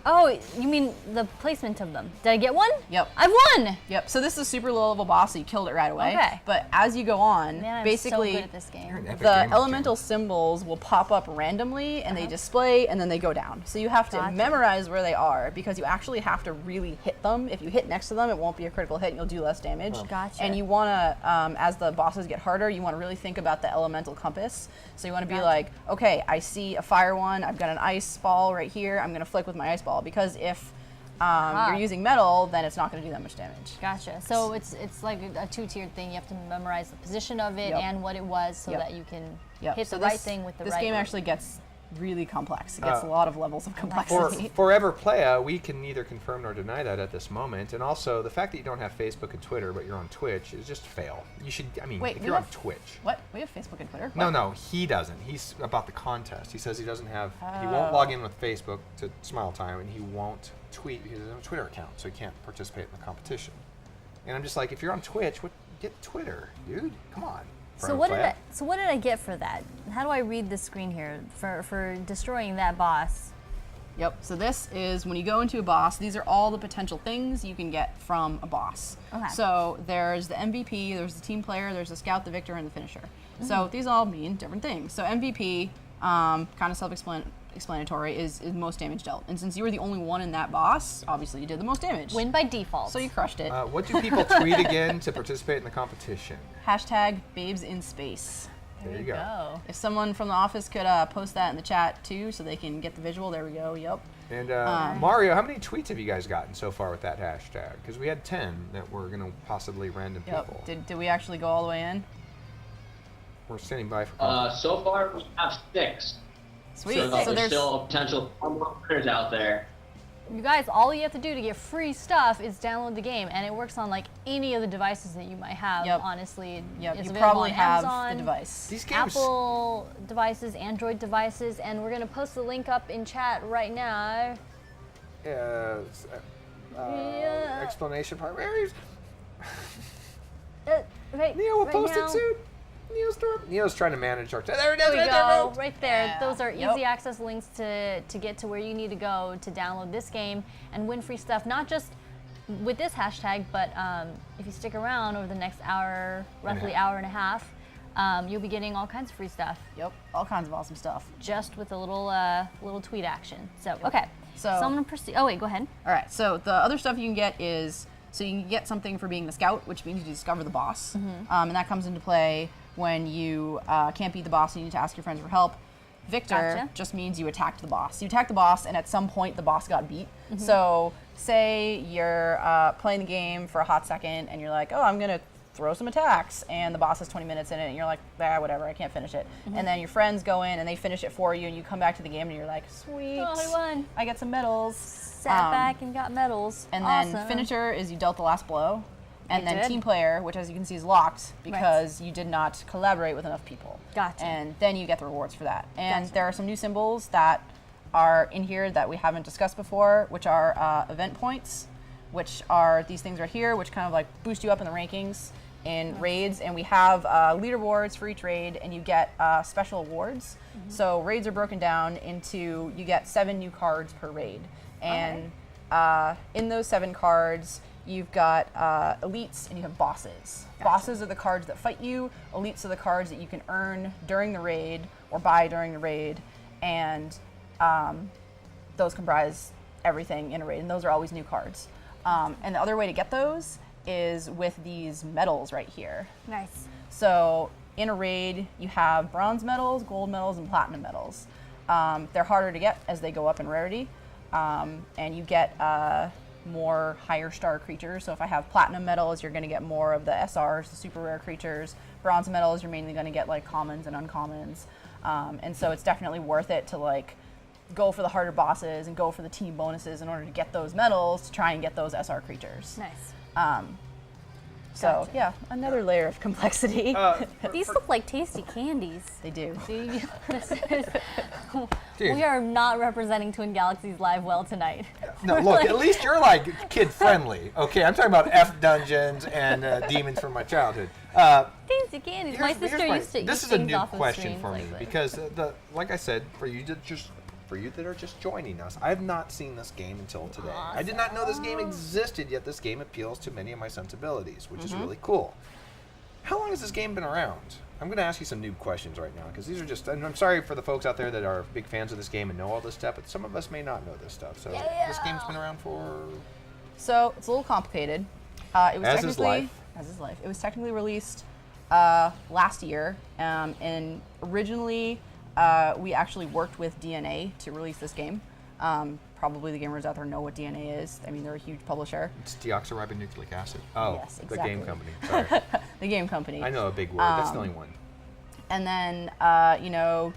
S2: Oh, you mean the placement of them? Did I get one?
S3: Yep.
S2: I've won.
S3: Yep. So this is a super low level boss, so you killed it right away.
S2: Okay.
S3: But as you go on,
S2: Man, I'm
S3: basically
S2: so good at this game.
S1: You're an epic
S3: the
S1: gamer,
S3: elemental
S1: Jen.
S3: symbols will pop up randomly and they display and then they go down. So you have to
S2: Gotcha.
S3: memorize where they are because you actually have to really hit them. If you hit next to them, it won't be a critical hit and you'll do less damage.
S2: Gotcha.
S3: And you want to, as the bosses get harder, you want to really think about the elemental compass. So you want to be
S2: Gotcha.
S3: like, okay, I see a fire one, I've got an ice ball right here, I'm going to flick with my ice ball. Because if you're using metal, then it's not going to do that much damage.
S2: Gotcha. So it's like a 2-tiered thing. You have to memorize the position of it
S3: Yep.
S2: and what it was so
S3: Yep.
S2: that you can
S3: Yep.
S2: hit
S3: So
S2: the right
S3: this-
S2: thing with the
S3: this
S2: right.
S3: game
S2: move.
S3: actually gets really complex. It gets a lot of levels of
S1: For
S3: complexity.
S1: Forever Playa, we can neither confirm nor deny that at this moment. And also, the fact that you don't have Facebook and Twitter, but you're on Twitch, is just a fail. You should,
S3: Wait,
S1: if
S3: we
S1: you're on
S3: have-
S1: Twitch.
S3: What? We have Facebook and Twitter?
S1: No,
S3: What?
S1: no, he doesn't. He's about the contest. He says he doesn't have, he won't log in with Facebook to Smile Time, and he won't tweet because he doesn't have a Twitter account, so he can't participate in the competition. And I'm just like, if you're on Twitch, get Twitter, dude. Come on.
S2: So
S1: Forever
S2: what did
S1: Playa.
S2: what did I get for that? How do I read the screen here for destroying that boss?
S3: Yep. So this is when you go into a boss, these are all the potential things you can get from a boss.
S2: Okay.
S3: So there's the MVP, there's the team player, there's the scout, the victor, and the finisher.
S2: Mm-hmm.
S3: So these all mean different things. So MVP, kind of self-explanatory, is most damage dealt. And since you were the only one in that boss, obviously you did the most damage.
S2: Win by default.
S3: So you crushed it.
S1: What do people tweet again to participate in the competition?
S3: Hashtag babes in space.
S1: There you go.
S2: go.
S3: If someone from the office could post that in the chat too, so they can get the visual. There we go. Yep.
S1: And Mario, how many tweets have you guys gotten so far with that hashtag? Because we had 10 that were going to possibly random people.
S3: Yep. Did we actually go all the way in?
S1: We're standing by for
S4: So far we have 6.
S3: Sweet.
S4: So,
S3: So
S4: there's
S3: there's
S4: still a potential 4 more winners out there.
S2: you guys, all you have to do to get free stuff is download the game, and it works on like any of the devices that you might have.
S3: Yep.
S2: Honestly,
S3: Yep,
S2: it's
S3: you
S2: available
S3: probably
S2: on
S3: have
S2: Amazon,
S3: the device.
S1: These games.
S2: Apple devices, Android devices, and we're gonna post the link up in chat right now. Yeah.
S1: Explanation part.
S2: Right,
S1: Neo will
S2: right
S1: post
S2: now.
S1: it soon. Neo's trying to manage our. There it is.
S2: There we
S1: Right
S2: go,
S1: there.
S2: right there.
S3: Yeah.
S2: Those are
S3: Yep.
S2: easy access links to get to where you need to go to download this game and win free stuff. Not just with this hashtag, but if you stick around over the next hour, roughly hour and a half, you'll be getting all kinds of free stuff
S3: Yep, all kinds of awesome stuff.
S2: just with a little tweet action. So okay,
S3: So-
S2: I'm gonna proceed. Oh wait, go ahead.
S3: All right, so the other stuff you can get is, so you can get something for being the scout, which means you discover the boss. And that comes into play when you can't beat the boss and you need to ask your friends for help. Victor
S2: Gotcha.
S3: just means you attacked the boss. You attacked the boss, and at some point the boss got beat. So say you're playing the game for a hot second, and you're like, oh, I'm gonna throw some attacks, and the boss has 20 minutes in it, and you're like, whatever, I can't finish it. And then your friends go in and they finish it for you, and you come back to the game and you're like, sweet,
S2: Oh, I won.
S3: I get some medals.
S2: Sat back and got medals.
S3: And
S2: Awesome.
S3: then finisher is you dealt the last blow. And
S2: I
S3: then
S2: did.
S3: team player, which as you can see is locked because you did not collaborate with enough people.
S2: Gotcha.
S3: And then you get the rewards for that. And
S2: Gotcha.
S3: there are some new symbols that are in here that we haven't discussed before, which are event points, which are these things right here, which kind of like boost you up in the rankings in raids. And we have leaderboards for each raid, and you get special awards. So raids are broken down into, you get 7 new cards per raid. And in those 7 cards, you've got elites and you have bosses. Bosses are the cards that fight you. Elites are the cards that you can earn during the raid or buy during the raid. And those comprise everything in a raid. And those are always new cards. And the other way to get those is with these medals right here.
S2: Nice.
S3: So in a raid, you have bronze medals, gold medals, and platinum medals. They're harder to get as they go up in rarity. And you get more higher star creatures. So if I have platinum medals, you're going to get more of the SRs, the super rare creatures. Bronze medals, you're mainly going to get like commons and uncommons. And so it's definitely worth it to like go for the harder bosses and go for the team bonuses in order to get those medals to try and get those SR creatures.
S2: Nice.
S3: So
S2: Gotcha.
S3: yeah, another layer of complexity.
S2: These look like tasty candies.
S3: They do.
S2: See, this is,
S1: Dude.
S2: we are not representing Twin Galaxies live well tonight.
S1: No, look, at least you're like kid friendly. Okay, I'm talking about F dungeons and demons from my childhood.
S2: Tasty candies. My sister used to eat
S1: This is a
S2: things
S1: new
S2: off of
S1: question
S2: screens
S1: for me
S2: like this.
S1: because like I said, for you that are just joining us, I have not seen this game until today. I did not know this game existed, yet this game appeals to many of my sensibilities, which is really cool. How long has this game been around? I'm going to ask you some noob questions right now because these are just, and I'm sorry for the folks out there that are big fans of this game and know all this stuff, but some of us may not know this stuff. So this game's been around for...
S3: So it's a little complicated. It was
S1: As is life.
S3: As is life. It was technically released last year, and originally we actually worked with DNA to release this game. Probably the gamers out there know what DNA is. I mean, they're a huge publisher.
S1: It's deoxyribonucleic acid. Oh,
S3: Yes,
S1: the game
S3: exactly.
S1: company. Sorry.
S3: The game company.
S1: I know a big word. That's the only one.
S3: And then,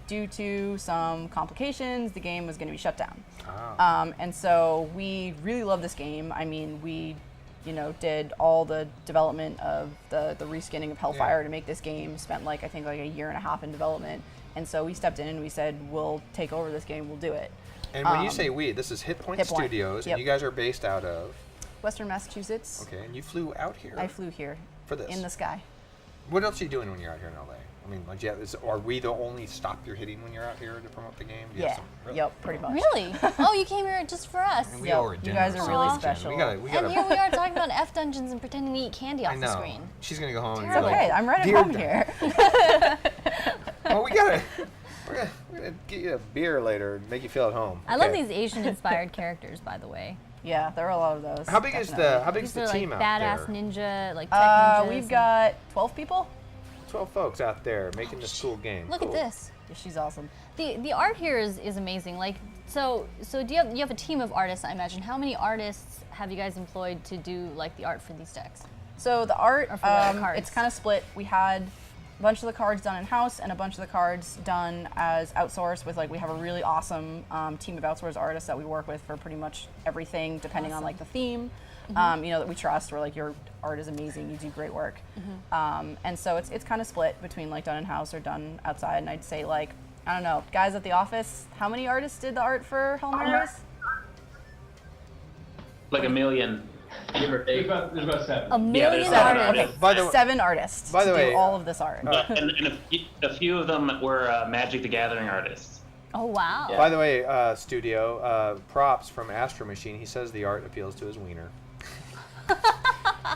S3: due to some complications, the game was going to be shut down.
S1: Ah.
S3: And so we really love this game. I mean, we, did all the development of the reskinning of Hellfire to make this game. Spent I think a year and a half in development. And so we stepped in and we said, we'll take over this game. We'll do it.
S1: And when you say we, this is Hit Point
S3: Hit Point.
S1: Studios,
S3: Yep.
S1: and you guys are based out of...
S3: Western Massachusetts.
S1: Okay, and you flew out here?
S3: I flew here.
S1: For this?
S3: In the sky.
S1: What else are you doing when you're out here in LA? I mean, are we the only stop you're hitting when you're out here to promote the game? Do you have
S3: Yeah.
S1: some- really?
S3: Yep, pretty much.
S2: Really? Oh, you came here just for us.
S1: And we
S3: Yep,
S1: owe her
S3: you
S1: dinner
S3: guys
S1: or
S3: are really
S1: something.
S3: special.
S1: We gotta,
S2: And here we are talking about F dungeons and pretending to eat candy
S1: I
S2: off
S1: know.
S2: the screen.
S1: She's gonna go home and
S3: It's
S1: be like,
S3: okay. I'm right at
S1: "Dear
S3: home
S1: God."
S3: here.
S1: Oh, we're gonna get you a beer later and make you feel at home.
S2: I love
S1: Okay.
S2: these Asian-inspired characters, by the way.
S3: Yeah, there are a lot of those.
S1: How big is
S2: These
S1: the
S2: are
S1: team
S2: like
S1: out
S2: badass
S1: there?
S2: ninja, like tech ninjas.
S3: We've
S2: and-
S3: got 12 people.
S1: 12 folks out there making this cool game.
S2: Look
S1: Cool.
S2: at this.
S3: Yeah, she's awesome.
S2: The art here is amazing. Like, so do you have a team of artists? I imagine. How many artists have you guys employed to do like the art for these decks?
S3: So the art,
S2: Or for the cards.
S3: it's kind of split. We had bunch of the cards done in-house and a bunch of the cards done as outsourced with we have a really awesome team of outsourced artists that we work with for pretty much everything depending on the theme, that we trust, where your art is amazing, you do great work. And so it's kind of split between done in-house or done outside, and I'd say I don't know, guys at the office, how many artists did the art for Hell Marys?
S4: Like a million. Give or take.
S5: There's about 7.
S2: A million
S4: there's
S2: artists.
S3: Okay,
S1: By the way-
S3: 7 artists
S1: by the
S3: to
S1: way,
S3: do all of this art.
S4: And a few of them were Magic the Gathering artists.
S2: Oh wow.
S1: By the way, studio, props from Astro Machine. He says the art appeals to his wiener.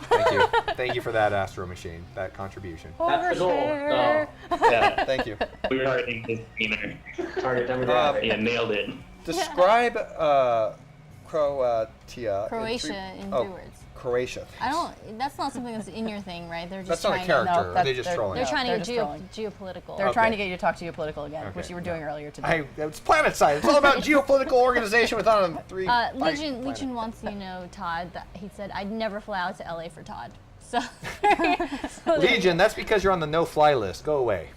S1: Thank you. Thank you for that, Astro Machine, that contribution.
S4: That's the goal.
S2: Overshare.
S4: Yeah.
S1: Thank you.
S4: We were already his wiener. Target demographic. Yeah, nailed it.
S1: Describe Croatia.
S2: Croatia in 3 words.
S1: Croatia.
S2: That's not something that's in your thing, right? They're
S1: That's
S2: just
S1: not a
S2: trying
S1: character.
S3: No,
S1: Are they just
S3: they're-
S1: trolling?
S2: They're trying to
S3: They're
S2: get
S3: just
S2: geopolitical.
S3: They're
S1: Okay.
S3: trying to get you to talk geopolitical again, which
S1: Okay,
S3: you were
S1: no.
S3: doing earlier today.
S1: It's planet side. It's all about geopolitical organization within 3.
S2: Legion wants you to know, Todd, that he said, I'd never fly out to LA for Todd. So,
S1: Legion, that's because you're on the no-fly list. Go away.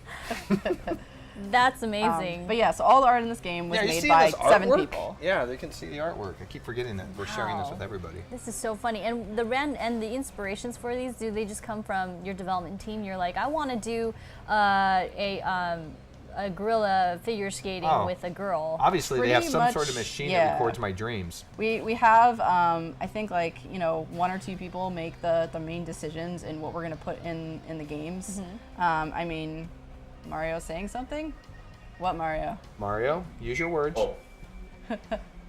S2: that's amazing.
S3: But yeah, so all the art in this game was
S1: Yeah, you
S3: made
S1: see
S3: by
S1: this
S3: 7
S1: artwork?
S3: people.
S1: Yeah, they can see the artwork. I keep forgetting that we're sharing this
S2: Wow.
S1: with everybody.
S2: This is so funny. And the inspirations for these, do they just come from your development team? You're like, I want to do a gorilla figure skating
S1: Oh.
S2: with a girl.
S1: Obviously, they have
S3: Pretty
S1: some
S3: much,
S1: sort of machine
S3: yeah.
S1: that records my dreams.
S3: We have, I think 1 or 2 people make the main decisions in what we're going to put in the games. I mean, Mario saying something? What Mario?
S1: Mario, use your words.
S4: Oh.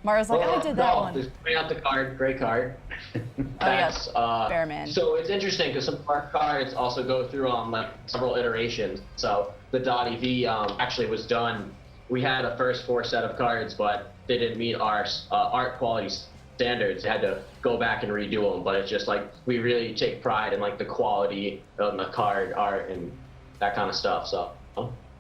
S3: Mario's like, I did that
S4: no,
S3: one.
S4: Just bring out the card, great card.
S3: yes, Bearman.
S4: So it's interesting because some of our cards also go through several iterations. So the Dottie V actually was done. We had a first 4 set of cards, but they didn't meet our art quality standards. They had to go back and redo them. But it's just we really take pride in the quality of the card art and that kind of stuff. So.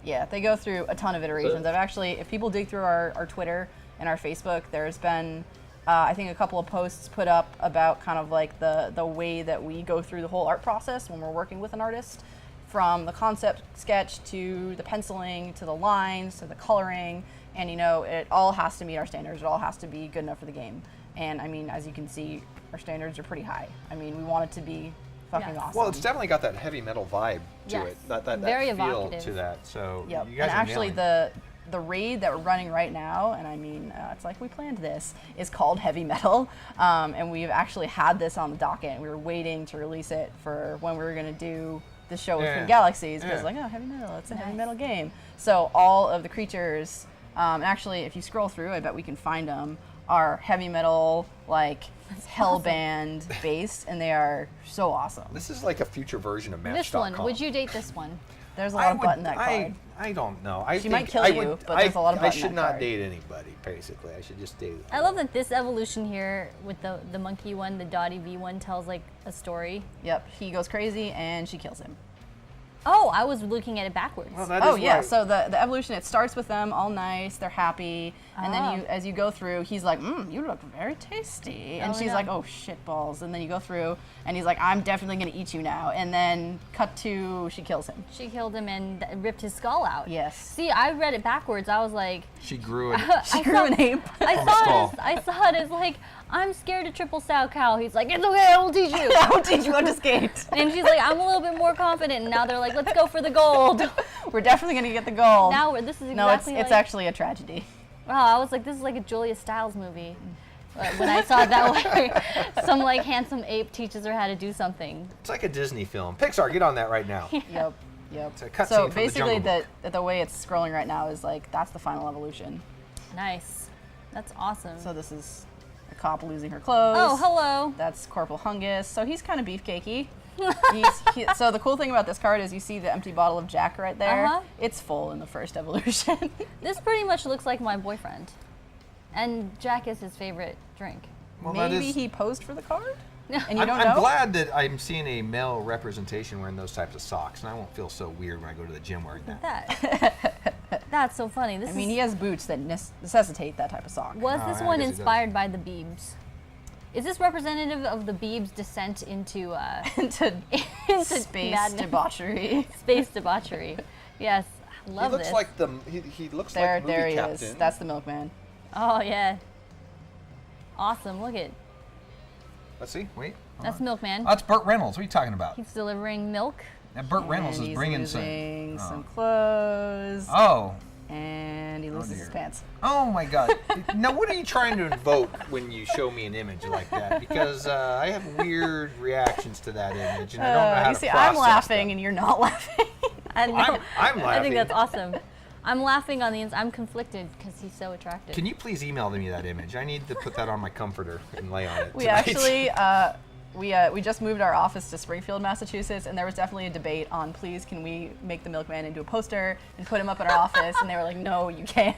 S3: Yeah, they go through a ton of iterations. I've actually, if people dig through our Twitter and our Facebook, there's been, I think, a couple of posts put up about kind of the way that we go through the whole art process when we're working with an artist, from the concept sketch to the penciling to the lines to the coloring, and it all has to meet our standards. It all has to be good enough for the game. And I mean, as you can see, our standards are pretty high. I mean, we want it to be fucking
S2: Yes.
S3: awesome.
S1: Well, it's definitely got that heavy metal vibe to
S2: Yes.
S1: it. That
S2: Very
S1: feel
S2: evocative.
S1: to that. So
S3: Yep.
S1: you guys
S3: And
S1: are
S3: actually,
S1: nailing.
S3: the raid that we're running right now, and I mean, it's like we planned this, is called Heavy Metal, and we've actually had this on the docket. And we were waiting to release it for when we were going to do the show with
S1: Yeah.
S3: Twin Galaxies, because
S1: Yeah.
S3: oh, Heavy Metal, it's a heavy
S2: Nice.
S3: metal game. So all of the creatures, and actually, if you scroll through, I bet we can find them, are heavy metal, hellband based, and they are so awesome.
S1: This is like a future version of
S2: This
S1: Match.com.
S2: one, would you date this one?
S3: There's a lot of butt in that card.
S1: I don't know.
S3: She might kill you, but there's a lot of
S1: I
S3: butt in
S1: should
S3: that
S1: not
S3: card.
S1: date anybody, basically. I should just date.
S2: I love that this evolution here with the monkey one, the Dottie V one, tells a story.
S3: Yep, he goes crazy and she kills him.
S2: Oh, I was looking at it backwards.
S1: Well, that
S3: Oh
S1: is
S3: yeah,
S1: why-
S3: so the evolution, it starts with them all nice, they're happy, and then
S2: Oh.
S3: as you go through, he's like, you look very tasty, and
S2: Oh,
S3: she's
S2: no.
S3: like, oh shit balls, and then you go through, and he's like, I'm definitely gonna eat you now, and then cut to, she kills him.
S2: She killed him and ripped his skull out.
S3: Yes.
S2: See, I read it backwards. I was like,
S1: she grew it.
S3: She grew an ape.
S2: I
S1: From a
S2: saw
S1: skull.
S2: it. I saw it as I'm scared to triple sow cow. He's like, it's okay, I will teach you.
S3: I will teach you how to skate.
S2: And she's like, I'm a little bit more confident. And now they're like, let's go for the gold.
S3: We're definitely gonna get the gold.
S2: Now this is exactly
S3: no, it's actually a tragedy.
S2: Oh, I was like, this is like a Julia Stiles movie. When I saw it that way, some handsome ape teaches her how to do something.
S1: It's like a Disney film. Pixar, get on that right now.
S3: Yep.
S1: It's a cutscene
S3: So
S1: from the
S3: basically,
S1: Jungle
S3: the way it's scrolling right now is that's the final evolution.
S2: Nice. That's awesome.
S3: So this is a cop losing her clothes.
S2: Oh, hello.
S3: That's Corporal Hungus. So he's kind of beefcakey. So the cool thing about this card is you see the empty bottle of Jack right there.
S2: Uh-huh.
S3: It's full in the first evolution.
S2: This pretty much looks like my boyfriend. And Jack is his favorite drink.
S1: Well, that
S3: Maybe
S1: is-
S3: he posed for the card? And you
S1: I'm,
S3: don't
S1: I'm
S3: know?
S1: glad that I'm seeing a male representation wearing those types of socks, and I won't feel so weird when I go to the gym wearing that.
S2: That's so funny. This
S3: I mean,
S2: is,
S3: he has boots that necessitate that type of sock.
S2: was
S1: Oh,
S2: this
S1: yeah, I
S2: one
S1: guess he does.
S2: inspired by the Beebs? Is this representative of the Beeb's descent into
S3: into space
S2: madness?
S3: debauchery?
S2: Space debauchery. Yes, I love
S1: He looks
S2: this.
S1: like he looks
S3: There,
S1: like movie
S3: there he
S1: captain.
S3: is. That's the milkman.
S2: Oh yeah. Awesome. Look at
S1: Let's see. Wait.
S2: that's Milkman.
S1: That's Burt Reynolds. What are you talking about?
S2: He's delivering milk.
S1: That Burt Reynolds
S3: And
S1: is
S3: he's
S1: bringing
S3: losing
S1: some.
S3: some clothes.
S1: Oh.
S3: And he loses his
S1: dear.
S3: pants.
S1: Oh my God! Now, what are you trying to invoke when you show me an image like that? Because I have weird reactions to that image, and I don't know how
S3: You
S1: to
S3: see,
S1: process
S3: I'm laughing
S1: them.
S3: and you're not laughing.
S2: I know.
S1: I'm
S2: I think
S1: laughing.
S2: that's awesome. I'm laughing on the inside. I'm conflicted because he's so attractive.
S1: Can you please email me that image? I need to put that on my comforter and lay on it.
S3: We
S1: tonight.
S3: actually, we just moved our office to Springfield, Massachusetts, and there was definitely a debate on, please, can we make the milkman into a poster and put him up in our office? And they were like, no, you can't.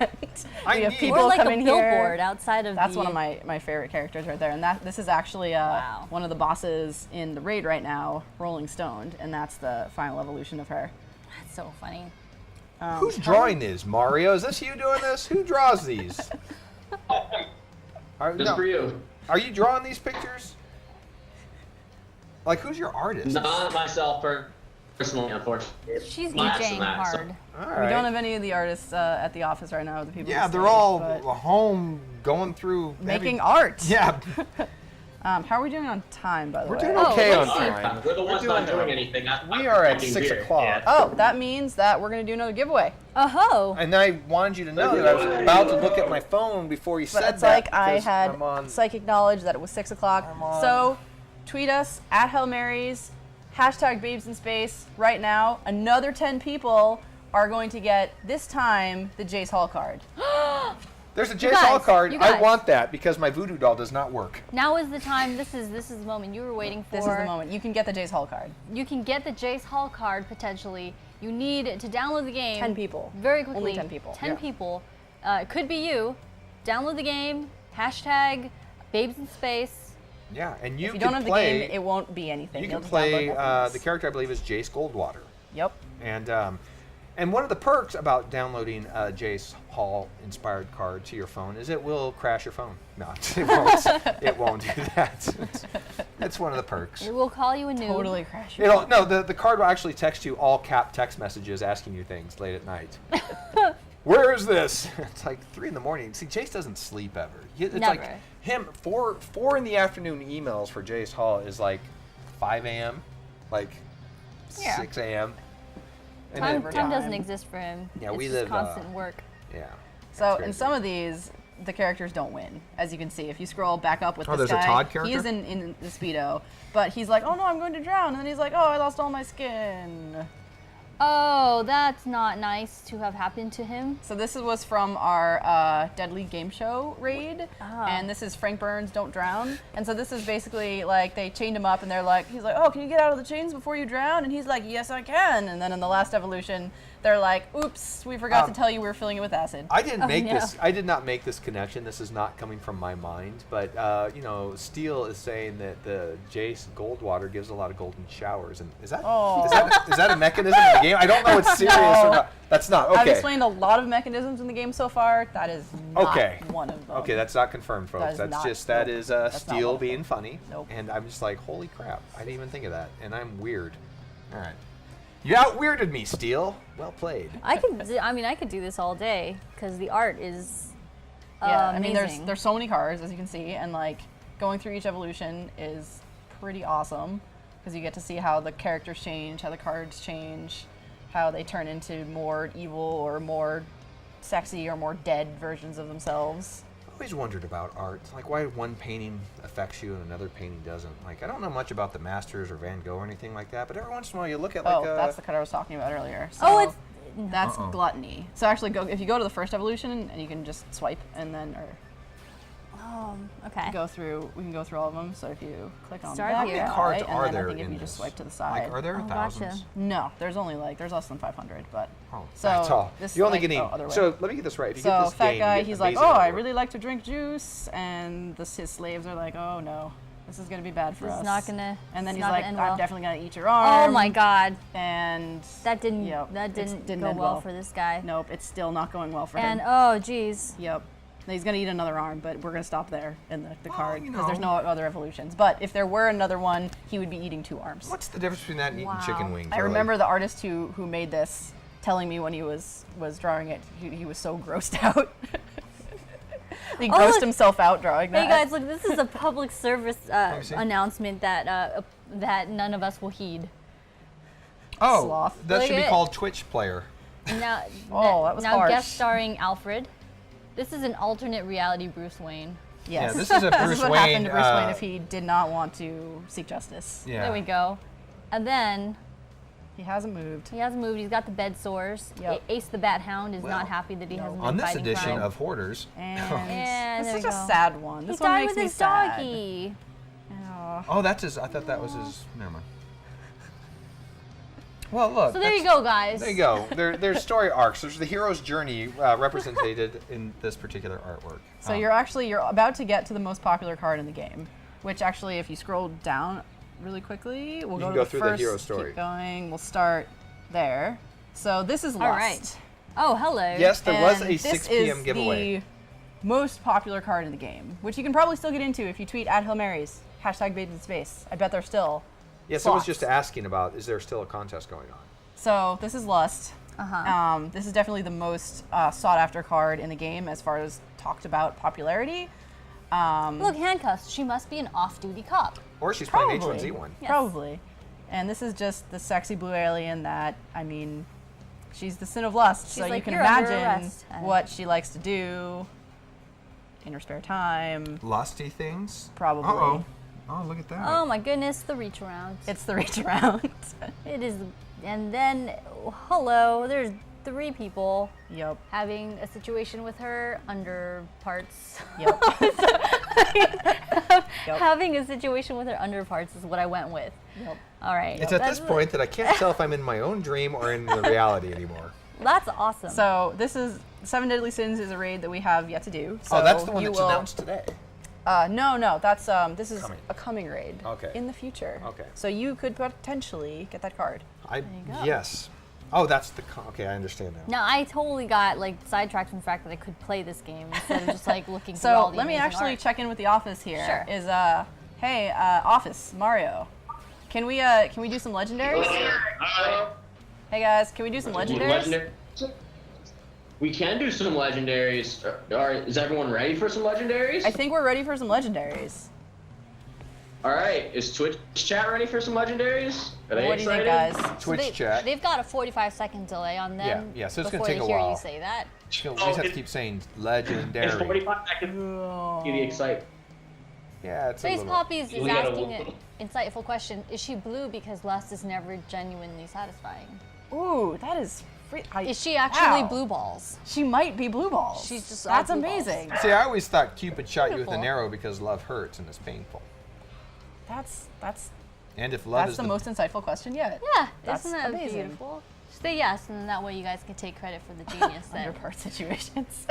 S3: We have people
S2: or like
S3: come
S2: a
S3: in
S2: billboard
S3: here.
S2: outside of
S3: That's
S2: the...
S3: one of my favorite characters right there, and this is actually
S2: Wow.
S3: one of the bosses in the raid right now, Rolling Stoned, and that's the final evolution of her.
S2: That's so funny.
S1: Who's drawing these? Mario? Is this you doing this? Who draws these?
S4: Just for you.
S1: Are you drawing these pictures? Like, who's your artist?
S4: Not myself personally, unfortunately.
S2: She's
S4: Less
S2: DJing
S4: than that, so-
S2: hard.
S1: All
S3: We
S1: right.
S3: don't have any of the artists at the office right now. The people.
S1: Yeah,
S3: on
S1: they're
S3: stage,
S1: all
S3: but
S1: home going through
S3: making art.
S1: Yeah,
S3: How are we doing on time, by the
S1: we're
S3: way?
S1: doing
S2: Oh,
S1: okay on
S2: let's see.
S1: time.
S4: We're the ones
S1: doing,
S4: not doing anything.
S1: we are at
S4: I'm
S1: 6
S4: here.
S1: o'clock.
S4: Yeah.
S3: Oh, that means that we're gonna do another giveaway.
S2: Oh,
S1: And I wanted you to know that I was about to look at my phone before you
S3: But
S1: said
S3: it's
S1: that.
S3: like I
S1: because
S3: had
S1: I'm on-
S3: psychic knowledge that it was 6 o'clock.
S1: I'm on-
S3: So tweet us at Hail Marys, hashtag Babes in Space right now. Another 10 people are going to get, this time, the Jace Hall card.
S1: There's a
S2: You
S1: Jace
S2: guys,
S1: Hall card.
S2: you
S1: I
S2: guys.
S1: want that because my voodoo doll does not work.
S2: now is the time. This is the moment you were waiting for.
S3: This is the moment. You can get the Jace Hall card.
S2: You can get the Jace Hall card potentially. You need to download the game.
S3: 10 people.
S2: Very quickly.
S3: Only 10 people.
S2: 10
S1: Yeah.
S2: people. It could be you. Download the game. Hashtag Babes in Space.
S1: Yeah, and you
S3: If you
S1: can
S3: don't have
S1: play.
S3: the game, it won't be anything.
S1: you
S3: You'll
S1: can
S3: just download
S1: play.
S3: nothings.
S1: The character I believe is Jace Goldwater,
S3: Yep.
S1: and one of the perks about downloading a Jace Hall inspired card to your phone is it will crash your phone. No, it won't. It won't do that. It's one of the perks.
S2: It will call you a noob.
S3: Totally crash.
S1: The card will actually text you all cap text messages asking you things late at night. Where is this? It's like 3 a.m. See, Jace doesn't sleep ever. It's like
S2: Never.
S1: him 4 in the afternoon emails for Jace Hall is like 5 a.m., like
S2: Yeah.
S1: 6 a.m. And
S2: Time
S1: then,
S2: doesn't exist for him.
S1: Yeah,
S2: it's
S1: we
S2: just
S1: live,
S2: constant work.
S1: yeah.
S3: So
S1: That's
S3: in
S1: crazy.
S3: some of these, the characters don't win, as you can see. If you scroll back up with
S1: Oh,
S3: this
S1: there's a
S3: guy,
S1: Todd
S3: he
S1: character?
S3: is in the Speedo, but he's like, oh no, I'm going to drown, and then he's like, oh, I lost all my skin.
S2: Oh, that's not nice to have happened to him.
S3: So this was from our Deadly Game Show raid,
S2: Ah.
S3: and this is Frank Burns' Don't Drown. And so this is basically like they chained him up, and he's like, oh, can you get out of the chains before you drown? And he's like, yes, I can. And then in the last evolution, they're like, oops, we forgot to tell you we were filling it with acid.
S1: I didn't make
S2: no.
S1: this. I did not make this connection. This is not coming from my mind. But Steele is saying that the Jace Goldwater gives a lot of golden showers, and is that
S3: Oh.
S1: is that a mechanism in the game? I don't know. It's serious or not. That's not okay.
S3: I've explained a lot of mechanisms in the game so far. That is not
S1: Okay.
S3: one of them.
S1: Okay, that's not confirmed, folks.
S3: That is
S1: That's
S3: not-
S1: just that
S3: nope.
S1: is
S3: That's not
S1: Steele
S3: one of
S1: being
S3: them.
S1: funny.
S3: Nope.
S1: And I'm just like, holy crap! I didn't even think of that, and I'm weird. All right, you out weirded me, Steele. Well played.
S2: I could do this all day because the art is
S3: Yeah, I mean,
S2: amazing.
S3: there's so many cards, as you can see, and like going through each evolution is pretty awesome because you get to see how the characters change, how the cards change, how they turn into more evil or more sexy or more dead versions of themselves.
S1: I always wondered about art, like why one painting affects you and another painting doesn't. Like I don't know much about the masters or Van Gogh or anything like that, but every once in a while you look at
S3: Oh,
S1: like
S3: that's the card I was talking about earlier. So
S2: Oh, it's
S3: that's gluttony. So actually, if you go to the first evolution and you can just swipe and then
S2: okay.
S3: go through. We can go through all of them. So if you click on
S2: Start
S3: that
S2: here.
S3: guy,
S1: How many cards
S3: and
S1: are
S3: then
S1: there
S3: I think if
S1: in
S3: you just
S1: this?
S3: swipe to the side.
S1: Like, are there
S2: Oh,
S1: thousands?
S2: gotcha.
S3: No, there's less than 500, but
S1: Oh,
S3: so
S1: that's all.
S3: this
S1: You're only
S3: like,
S1: getting.
S3: other way.
S1: So let me get this right. If you
S3: So
S1: get this
S3: fat
S1: game,
S3: guy,
S1: you get
S3: he's like,
S1: amazing
S3: oh, I
S1: artwork.
S3: really like to drink juice, and his slaves are like, oh no, this is gonna be bad for
S2: This
S3: us.
S2: is not gonna.
S3: And then
S2: it's
S3: he's
S2: not
S3: like,
S2: gonna
S3: I'm
S2: end well.
S3: definitely gonna eat your arm.
S2: Oh my God,
S3: And
S2: that didn't.
S3: Yep,
S2: that
S3: it
S2: didn't
S3: didn't
S2: go
S3: end
S2: well
S3: well.
S2: for this guy.
S3: nope, it's still not going well for
S2: And
S3: him.
S2: oh geez,
S3: Yep. He's going to eat another arm, but we're going to stop there in the card
S1: you
S3: because there's
S1: know.
S3: no other evolutions. But if there were another one, he would be eating 2 arms.
S1: What's the difference between that and eating
S2: Wow.
S1: chicken wings?
S3: I
S1: really?
S3: remember the artist who made this telling me when he was drawing it, he was so grossed out. He grossed
S2: look.
S3: himself out drawing that.
S2: Hey guys, look, this is a public service
S1: me see.
S2: announcement that that none of us will heed.
S1: Oh,
S3: Sloth.
S1: that
S2: Look
S1: should be
S2: at it.
S1: called Twitch player.
S2: Now,
S3: Oh, that was
S2: now
S3: harsh.
S2: guest starring Alfred. This is an alternate reality Bruce Wayne.
S3: Yes.
S1: Yeah, this is a
S3: This
S1: Bruce
S3: is what
S1: Wayne.
S3: happened to Bruce Wayne if he did not want to seek justice.
S1: Yeah.
S2: There we go. And then
S3: He hasn't moved.
S2: he hasn't moved. He's got the bed sores.
S3: Yep.
S2: Ace the Bat Hound is
S1: Well,
S2: not happy that he hasn't
S1: On
S2: been
S1: this
S2: fighting
S1: edition
S2: crime.
S1: of Hoarders,
S3: And
S2: And
S3: this
S2: there
S3: is
S2: we
S3: a
S2: go.
S3: sad one.
S2: He
S3: This one
S2: died
S3: makes
S2: with
S3: me
S2: his
S3: sad.
S2: doggy.
S3: Oh.
S1: oh, that's his. I thought that was his. Never mind. Well, look.
S2: So there you
S1: that's-
S2: go, guys.
S1: There you go. There's story arcs. There's the hero's journey represented in this particular artwork.
S3: So you're about to get to the most popular card in the game, which actually, if you scroll down really quickly, we'll
S1: You
S3: go
S1: can
S3: to
S1: go
S3: the
S1: through the
S3: first.
S1: hero story.
S3: Keep going. We'll start there. So this is Lust.
S2: All right. Oh, hello.
S1: Yes, there was
S3: And
S1: a
S3: this
S1: 6 p.m.
S3: is
S1: giveaway.
S3: the most popular card in the game, which you can probably still get into if you tweet @HailMarys, #BabySpace. I bet they're still.
S1: Yes, I was
S3: slots.
S1: just asking about, is there still a contest going on?
S3: So this is Lust.
S2: Uh-huh.
S3: This is definitely the most sought after card in the game as far as talked about popularity.
S2: Look, handcuffs. She must be an off-duty cop.
S1: Or she's playing
S3: Probably.
S1: H1Z1.
S2: Yes.
S3: Probably. And this is just the sexy blue alien that, I mean, she's the sin of lust. So
S2: She's
S3: you
S2: like,
S3: can
S2: "You're under
S3: imagine
S2: arrest."
S3: what she likes to do in her spare time.
S1: Lusty things?
S3: Probably.
S1: Uh-oh. Oh, look at that.
S2: Oh my goodness, the reach around.
S3: It's the reach around.
S2: It is, and then, hello, there's 3 people
S3: Yep.
S2: having a situation with her under parts.
S3: Yep. Yep.
S2: Having a situation with her under parts is what I went with.
S3: Yep.
S2: All right.
S1: It's at this point that I can't tell if I'm in my own dream or in the reality anymore.
S2: That's awesome.
S3: So this is 7 Deadly Sins is a raid that we have yet to do. So
S1: Oh, that's the one
S3: you
S1: that's
S3: will-
S1: announced today.
S3: No, that's this is
S1: Coming.
S3: a coming raid.
S1: Okay.
S3: In the future.
S1: Okay.
S3: So you could potentially get that card.
S1: I
S2: you go.
S1: Yes. Oh, that's the. Okay, I understand now.
S2: now I totally got like sidetracked from the fact that I could play this game instead of just like looking through all
S3: So
S2: the
S3: let me
S2: amazing
S3: actually
S2: art.
S3: check in with the office here.
S2: Sure.
S3: Is hey office Mario, can we do some legendaries? Hey guys, can we do some legendaries?
S4: We can do some legendaries. Is everyone ready for some legendaries?
S3: I think we're ready for some legendaries.
S4: All right. Is Twitch chat ready for some legendaries? Are they
S3: What do you think,
S4: excited?
S3: guys?
S1: Twitch
S2: they,
S1: chat.
S2: They've got a 45-second delay on them.
S1: Yeah, so it's gonna
S2: before
S1: take
S2: they
S1: a
S2: hear
S1: while.
S2: you say that.
S1: We just have to keep saying legendary.
S4: It's 45 seconds. Give the excite.
S1: Yeah, it's a
S2: Face
S1: little.
S2: Poppies is
S4: We gotta
S2: asking
S4: look-
S2: an insightful question. Is she blue because lust is never genuinely satisfying?
S3: Ooh, that is free.
S2: Is she actually
S3: Wow.
S2: blue balls?
S3: She might be blue balls.
S2: She's just all
S3: That's
S2: blue balls.
S3: amazing.
S1: See, I always thought Cupid shot you with an
S2: Beautiful.
S1: arrow because love hurts and is painful.
S3: That's
S1: And if love
S3: that's
S1: is
S3: the most insightful question yet.
S2: Yeah,
S3: That's
S2: isn't that
S3: amazing.
S2: beautiful? Say yes, and then that way you guys can take credit for the genius that
S3: Underpart situations.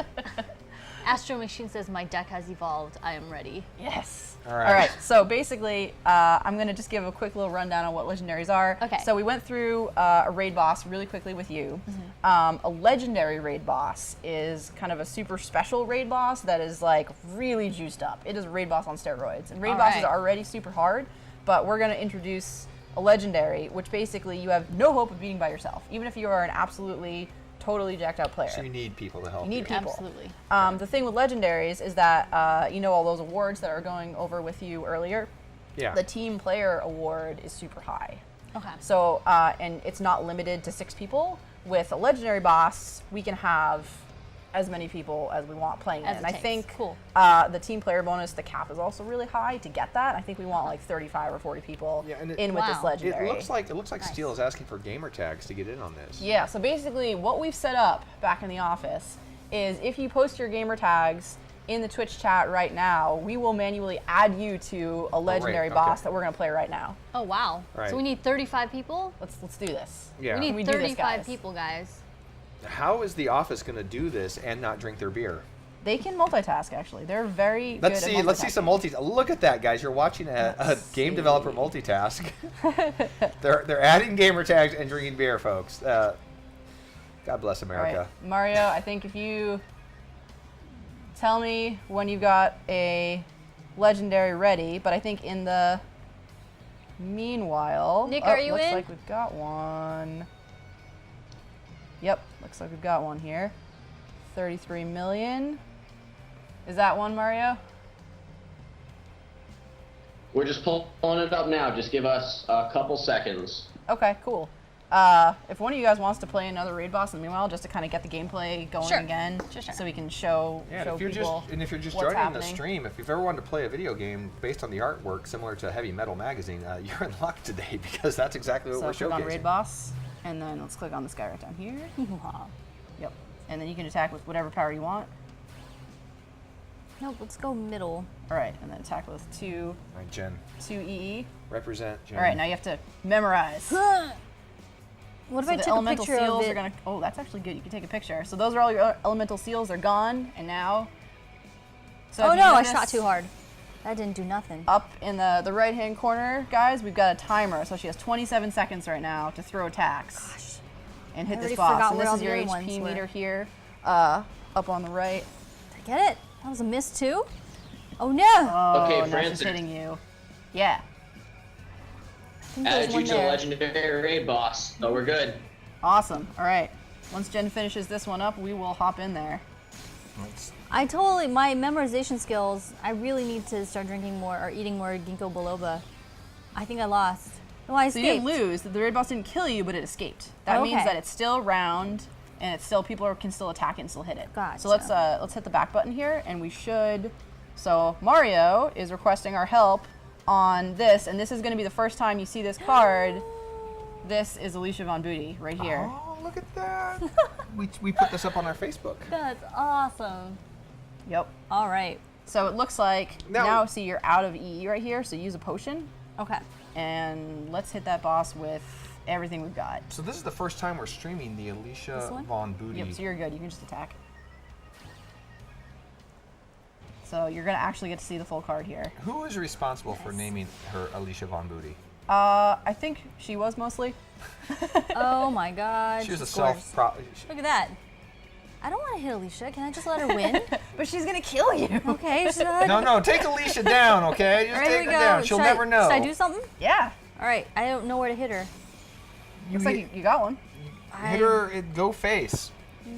S2: Astro Machine says my deck has evolved. I am ready.
S3: Yes.
S1: All right.
S3: All right. So basically, I'm going to just give a quick little rundown on what legendaries are.
S2: Okay.
S3: So we went through a raid boss really quickly with you. A legendary raid boss is kind of a super special raid boss that is like really juiced up. It is a raid boss on steroids. And raid
S2: All
S3: bosses
S2: right.
S3: are already super hard, but we're going to introduce a legendary, which basically you have no hope of beating by yourself, even if you are an absolutely totally jacked out player.
S1: So you need people to help
S3: You need people.
S2: Absolutely.
S3: The thing with legendaries is that you know all those awards that are going over with you earlier.
S1: Yeah.
S3: The team player award is super high.
S2: Okay.
S3: So and it's not limited to 6 people. With a legendary boss, we can have as many people as we want playing it.
S2: As
S3: And
S2: it
S3: I
S2: takes.
S3: think
S2: Cool.
S3: the team player bonus, the cap is also really high to get that. I think we want like 35 or 40 people
S1: Yeah, and it-
S3: in with this
S2: Wow.
S3: legendary.
S1: It looks like
S2: Nice.
S1: Steel is asking for gamer tags to get in on this.
S3: Yeah, so basically what we've set up back in the office is if you post your gamer tags in the Twitch chat right now, we will manually add you to a legendary
S1: okay.
S3: boss that we're going to play right now.
S2: Oh wow.
S1: Right.
S2: So we need 35 people.
S3: Let's do this.
S1: Yeah.
S2: We need
S3: we do this,
S2: 35
S3: guys?
S2: people, guys.
S1: How is the office going to do this and not drink their beer?
S3: They can multitask actually. They're very good
S1: Let's
S3: at
S1: see. Let's see some
S3: multitasking.
S1: multi. Look at that, guys! You're watching a
S3: Let's
S1: game
S3: see.
S1: developer multitask. they're adding gamer tags and drinking beer, folks. God bless
S3: All
S1: America.
S3: right, Mario, I think if you tell me when you've got a legendary ready, but I think in the meanwhile...
S2: Nick, are you
S3: looks
S2: in?
S3: like we've got one. Yep, looks like we've got one here. 33 million. Is that one, Mario?
S4: We're just pulling it up now. Just give us a couple seconds.
S3: Okay, cool. If one of you guys wants to play another raid boss in the meanwhile, just to kind of get the gameplay going
S2: Sure.
S3: again,
S2: Sure.
S3: so we can show
S1: Yeah, if you're
S3: people
S1: if you're just
S3: what's
S1: joining the
S3: happening.
S1: stream, if you've ever wanted to play a video game based on the artwork similar to Heavy Metal Magazine, you're in luck today because that's exactly what
S3: So
S1: we're
S3: click on raid
S1: showcasing.
S3: boss, and then let's click on this guy right down here. Yep, and then you can attack with whatever power you want.
S2: Nope, let's go middle.
S3: All right, and then attack with two
S1: All right, Jen,
S3: EE.
S1: represent Jen.
S3: All right, now you have to memorize.
S2: What if
S3: So
S2: I
S3: the
S2: took a
S3: elemental
S2: picture
S3: seals
S2: of it?
S3: are gonna. Oh, that's actually good. You can take a picture. So those are all your elemental seals. They're gone, and now. So
S2: Oh
S3: if you
S2: no, I
S3: notice,
S2: shot too hard. That didn't do nothing.
S3: Up in the right-hand corner, guys, we've got a timer. So she has 27 seconds right now to throw attacks.
S2: Gosh.
S3: And hit
S2: I
S3: this
S2: already
S3: boss.
S2: forgot
S3: And
S2: where
S3: this
S2: all
S3: is
S2: the
S3: your
S2: other ones
S3: HP
S2: were.
S3: meter here, up on the right.
S2: Did I get it? That was a miss too? Oh no!
S3: Oh,
S4: Okay,
S3: now she's
S4: Francis.
S3: hitting you. Yeah.
S2: I think there's
S4: Added you
S2: one
S4: to the
S2: there.
S4: legendary raid boss, so we're good.
S3: Awesome. All right. Once Jen finishes this one up, we will hop in there.
S2: I totally, my memorization skills, I really need to start drinking more or eating more ginkgo biloba. I think I lost. No, I
S3: So
S2: escaped.
S3: you didn't lose. The raid boss didn't kill you, but it escaped. That means
S2: Okay.
S3: that it's still round, and it's still can still attack it and still hit it.
S2: Gotcha.
S3: So let's hit the back button here, and we should. So Mario is requesting our help on this, and this is going to be the first time you see this card. This is Alicia Von Booty right here.
S1: Oh, look at that. we put this up on our Facebook.
S2: That's awesome.
S3: Yep.
S2: All right.
S3: So it looks like
S1: Now-
S3: now see you're out of EE right here, so use a potion,
S2: Okay.
S3: and let's hit that boss with everything we've got.
S1: So this is the first time we're streaming the Alicia
S2: This one?
S1: Von Booty.
S3: Yep, so you're good. You can just attack. So you're gonna actually get to see the full card here.
S1: Who is responsible for naming her Alicia Von Booty?
S3: I think she was mostly.
S2: Oh my god.
S1: She was a
S2: she's gorgeous.
S1: self-pro.
S2: Look at that. I don't want to hit Alicia. Can I just let her win?
S3: But she's gonna kill you.
S2: Okay. She's like,
S1: No, take Alicia down, okay? Just
S2: All right, here
S1: take
S2: we
S1: her
S2: go.
S1: down. She'll never know.
S2: Should I do something?
S3: Yeah.
S2: All right. I don't know where to hit her.
S3: Looks like you got one.
S1: Hit her, go face.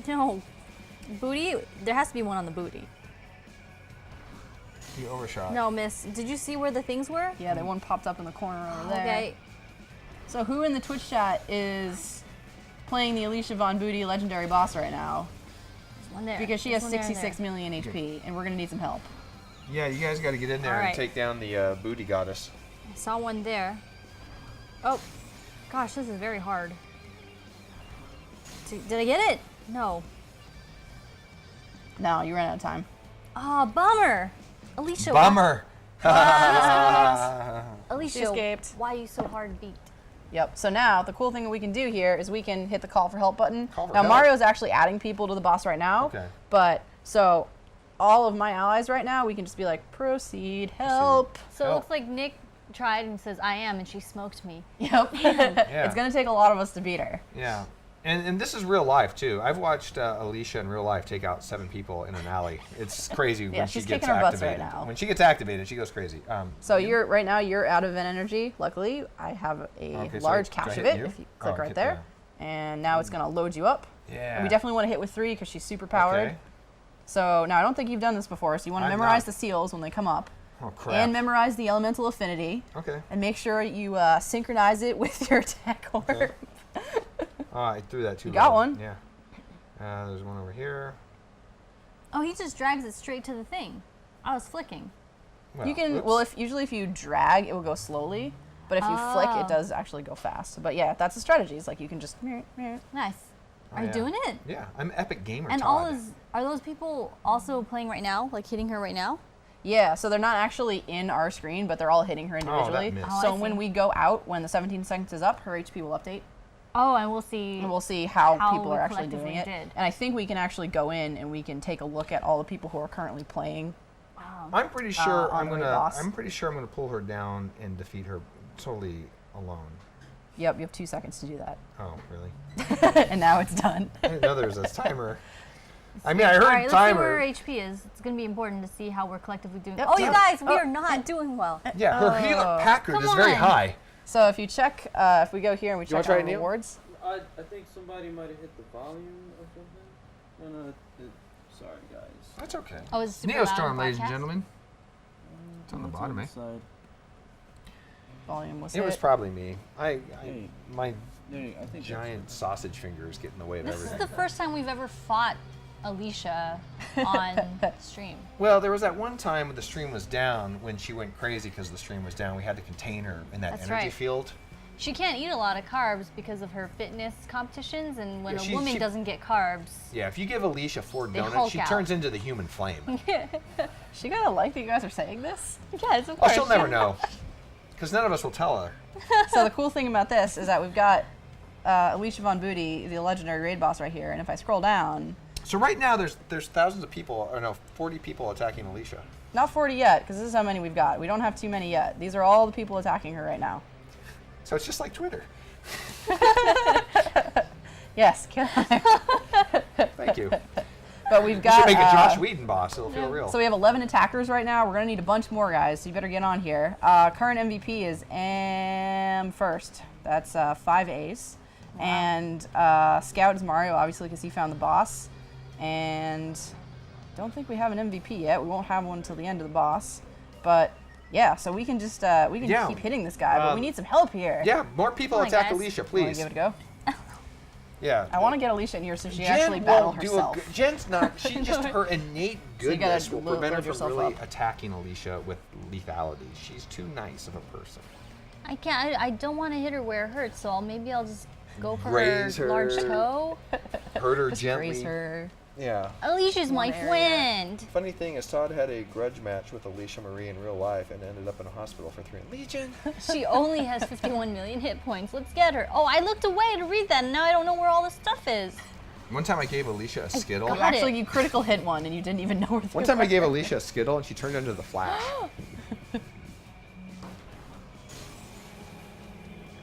S2: No. Booty? There has to be one on the booty.
S1: You overshot.
S2: No, miss. Did you see where the things were?
S3: Yeah, the one popped up in the corner over there.
S2: Okay.
S3: So who in the Twitch chat is playing the Alicia Von Booty legendary boss right now?
S2: There's one there.
S3: Because she
S2: There's
S3: has
S2: one there and
S3: 66 million HP, and we're gonna need some help.
S1: Yeah, you guys got to get in there
S2: All
S1: and
S2: right.
S1: take down the booty goddess.
S2: there. I saw one there. Oh. Gosh, this is very hard. Did I get it? No.
S3: No, you ran out of time.
S2: Oh, bummer. Alicia.
S1: Bummer.
S2: Alicia,
S3: She escaped.
S2: why are you so hard beat?
S3: Yep. So now the cool thing that we can do here is we can hit the call for help button.
S1: Call for
S3: Now
S1: help.
S3: Mario's actually adding people to the boss right now.
S1: Okay.
S3: But so all of my allies right now, we can just be like, proceed, help.
S2: So it
S1: Help.
S2: looks like Nick tried and says, I am, and she smoked me.
S3: Yep. It's gonna take a lot of us to beat her.
S1: Yeah. And this is real life, too. I've watched Alicia in real life take out 7 people in an alley. It's crazy
S3: Yeah,
S1: when she
S3: she's
S1: gets
S3: kicking our butts right
S1: activated.
S3: now.
S1: When she gets activated, she goes crazy.
S3: So you're right now you're out of energy. Luckily, I have a
S1: Okay, so
S3: large
S1: do I
S3: cache
S1: hit
S3: of it.
S1: you?
S3: If you click
S1: Oh,
S3: right
S1: hit
S3: there, and now it's gonna load you up.
S1: Yeah.
S3: And we definitely want to hit with 3 because she's super powered.
S1: Okay.
S3: So now I don't think you've done this before. So you want to
S1: I've
S3: memorize
S1: not.
S3: the seals when they come up,
S1: Oh, crap.
S3: and memorize the elemental affinity,
S1: Okay.
S3: and make sure you synchronize it with your attack orb.
S1: Okay. Oh, I threw that too
S3: You got
S1: low.
S3: one.
S1: Yeah. There's one over here.
S2: Oh, he just drags it straight to the thing. I was flicking.
S3: You can
S1: oops.
S3: well, if you drag, it will go slowly, but if you flick,
S2: Oh.
S3: it does actually go fast. But yeah, that's the strategy. It's like you can just.
S2: Nice.
S1: Oh,
S2: Are you
S1: yeah.
S2: doing it?
S1: Yeah, I'm Epic Gamer
S2: And
S1: Todd.
S2: are those people also playing right now, like hitting her right now?
S3: Yeah, so they're not actually in our screen, but they're all hitting her individually.
S1: missed.
S2: Oh,
S3: so
S2: I
S3: when
S2: see.
S3: we go out, when the 17 seconds is up, her HP will update,
S2: Oh, and we'll see.
S3: and we'll see how people
S2: we
S3: are actually doing
S2: collectively
S3: it.
S2: did.
S3: And I think we can actually go in and we can take a look at all the people who are currently playing.
S1: I'm pretty sure
S3: on the boss.
S1: I'm pretty sure I'm gonna pull her down and defeat her totally alone.
S3: Yep, you have 2 seconds to do that.
S1: Oh, really?
S3: And now it's done.
S1: I didn't know there was a timer. I mean, I heard
S2: All right, let's see where
S1: timer.
S2: her HP is. It's going to be important to see how we're collectively doing.
S3: Yep.
S2: Oh, you
S3: Yep.
S2: guys, we are not doing well.
S1: Yeah, her healer Packard
S2: Come
S1: is very
S2: on.
S1: high.
S3: So if you check, if we go here and we
S1: You wanna
S3: check
S1: try
S3: our
S1: it, Neil?
S3: rewards,
S5: I think somebody might have hit the volume or something. No, sorry guys.
S1: That's okay.
S2: Oh, it's super loud
S1: Neostorm,
S2: on
S1: ladies and
S2: podcast?
S1: gentlemen. It's on the bottom, eh?
S5: Side.
S3: volume was
S1: It was
S3: hit.
S1: probably me.
S5: Hey.
S1: My
S5: There, I think
S1: giant sausage fingers get in the way of
S2: This is
S1: everything.
S2: the first time we've ever fought Alicia on stream.
S1: Well, there was that one time when the stream was down when she went crazy because the stream was down. We had to contain her in that
S2: That's
S1: energy
S2: right.
S1: field.
S2: She can't eat a lot of carbs because of her fitness competitions, and when
S1: Yeah,
S2: a woman
S1: she-
S2: doesn't get carbs,
S1: Yeah, if you give Alicia 4
S2: They
S1: donuts,
S2: Hulk
S1: she
S2: out.
S1: turns into the human flame.
S3: She gotta like that you guys are saying this.
S2: yes, of
S1: Oh,
S2: course.
S1: she'll never know. Because none of us will tell her.
S3: So the cool thing about this is that we've got Alicia Von Booty, the legendary raid boss right here, and if I scroll down,
S1: So right now there's thousands of people, or no, 40 people attacking Alicia.
S3: not 40 yet, because this is how many we've got. We don't have too many yet. These are all the people attacking her right now.
S1: So it's just like Twitter.
S3: Yes, kill her.
S1: Thank you.
S3: But we've
S1: You
S3: got.
S1: should make a Josh Whedon boss. It'll feel real.
S3: So we have 11 attackers right now. We're gonna need a bunch more guys, so you better get on here. Current MVP is Am First. That's 5 A's.
S2: Wow.
S3: And Scout is Mario, obviously, because he found the boss. And don't think we have an MVP yet. We won't have one until the end of the boss. But yeah, so we can just
S1: Yeah.
S3: keep hitting this guy. But we need some help here.
S1: Yeah, more people
S2: Come on,
S1: attack
S2: guys.
S1: Alicia,
S3: Wanna
S1: please.
S3: give it a go?
S1: Yeah.
S3: I want to get Alicia in here so she
S1: Jen
S3: actually battle
S1: won't do
S3: herself.
S1: a good. Jen's not. She just her innate
S3: So you gotta
S1: goodness will prevent her
S3: load
S1: from
S3: yourself
S1: really
S3: up.
S1: attacking Alicia with lethality. She's too nice of a person.
S2: I can't. I don't want to hit her where it hurts, so maybe I'll just go for
S1: Graze
S2: her large
S1: her.
S2: toe.
S1: Hurt her
S3: Just
S1: gently.
S3: graze her.
S1: Yeah.
S2: Alicia's my
S3: One area.
S2: friend.
S1: Funny thing is, Todd had a grudge match with Alicia Marie in real life and ended up in a hospital for 3. Legion.
S2: She only has 51 million hit points. Let's get her. Oh, I looked away to read that, and now I don't know where all the stuff is.
S1: One time I gave Alicia a Skittle.
S2: got
S3: Actually,
S2: it.
S3: you critical hit one and you didn't even know where
S1: One time I gave Alicia a Skittle and she turned into the Flash.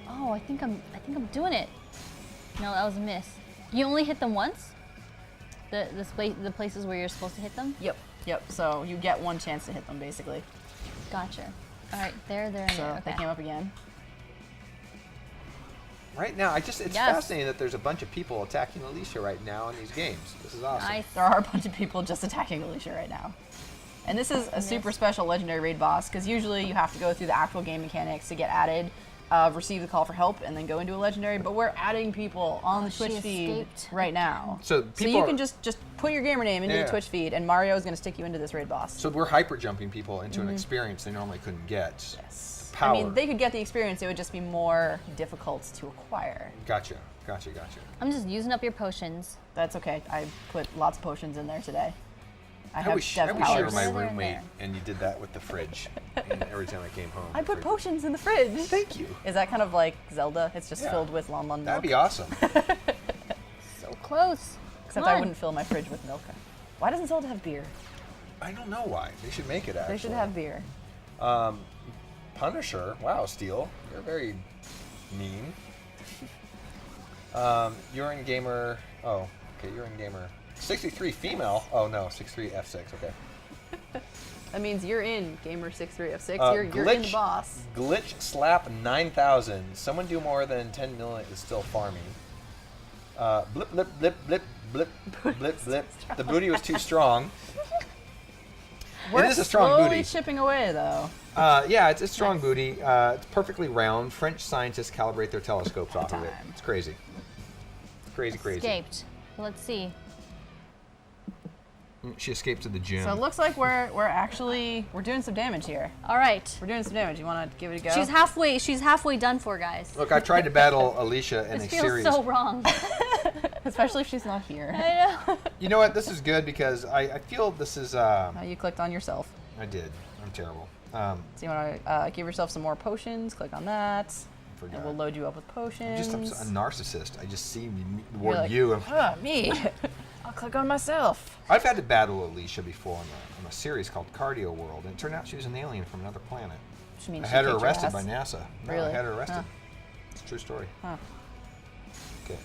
S2: Oh, I think I'm doing it. No, that was a miss. You only hit them once? The places where you're supposed to hit them?
S3: Yep. So you get one chance to hit them, basically.
S2: Gotcha. All right, there, and
S3: So
S2: there.
S3: they
S2: Okay.
S3: came up again.
S1: Right now, it's
S2: Yes.
S1: fascinating that there's a bunch of people attacking Alicia right now in these games. This is awesome.
S2: Nice.
S3: There are a bunch of people just attacking Alicia right now. And this is a super special legendary raid boss, because usually you have to go through the actual game mechanics to get added, receive the call for help, and then go into a legendary. But we're adding people on the
S2: she
S3: Twitch feed
S2: escaped.
S3: right now.
S1: So
S3: So
S1: people
S3: you
S1: are-
S3: can just put your gamer name into
S1: Yeah.
S3: the Twitch feed, and Mario is going to stick you into this raid boss.
S1: So we're hyper jumping people into an experience they normally couldn't get.
S3: Yes.
S1: Power.
S3: I mean, they could get the experience, it would just be more difficult to acquire.
S1: Gotcha.
S2: I'm just using up your potions.
S3: That's okay. I put lots of potions in there today. I
S1: I
S3: have
S1: wish
S3: dev
S1: you were
S3: powers.
S1: my
S2: There, there,
S1: roommate
S2: there.
S1: and you did that with the fridge. And every time I came home.
S3: I
S1: the
S3: put
S1: fridge-
S3: potions in the fridge.
S1: Thank you.
S3: Is that kind of like Zelda? It's just
S1: Yeah.
S3: filled with Lon Lon milk.
S1: That'd be awesome.
S2: So close.
S3: Except
S2: Come
S3: I
S2: on.
S3: wouldn't fill my fridge with milk. Why doesn't Zelda have beer?
S1: I don't know why. They should make it actually.
S3: They should have beer.
S1: Punisher. Wow, Steel. You're very mean. You're in gamer. Oh, okay. You're in gamer. 63 female. Oh no, 63 F6. Okay.
S3: That means you're in Gamer 63F6. You're in the
S1: Glitch-
S3: boss.
S1: Glitch slap 9,000. Someone do more than 10 million is still farming. Blip blip blip blip blip blip blip. The booty was too strong.
S3: We're
S1: It is a strong
S3: slowly
S1: booty.
S3: chipping away though.
S1: Yeah, it's a strong booty. It's perfectly round. French scientists calibrate their telescopes off of it.
S3: Time.
S1: It's crazy. Crazy.
S2: Escaped. Let's see.
S1: She escaped to the gym.
S3: So it looks like we're doing some damage here.
S2: All right.
S3: We're doing some damage. You want to give it a go?
S2: She's halfway done for, guys.
S1: Look, I tried to battle Alicia in
S2: This
S1: a
S2: feels
S1: series.
S2: so wrong.
S3: Especially if she's not here.
S2: I know.
S1: You know what? This is good because I feel this is.
S3: You clicked on yourself.
S1: I did. I'm terrible.
S3: So you want to give yourself some more potions. Click on that.
S1: Forgot.
S3: And we'll load you up with
S1: I'm
S3: potions.
S1: just a narcissist. I just see the
S3: You're
S1: word
S3: like,
S1: you.
S3: Me. I'll click on myself.
S1: I've had to battle Alicia before on a series called Cardio World, and it turned out she was an alien from another planet.
S3: Which means
S1: I
S3: she
S1: had her
S3: kicked your
S1: arrested
S3: ass.
S1: by NASA. No,
S3: Really?
S1: I had her arrested.
S3: Huh.
S1: It's a true story.
S3: Huh.
S1: Okay.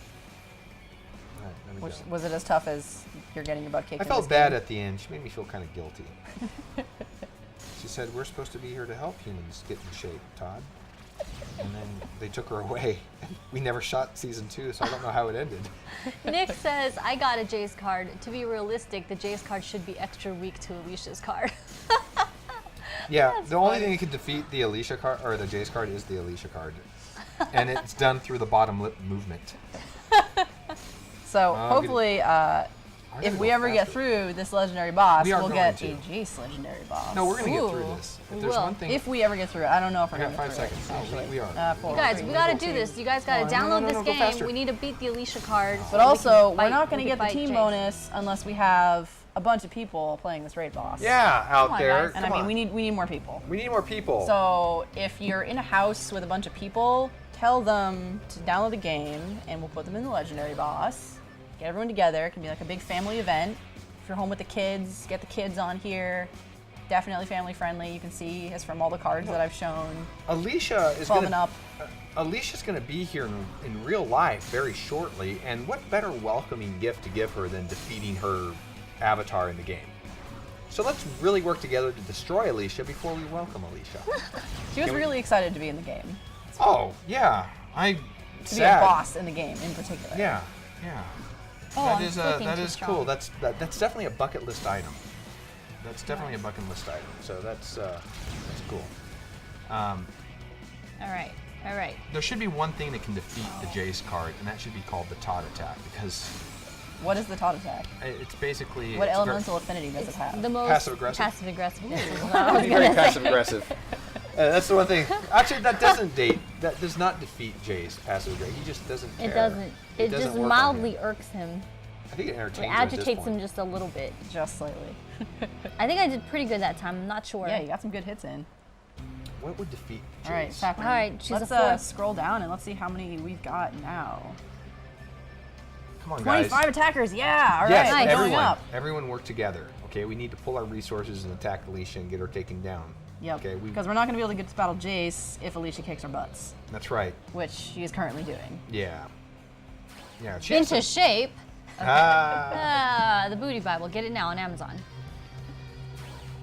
S1: All right, there we
S3: Which,
S1: go.
S3: was it as tough as you're getting your butt kicked.
S1: I felt bad at the end. She made me feel kind of guilty. She said, we're supposed to be here to help humans get in shape, Todd. And then they took her away. We never shot season 2, so I don't know how it ended.
S2: Nick says, I got a Jace card. To be realistic, the Jace card should be extra weak to Alicia's card.
S1: Yeah,
S2: That's
S1: the only
S2: funny.
S1: thing that can defeat the Alicia card, or the Jace card, is the Alicia card. And it's done through the bottom lip movement.
S3: So
S1: good.
S3: hopefully,
S1: I'm
S3: if
S1: gonna
S3: we
S1: go
S3: ever get
S1: faster.
S3: through this legendary boss,
S1: We are
S3: we'll
S1: going
S3: get
S1: to.
S3: a Jace legendary boss.
S1: No, we're going to get through
S2: Ooh,
S1: this.
S2: we
S1: If there's
S2: will.
S1: one thing...
S3: If we ever get through it, I don't know if we're
S1: I
S3: going
S1: got
S3: to get
S1: 5
S3: through
S1: seconds.
S3: it.
S1: No,
S3: Actually,
S1: we are.
S3: 4,
S2: You guys,
S3: 3,
S2: we gotta
S3: 2,
S2: do this. You guys gotta
S1: No, no,
S2: download
S1: no,
S2: this
S1: go
S2: game.
S1: faster.
S2: We need to beat the Alicia card. so
S3: But
S2: we
S3: also,
S2: can
S3: we're
S2: fight-
S3: not going
S2: we
S3: to
S2: can
S3: get the
S2: fight
S3: team
S2: Jace.
S3: bonus unless we have a bunch of people playing this raid boss.
S1: Yeah, out
S2: Come on,
S1: there.
S2: guys.
S3: And
S1: Come
S3: I mean,
S1: on.
S3: we need more people.
S1: We need more people.
S3: So if you're in a house with a bunch of people, tell them to download the game, and we'll put them in the legendary boss. Get everyone together. It can be like a big family event. If you're home with the kids, get the kids on here. Definitely family friendly. You can see it's from all the cards that I've shown.
S1: Alicia is
S3: 12
S1: going
S3: and up.
S1: Alicia's going to be here in real life very shortly, and what better welcoming gift to give her than defeating her avatar in the game? So let's really work together to destroy Alicia before we welcome Alicia.
S3: She was
S1: Can we-
S3: really excited to be in the game.
S1: Oh, yeah.
S3: To be a boss in the game in particular.
S1: Yeah, yeah.
S2: Oh,
S1: That
S2: I'm
S1: is
S2: clicking
S1: that
S2: too
S1: is
S2: strong.
S1: cool. That's definitely a bucket list item. That's definitely a bucket list item. So that's cool.
S2: All right.
S1: There should be one thing that can defeat the Jace card, and that should be called the Todd attack, because
S3: What is the Todd attack?
S1: it's basically
S3: What
S1: it's
S3: elemental affinity does it have?
S2: The most
S1: Passive-aggressive?
S2: Passive-aggressive.
S1: very passive aggressive. That's the one thing. Actually, that does not defeat Jace passive aggressive. He just doesn't care.
S2: It doesn't. It
S1: doesn't
S2: just
S1: work on
S2: mildly
S1: him.
S2: irks him.
S1: I think it
S2: It
S1: entertains him at this
S2: agitates him
S1: point.
S2: just a little bit.
S3: Just slightly.
S2: I think I did pretty good that time. I'm not sure.
S3: Yeah, you got some good hits in.
S1: What would defeat Jace?
S3: All right, Sapling.
S2: All right, choose
S3: let's
S2: a 4.
S3: scroll down and let's see how many we've got now.
S1: Come on, guys.
S3: 25 attackers, yeah! All right,
S1: Yes,
S3: going
S1: everyone.
S3: up.
S1: Everyone work together. Okay, we need to pull our resources and attack Alicia and get her taken down.
S3: Yep,
S1: Okay,
S3: because we're not going to be able to get to battle Jace if Alicia kicks our butts,
S1: That's right.
S3: which she is currently doing.
S1: Yeah. Yeah. she has
S2: Into
S1: some-
S2: shape.
S1: Ah.
S2: The Booty Bible. Get it now on Amazon.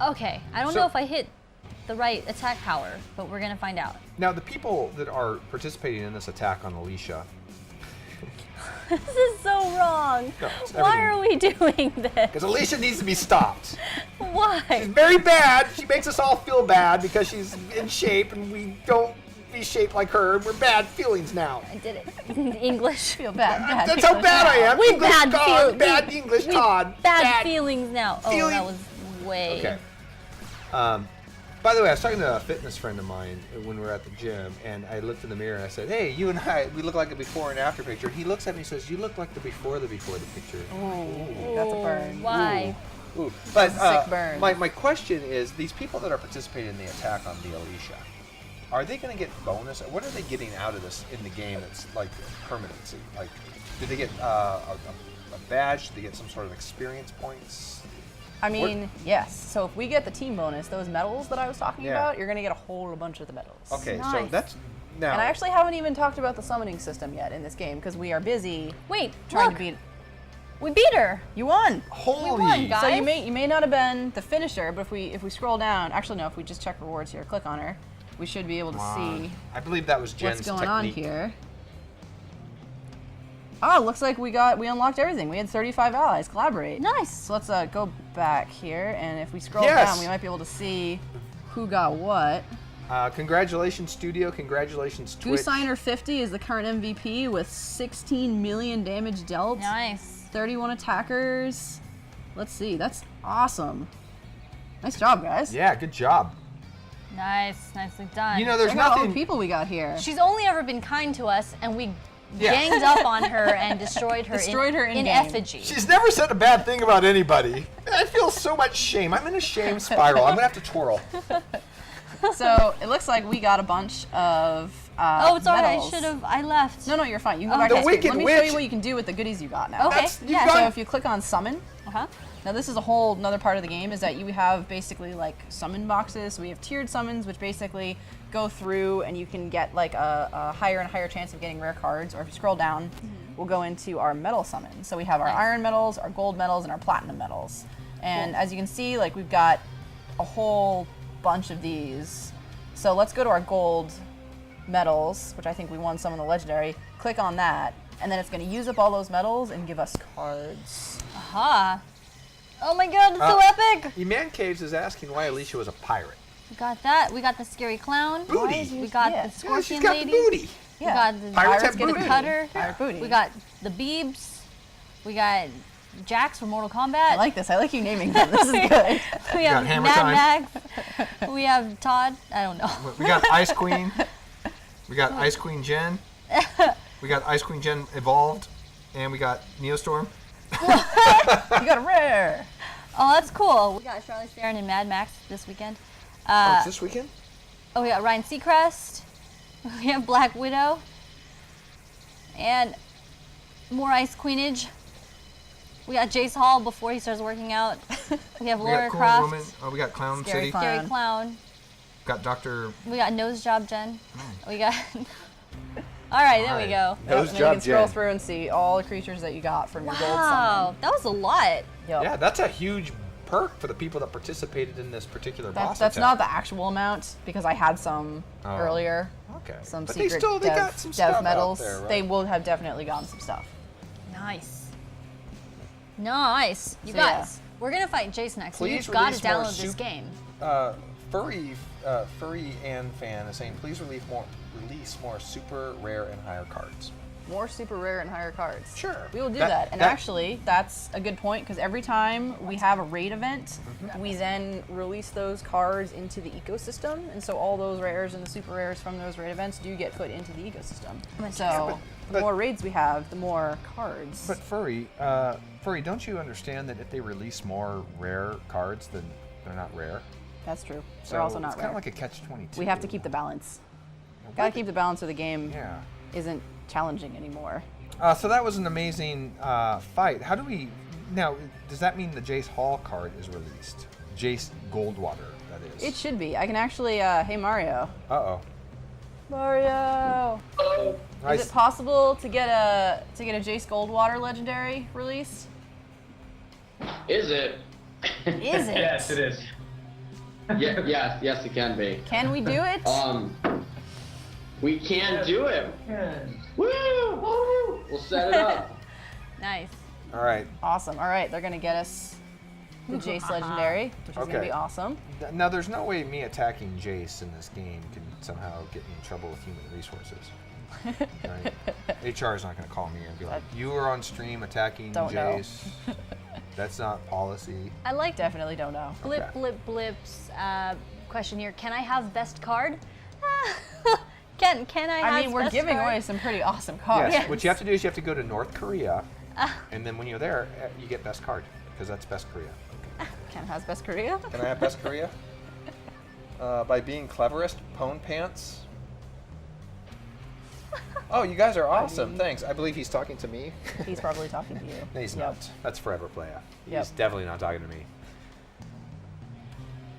S2: Okay. I don't
S1: So-
S2: know if I hit the right attack power, but we're gonna find out.
S1: Now, the people that are participating in this attack on Alicia,
S2: This is so wrong.
S1: No, it's
S2: Why are we doing this?
S1: because Alicia needs to be stopped. She's
S2: Why?
S1: very bad. She makes us all feel bad because she's in shape and we don't be shaped like her. And we're bad feelings now.
S2: I did it in English.
S3: Feel bad.
S1: That's how bad I am.
S2: We
S1: English
S2: bad
S1: Todd,
S2: feel-
S1: bad
S2: we-
S1: English
S2: we
S1: Todd.
S2: Bad feelings now. Oh,
S1: feeling-
S2: that was way.
S1: Okay. By the way, I was talking to a fitness friend of mine when we were at the gym, and I looked in the mirror and I said, "Hey, you and I, we look like a before and after picture." And he looks at me and says, "You look like the before the picture."
S3: Ooh, that's a burn.
S2: Why?
S1: Ooh. But
S3: That's a sick burn.
S1: my question is, these people that are participating in the attack on the Alicia, are they going to get bonus? What are they getting out of this in the game that's like permanency? Like, do they get a badge? Do they get some sort of experience points?
S3: I mean, yes. So if we get the team bonus, those medals that I was talking
S1: Yeah.
S3: about, you're going to get a whole bunch of the medals.
S1: Okay, so
S2: Nice.
S1: that's now.
S3: And I actually haven't even talked about the summoning system yet in this game because we are busy
S2: Wait,
S3: trying
S2: look.
S3: to beat.
S2: We beat her.
S3: You won.
S1: holy.
S2: won, guys.
S3: So you may not have been the finisher, but if we scroll down, actually no, if we just check rewards here, click on her, we should be able to see
S1: I believe that was Jen's
S3: what's going
S1: technique.
S3: on here. Oh, looks like we unlocked everything. We had 35 allies. Collaborate.
S2: Nice.
S3: So let's go back here, and if we scroll
S1: Yes.
S3: down, we might be able to see who got what.
S1: Congratulations, Studio. Congratulations, Twitch.
S3: Goosigner 50 is the current MVP with 16 million damage dealt.
S2: Nice.
S3: 31 attackers. Let's see. That's awesome. Nice job, guys.
S1: Yeah, good job.
S2: Nice. Nicely done.
S1: You know, there's
S3: Check out all the
S1: nothing.
S3: people we got here.
S2: She's only ever been kind to us, and we
S1: Yeah.
S2: ganged up on her and destroyed her.
S3: Destroyed her in game.
S2: effigy.
S1: She's never said a bad thing about anybody. I feel so much shame. I'm in a shame spiral. I'm gonna have to twirl.
S3: So it looks like we got a bunch of
S2: Oh, it's alright. I
S3: medals.
S2: should have. I left.
S3: No, you're fine. You can go back
S1: The
S3: to screen.
S1: Wicked
S3: Let me show
S1: Witch-
S3: you what you can do with the goodies you got now.
S2: Okay.
S1: That's- you've
S2: Yeah.
S1: got-
S3: So if you click on summon,
S2: Uh-huh.
S3: now this is a whole another part of the game is that you have basically like summon boxes. So we have tiered summons, which basically go through and you can get like a higher and higher chance of getting rare cards. Or if you scroll down, we'll go into our metal summon. So we have our
S2: Nice.
S3: iron metals, our gold metals, and our platinum metals. And as you can see, like we've got a whole bunch of these. So let's go to our gold metals, which I think we won some in the legendary. Click on that, and then it's going to use up all those metals and give us cards.
S2: Aha. Oh my god, it's so epic!
S1: Eman Caves is asking why Alicia was a pirate.
S2: We got that. We got the scary clown.
S1: Booty.
S2: We got
S3: Yeah.
S2: the
S1: Yeah, she's
S2: scorpion
S1: got
S2: lady.
S1: the booty.
S2: We got the
S1: Pirates have
S2: get a
S1: booty.
S2: cutter.
S3: Pirate booty.
S2: We got the Beebs. We got Jax from Mortal Kombat.
S3: I like this. I like you naming them. This is good.
S2: We have
S1: Hammer
S2: Mad
S1: Time.
S2: Max. We have Todd. I don't know.
S1: We got Ice Queen. We got Ice Queen Jen. We got Ice Queen Jen Evolved. And we got Neostorm.
S3: You got a rare.
S2: Oh, that's cool. We got Charlize Theron and Mad Max this weekend.
S1: It's this weekend?
S2: Oh, we got Ryan Seacrest. We have Black Widow. And more Ice Queenage. We got Jace Hall before he starts working out. We have
S1: We
S2: Laura
S1: got Cool
S2: Croft.
S1: Woman. Oh, we got Clown
S3: Scary
S1: City.
S3: Clown.
S2: Scary Clown.
S1: Got Dr.
S2: We got Nose Job Jen. We got. All right, there we go.
S1: Nose
S3: And then you
S1: Job
S3: can scroll
S1: Jen.
S3: through and see all the creatures that you got from your gold
S2: Wow,
S3: summon.
S2: that was a lot.
S3: Yep.
S1: Yeah, that's a huge perk for the people that participated in this particular boss
S3: That's
S1: attack.
S3: not the actual amount because I had some
S1: Oh.
S3: earlier.
S1: Okay.
S3: Some
S1: But
S3: secret
S1: they
S3: dev,
S1: got some
S3: dev
S1: stuff
S3: medals.
S1: out there, right?
S3: They will have definitely gotten some stuff.
S2: Nice. Nice. You
S3: So, yeah.
S2: guys, we're gonna fight Jace next. So
S1: Please
S2: you've got to
S1: release more
S2: download this
S1: sup-
S2: game.
S1: Furry and fan is saying, please release more super rare and higher cards.
S3: More super rare and higher cards.
S1: Sure.
S3: We will do
S1: That-
S3: that. And
S1: that-
S3: actually, that's a good point because every time we have a raid event,
S1: Mm-hmm.
S3: we then release those cards into the ecosystem. And so all those rares and the super rares from those raid events do get put into the ecosystem. So
S1: but-
S3: the more raids we have, the more cards.
S1: But Furry, don't you understand that if they release more rare cards, then they're not rare?
S3: That's true.
S1: So
S3: They're also not
S1: it's
S3: rare.
S1: kind of like a catch-22.
S3: We have to keep the balance. Gotta keep the balance of the game.
S1: Yeah.
S3: Isn't challenging anymore.
S1: So that was an amazing fight. How do we now? Does that mean the Jace Hall card is released? Jace Goldwater, that is.
S3: It should be. I can actually. Hey Mario.
S1: Uh-oh.
S3: Mario. Is it possible to get a Jace Goldwater legendary release?
S4: Is it?
S3: Is it?
S6: Yes, it is.
S4: Yes, it can be.
S3: Can we do it?
S4: We can do it. Woo! Woo! We'll set it up.
S2: Nice.
S1: All right.
S3: Awesome. All right, they're gonna get us the Jace legendary, which is gonna
S1: Okay.
S3: be awesome.
S1: Now, there's no way me attacking Jace in this game can somehow get me in trouble with human resources. Right? HR is not going to call me and be like, "You were on stream attacking
S3: Don't know.
S1: Jace." That's not policy.
S2: I like
S3: Definitely don't know.
S2: Blip
S1: Okay.
S2: Blip Blip's question here. Can I have best card? Can I have
S3: I mean, we're
S2: best
S3: giving
S2: card?
S3: away some pretty awesome cards.
S1: Yes. What you have to do is you have to go to North Korea, and then when you're there, you get best card because that's best Korea.
S3: Ken has best Korea.
S1: Can I have best Korea? By being cleverest, Pone Pants. Oh, you guys are awesome. Thanks. I believe he's talking to me.
S3: He's probably talking to you.
S1: No, he's
S3: Yep.
S1: not. That's Forever Playa. He's
S3: Yep.
S1: definitely not talking to me.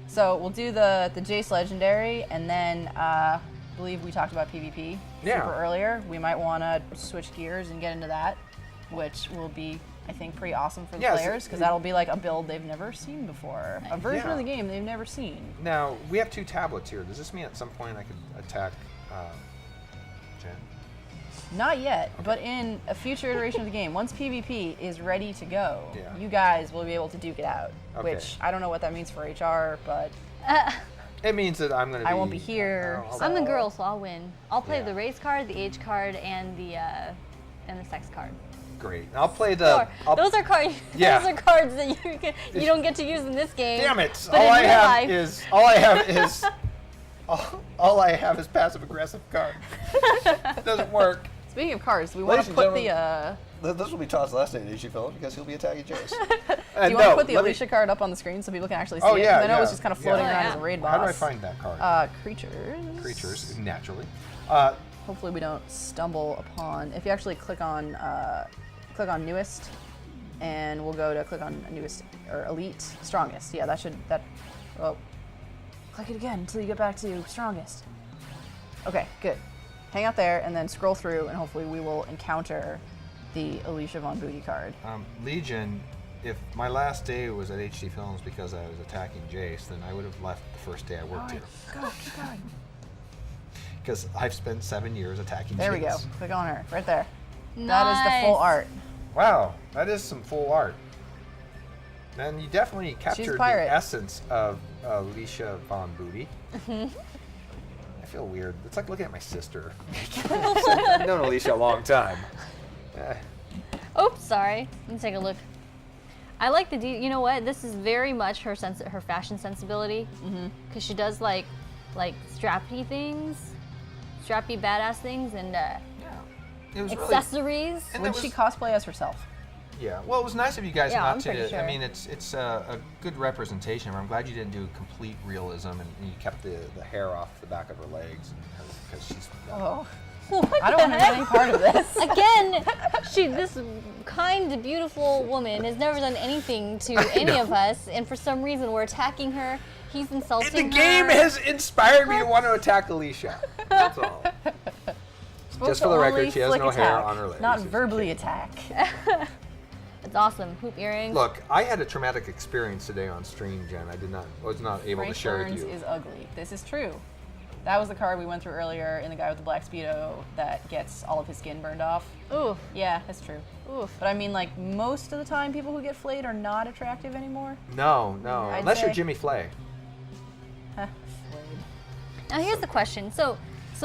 S3: So we'll do the Jace legendary, and then I believe we talked about PvP
S1: Yeah.
S3: super earlier. We might want to switch gears and get into that, which will be, I think, pretty awesome for the
S1: Yeah, so-
S3: players because that'll be like a build they've never seen before, a version
S1: Yeah.
S3: of the game they've never seen.
S1: Now, we have 2 tablets here. Does this mean at some point I could attack Jen?
S3: Not yet, but in a future iteration of the game, once PvP is ready to go,
S1: Yeah.
S3: you guys will be able to duke it out.
S1: Okay.
S3: Which I don't know what that means for HR, but
S1: It means that I'm going to be...
S3: I won't be here,
S1: I'll-
S3: so-
S2: I'm the girl, so I'll win. I'll play
S1: Yeah.
S2: the race card, the age card, and the sex card.
S1: Great. I'll play the...
S2: Or, those are cards.
S1: Yeah.
S2: Those are cards that you don't get to use in this game.
S1: Damn it!
S2: But in real life,
S1: All I have is passive aggressive card. It doesn't work.
S3: speaking of cards, we want
S1: Ladies
S3: to
S1: and
S3: put the
S1: This will be Todd's last day at HG Phillips because he'll be attacking Jace.
S3: do you want to put the Alicia card up on the screen so people can actually see
S1: Oh,
S3: it? 'Cause
S1: yeah,
S3: I know it was
S1: yeah,
S3: just kind of
S1: yeah.
S3: floating
S2: Oh,
S3: around
S2: yeah.
S3: as a raid boss.
S1: How do I find that card?
S3: Creatures.
S1: Creatures, naturally.
S3: Hopefully we don't stumble upon. If you actually click on newest, and we'll go to click on newest or elite strongest. Yeah, oh, click it again until you get back to strongest. Okay, good. Hang out there and then scroll through, and hopefully we will encounter the Alicia Von Booty card.
S1: Legion, if my last day was at HD Films because I was attacking Jace, then I would have left the first day I worked here.
S3: Go, keep going.
S1: Because I've spent 7 years attacking
S3: There
S1: Jace.
S3: we go. Click on her, right there.
S2: Nice.
S3: That is the full art.
S1: Wow, that is some full art. And you definitely captured the
S3: pirate.
S1: essence of Alicia Von Booty. I feel weird. It's like looking at my sister. I've known Alicia a long time.
S2: Oops, sorry. Let me take a look. I like the you know what? This is very much her her fashion sensibility. Because she does like strappy things, strappy badass things, and
S1: It was
S2: accessories.
S1: And
S3: Would
S1: it
S3: she
S1: was-
S3: cosplay as herself?
S1: Yeah, well, it was nice of you guys
S2: Yeah,
S1: not
S2: I'm
S1: to.
S2: pretty sure.
S1: I mean, it's a good representation of her. I'm glad you didn't do complete realism and you kept the hair off the back of her legs because she's.
S3: Oh.
S2: What
S3: I don't
S2: the
S3: want to know any
S2: heck?
S3: part of this.
S2: Again, this kind, beautiful woman has never done anything to any of us, and for some reason we're attacking her. He's insulting
S1: The
S2: her.
S1: game has inspired me to want to attack Alicia. That's all. Just for the record, she has no hair on her legs.
S3: Not
S1: She's a
S3: verbally
S1: kid.
S3: attack.
S2: It's awesome. Hoop earrings.
S1: Look, I had a traumatic experience today on stream, Jen. Was not able
S3: Frank
S1: to share
S3: Burns
S1: with you.
S3: is ugly. This is true. That was the card we went through earlier in the guy with the black Speedo that gets all of his skin burned off.
S2: Ooh.
S3: Yeah, that's true.
S2: Oof.
S3: But I mean, like, most of the time people who get flayed are not attractive anymore.
S1: No,
S3: I'd
S1: unless you're
S3: say-
S1: Jimmy Flay.
S3: Huh, flayed.
S2: Now here's the question. So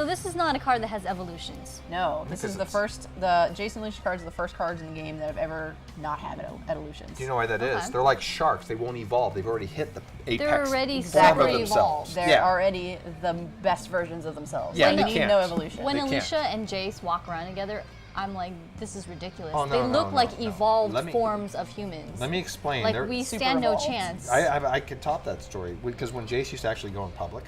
S2: this is not a card that has evolutions.
S3: No, this
S1: Because
S3: is the
S1: it's-
S3: first, the Jason Alicia cards are the first cards in the game that have ever not had evolutions.
S1: Do you know why that is?
S2: Okay.
S1: They're like sharks. They won't evolve. They've already hit the apex
S2: They're already
S1: form
S2: super
S1: of themselves.
S2: evolved.
S3: They're
S1: Yeah.
S3: already the best versions of themselves.
S1: Yeah,
S3: They
S1: they
S3: need
S1: can't.
S3: no evolution.
S2: When
S1: They can't.
S2: Alicia and Jace walk around together, I'm like, this is ridiculous.
S1: Oh, no,
S2: they
S1: no,
S2: look
S1: no,
S2: like
S1: no.
S2: evolved
S1: Let me-
S2: forms of humans.
S1: Let me explain.
S2: like
S1: They're-
S2: we
S3: super
S2: stand no
S3: evolved.
S2: chance.
S1: I could top that story because when Jace used to actually go in public,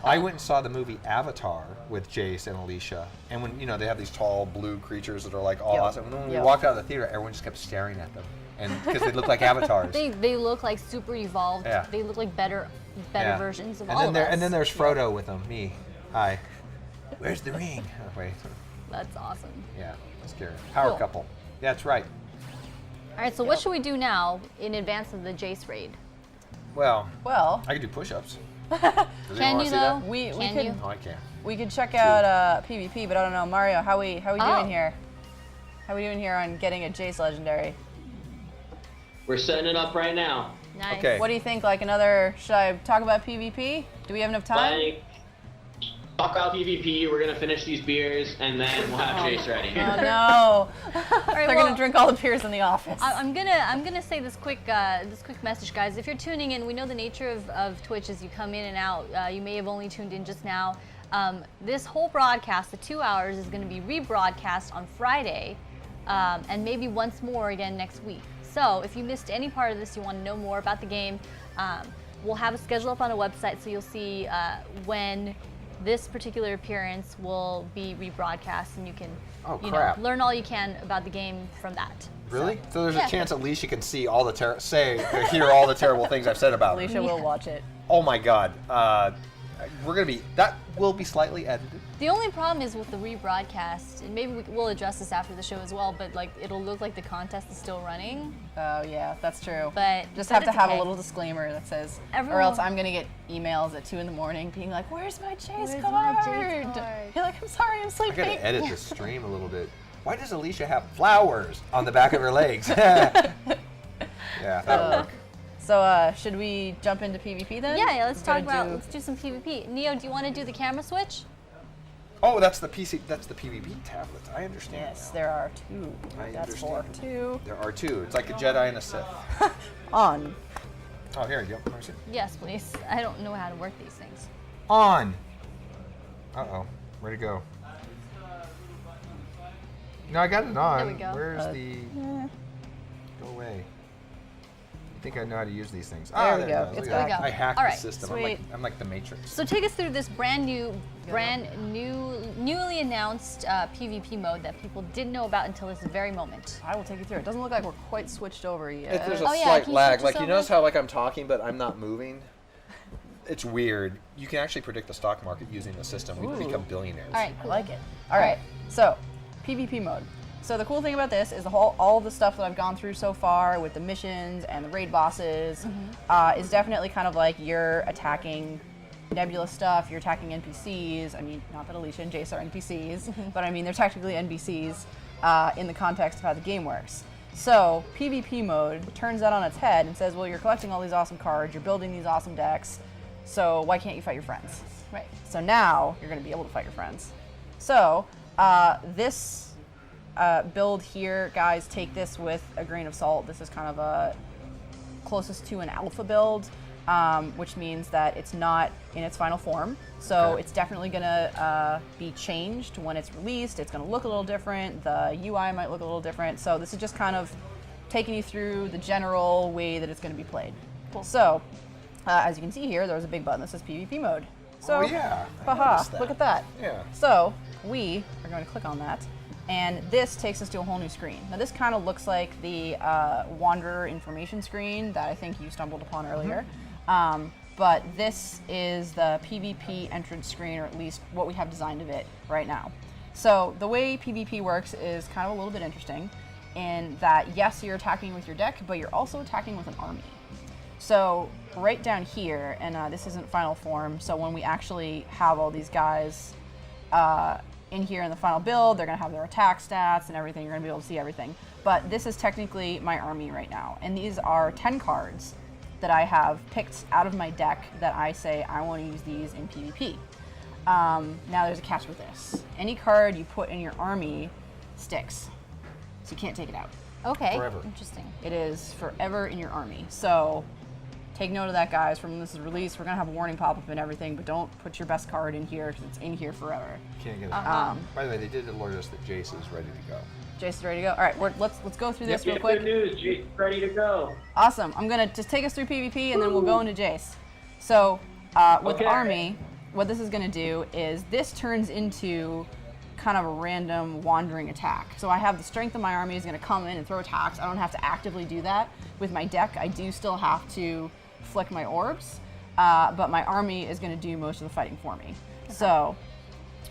S1: I went and saw the movie Avatar with Jace and Alicia, and when they have these tall blue creatures that are like all
S3: Yep.
S1: awesome. And when we
S3: Yep.
S1: walked out of the theater, everyone just kept staring at them, and because they look like avatars.
S2: They look like super evolved.
S1: Yeah.
S2: They look like better
S1: Yeah.
S2: versions of
S1: and
S2: all
S1: then
S2: of
S1: there,
S2: us.
S1: And then there's Frodo with them. Me. Hi. Where's the ring? Oh, wait.
S2: That's awesome.
S1: Yeah. Scary. Power
S2: Cool.
S1: couple. Yeah, that's right.
S2: All right, so what should we do now in advance of the Jace raid?
S1: Well,
S3: Well,
S1: I could do push-ups.
S2: Can you though?
S3: we
S2: Can
S3: could
S2: you?
S1: No, I can't.
S3: we could check out PvP, but I don't know, Mario. How we
S2: Oh.
S3: doing here? How we doing here on getting a Jace legendary?
S4: We're setting it up right now.
S2: Nice.
S1: Okay.
S3: What do you think? Like another? Should I talk about PvP? Do we have enough time?
S4: Like, talk about PvP. We're gonna finish these beers and then we'll have Jace ready.
S3: Oh no!
S2: All right,
S3: They're
S2: well,
S3: gonna drink all the beers in the office.
S2: I'm gonna say this quick message, guys. If you're tuning in, we know the nature of Twitch is you come in and out. You may have only tuned in just now. This whole broadcast, the 2 hours, is going to be rebroadcast on Friday, and maybe once more again next week. So if you missed any part of this, you want to know more about the game, we'll have a schedule up on a website, so you'll see when this particular appearance will be rebroadcast, and you can learn all you can about the game from that.
S1: Really? So there's
S2: Yeah.
S1: a chance Alicia can see all the hear all the terrible things I've said about her.
S3: Alicia will watch it.
S1: Oh my God. That will be slightly edited.
S2: The only problem is with the rebroadcast, and maybe we'll address this after the show as well, but like it'll look like the contest is still running.
S3: Oh yeah, that's true.
S2: But
S3: Just
S2: but
S3: have to
S2: it's
S3: have
S2: okay.
S3: a little disclaimer that says, or
S2: Everyone-
S3: else I'm gonna get emails at 2 in the morning being like, "Where's my Jace
S2: Where's
S3: card?"
S2: my Jace card?
S3: You're like, "I'm sorry, I'm
S1: I
S3: sleeping."
S1: gotta edit the stream a little bit. Why does Alicia have flowers on the back of her legs? Yeah, that'll work.
S3: So should we jump into PvP then?
S2: Yeah, let's
S3: We're
S2: talk
S3: gonna
S2: about. Let's do some PvP. Neo, do you want to do the camera switch?
S1: Oh, that's the PC. That's the PvP tablet. I understand.
S3: Yes,
S1: now.
S3: there are 2.
S1: I
S3: That's 4.
S1: understand.
S3: 2
S1: There are two. It's like a Jedi and a Sith.
S3: on.
S1: Oh, here you go. Mercy.
S2: Yes, please. I don't know how to work these things.
S1: On. Uh-oh. Where'd it go? No, I got it on.
S2: There we go.
S1: Where's the... Go away. I think I know how to use these things.
S3: There we
S1: it
S3: go.
S1: is.
S3: It's
S1: Look at
S2: back.
S1: that. I hacked
S2: All
S1: the
S2: right,
S1: system.
S3: sweet.
S1: I'm like the Matrix.
S2: So take us through this newly announced PvP mode that people didn't know about until this very moment.
S3: I will take you through. It doesn't look like we're quite switched over yet.
S1: There's a
S2: Oh, yeah,
S1: slight
S2: can you
S1: lag.
S2: switch
S1: Like,
S2: us
S1: you
S2: over?
S1: notice how like I'm talking, but I'm not moving? It's weird. You can actually predict the stock market using the system. We've
S3: Ooh.
S1: become billionaires.
S2: All right,
S3: I
S2: cool.
S3: like it. All right, so PvP mode. So the cool thing about this is all the stuff that I've gone through so far with the missions and the raid bosses is definitely kind of like you're attacking nebula stuff, you're attacking NPCs. I mean, not that Alicia and Jace are NPCs, but I mean, they're technically NPCs in the context of how the game works. So PvP mode turns that on its head and says, well, you're collecting all these awesome cards, you're building these awesome decks, so why can't you fight your friends?
S2: Right.
S3: So now you're going to be able to fight your friends. So this build here, guys, take this with a grain of salt. This is kind of a closest to an alpha build, which means that it's not in its final form. So it's definitely going to be changed when it's released. It's going to look a little different. The UI might look a little different. So this is just kind of taking you through the general way that it's going to be played. Cool. So as you can see here, there's a big button that says PvP mode. So, haha, look at that.
S1: Yeah.
S3: So we are going to click on that. And this takes us to a whole new screen. Now this kind of looks like the Wanderer information screen that I think you stumbled upon earlier. But this is the PvP entrance screen, or at least what we have designed of it right now. So the way PvP works is kind of a little bit interesting in that, yes, you're attacking with your deck, but you're also attacking with an army. So right down here, and this isn't final form, so when we actually have all these guys in here in the final build, they're going to have their attack stats and everything. You're going to be able to see everything. But this is technically my army right now. And these are 10 cards that I have picked out of my deck that I say I want to use these in PvP. Now there's a catch with this. Any card you put in your army sticks. So you can't take it out.
S2: Okay.
S1: Forever.
S2: Interesting.
S3: It is forever in your army. So take note of that, guys. From when this is released, we're going to have a warning pop-up and everything, but don't put your best card in here because it's in here forever.
S1: Can't get it out. By the way, they did alert us that Jace is ready to go.
S3: Jace is ready to go. All right, let's go through this real
S4: Good
S3: quick.
S4: news, Jace, ready to go.
S3: Awesome. I'm going to just take us through PvP, and then we'll go into Jace. So with Army, what this is going to do is this turns into kind of a random wandering attack. So I have the strength of my army is going to come in and throw attacks. I don't have to actively do that. With my deck, I do still have to flick my orbs, but my army is going to do most of the fighting for me. Okay. So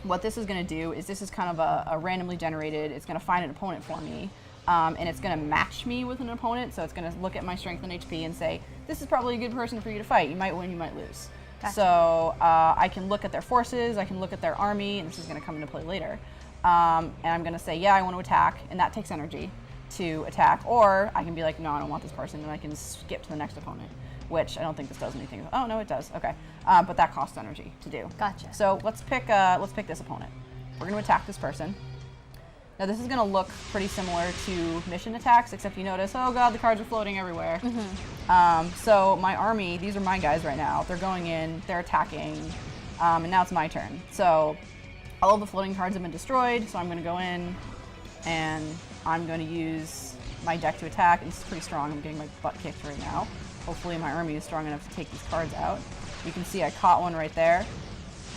S3: what this is going to do is this is kind of a randomly generated, it's going to find an opponent for me, and it's going to match me with an opponent. So it's going to look at my strength and HP and say, this is probably a good person for you to fight. You might win, you might lose. Gotcha. So I can look at their forces, I can look at their army, and this is going to come into play later. And I'm going to say, yeah, I want to attack, and that takes energy to attack. Or I can be like, no, I don't want this person, and I can skip to the next opponent, which I don't think this does anything. Oh, no, it does. Okay. But that costs energy to do.
S2: Gotcha.
S3: So let's pick this opponent. We're going to attack this person. Now this is going to look pretty similar to mission attacks, except you notice, oh god, the cards are floating everywhere. So my army, these are my guys right now. They're going in, they're attacking, and now it's my turn. So all of the floating cards have been destroyed, so I'm going to go in, and I'm going to use my deck to attack. And this is pretty strong. I'm getting my butt kicked right now. Hopefully my army is strong enough to take these cards out. You can see I caught one right there.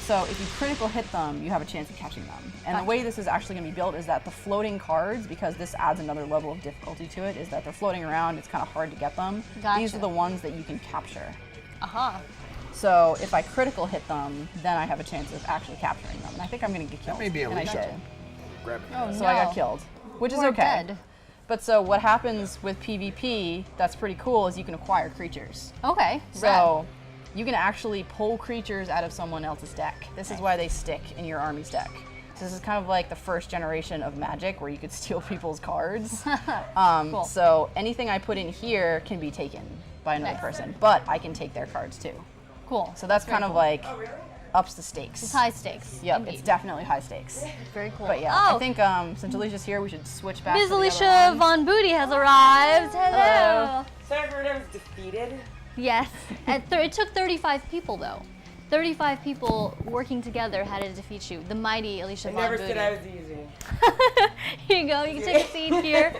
S3: So if you critical hit them, you have a chance of catching them. And the way this is actually going to be built is that the floating cards, because this adds another level of difficulty to it, is that they're floating around, it's kind of hard to get them.
S2: Gotcha.
S3: These are the ones that you can capture.
S2: Aha.
S3: So if I critical hit them, then I have a chance of actually capturing them. And I think I'm going to get killed.
S1: That may be
S3: and I
S1: Alicia.
S3: did.
S1: Grab it.
S2: Oh,
S3: So
S2: no.
S3: I got killed, which is
S2: We're
S3: okay.
S2: dead.
S3: But so what happens with PvP that's pretty cool is you can acquire creatures.
S2: Okay.
S3: So you can actually pull creatures out of someone else's deck. This is why they stick in your army's deck. So this is kind of like the first generation of Magic where you could steal people's cards.
S2: Cool.
S3: So anything I put in here can be taken by another person, but I can take their cards too.
S2: Cool.
S3: So that's
S2: very
S3: kind of
S2: cool.
S3: like ups the stakes.
S2: It's high stakes.
S3: Yep,
S2: Indeed.
S3: it's definitely high stakes.
S2: Very cool.
S3: But yeah,
S2: oh,
S3: I think since Alicia's here, we should switch back
S2: Ms.
S3: to the other
S2: Alicia
S3: one.
S2: Von Booty has arrived. Hello.
S6: So everyone was defeated?
S2: Yes. It took 35 people though. 35 people working together had to defeat you. The mighty Alicia
S6: I
S2: Von
S6: never
S2: Booty.
S6: said I was easy.
S2: Here you go. You can take a seat here.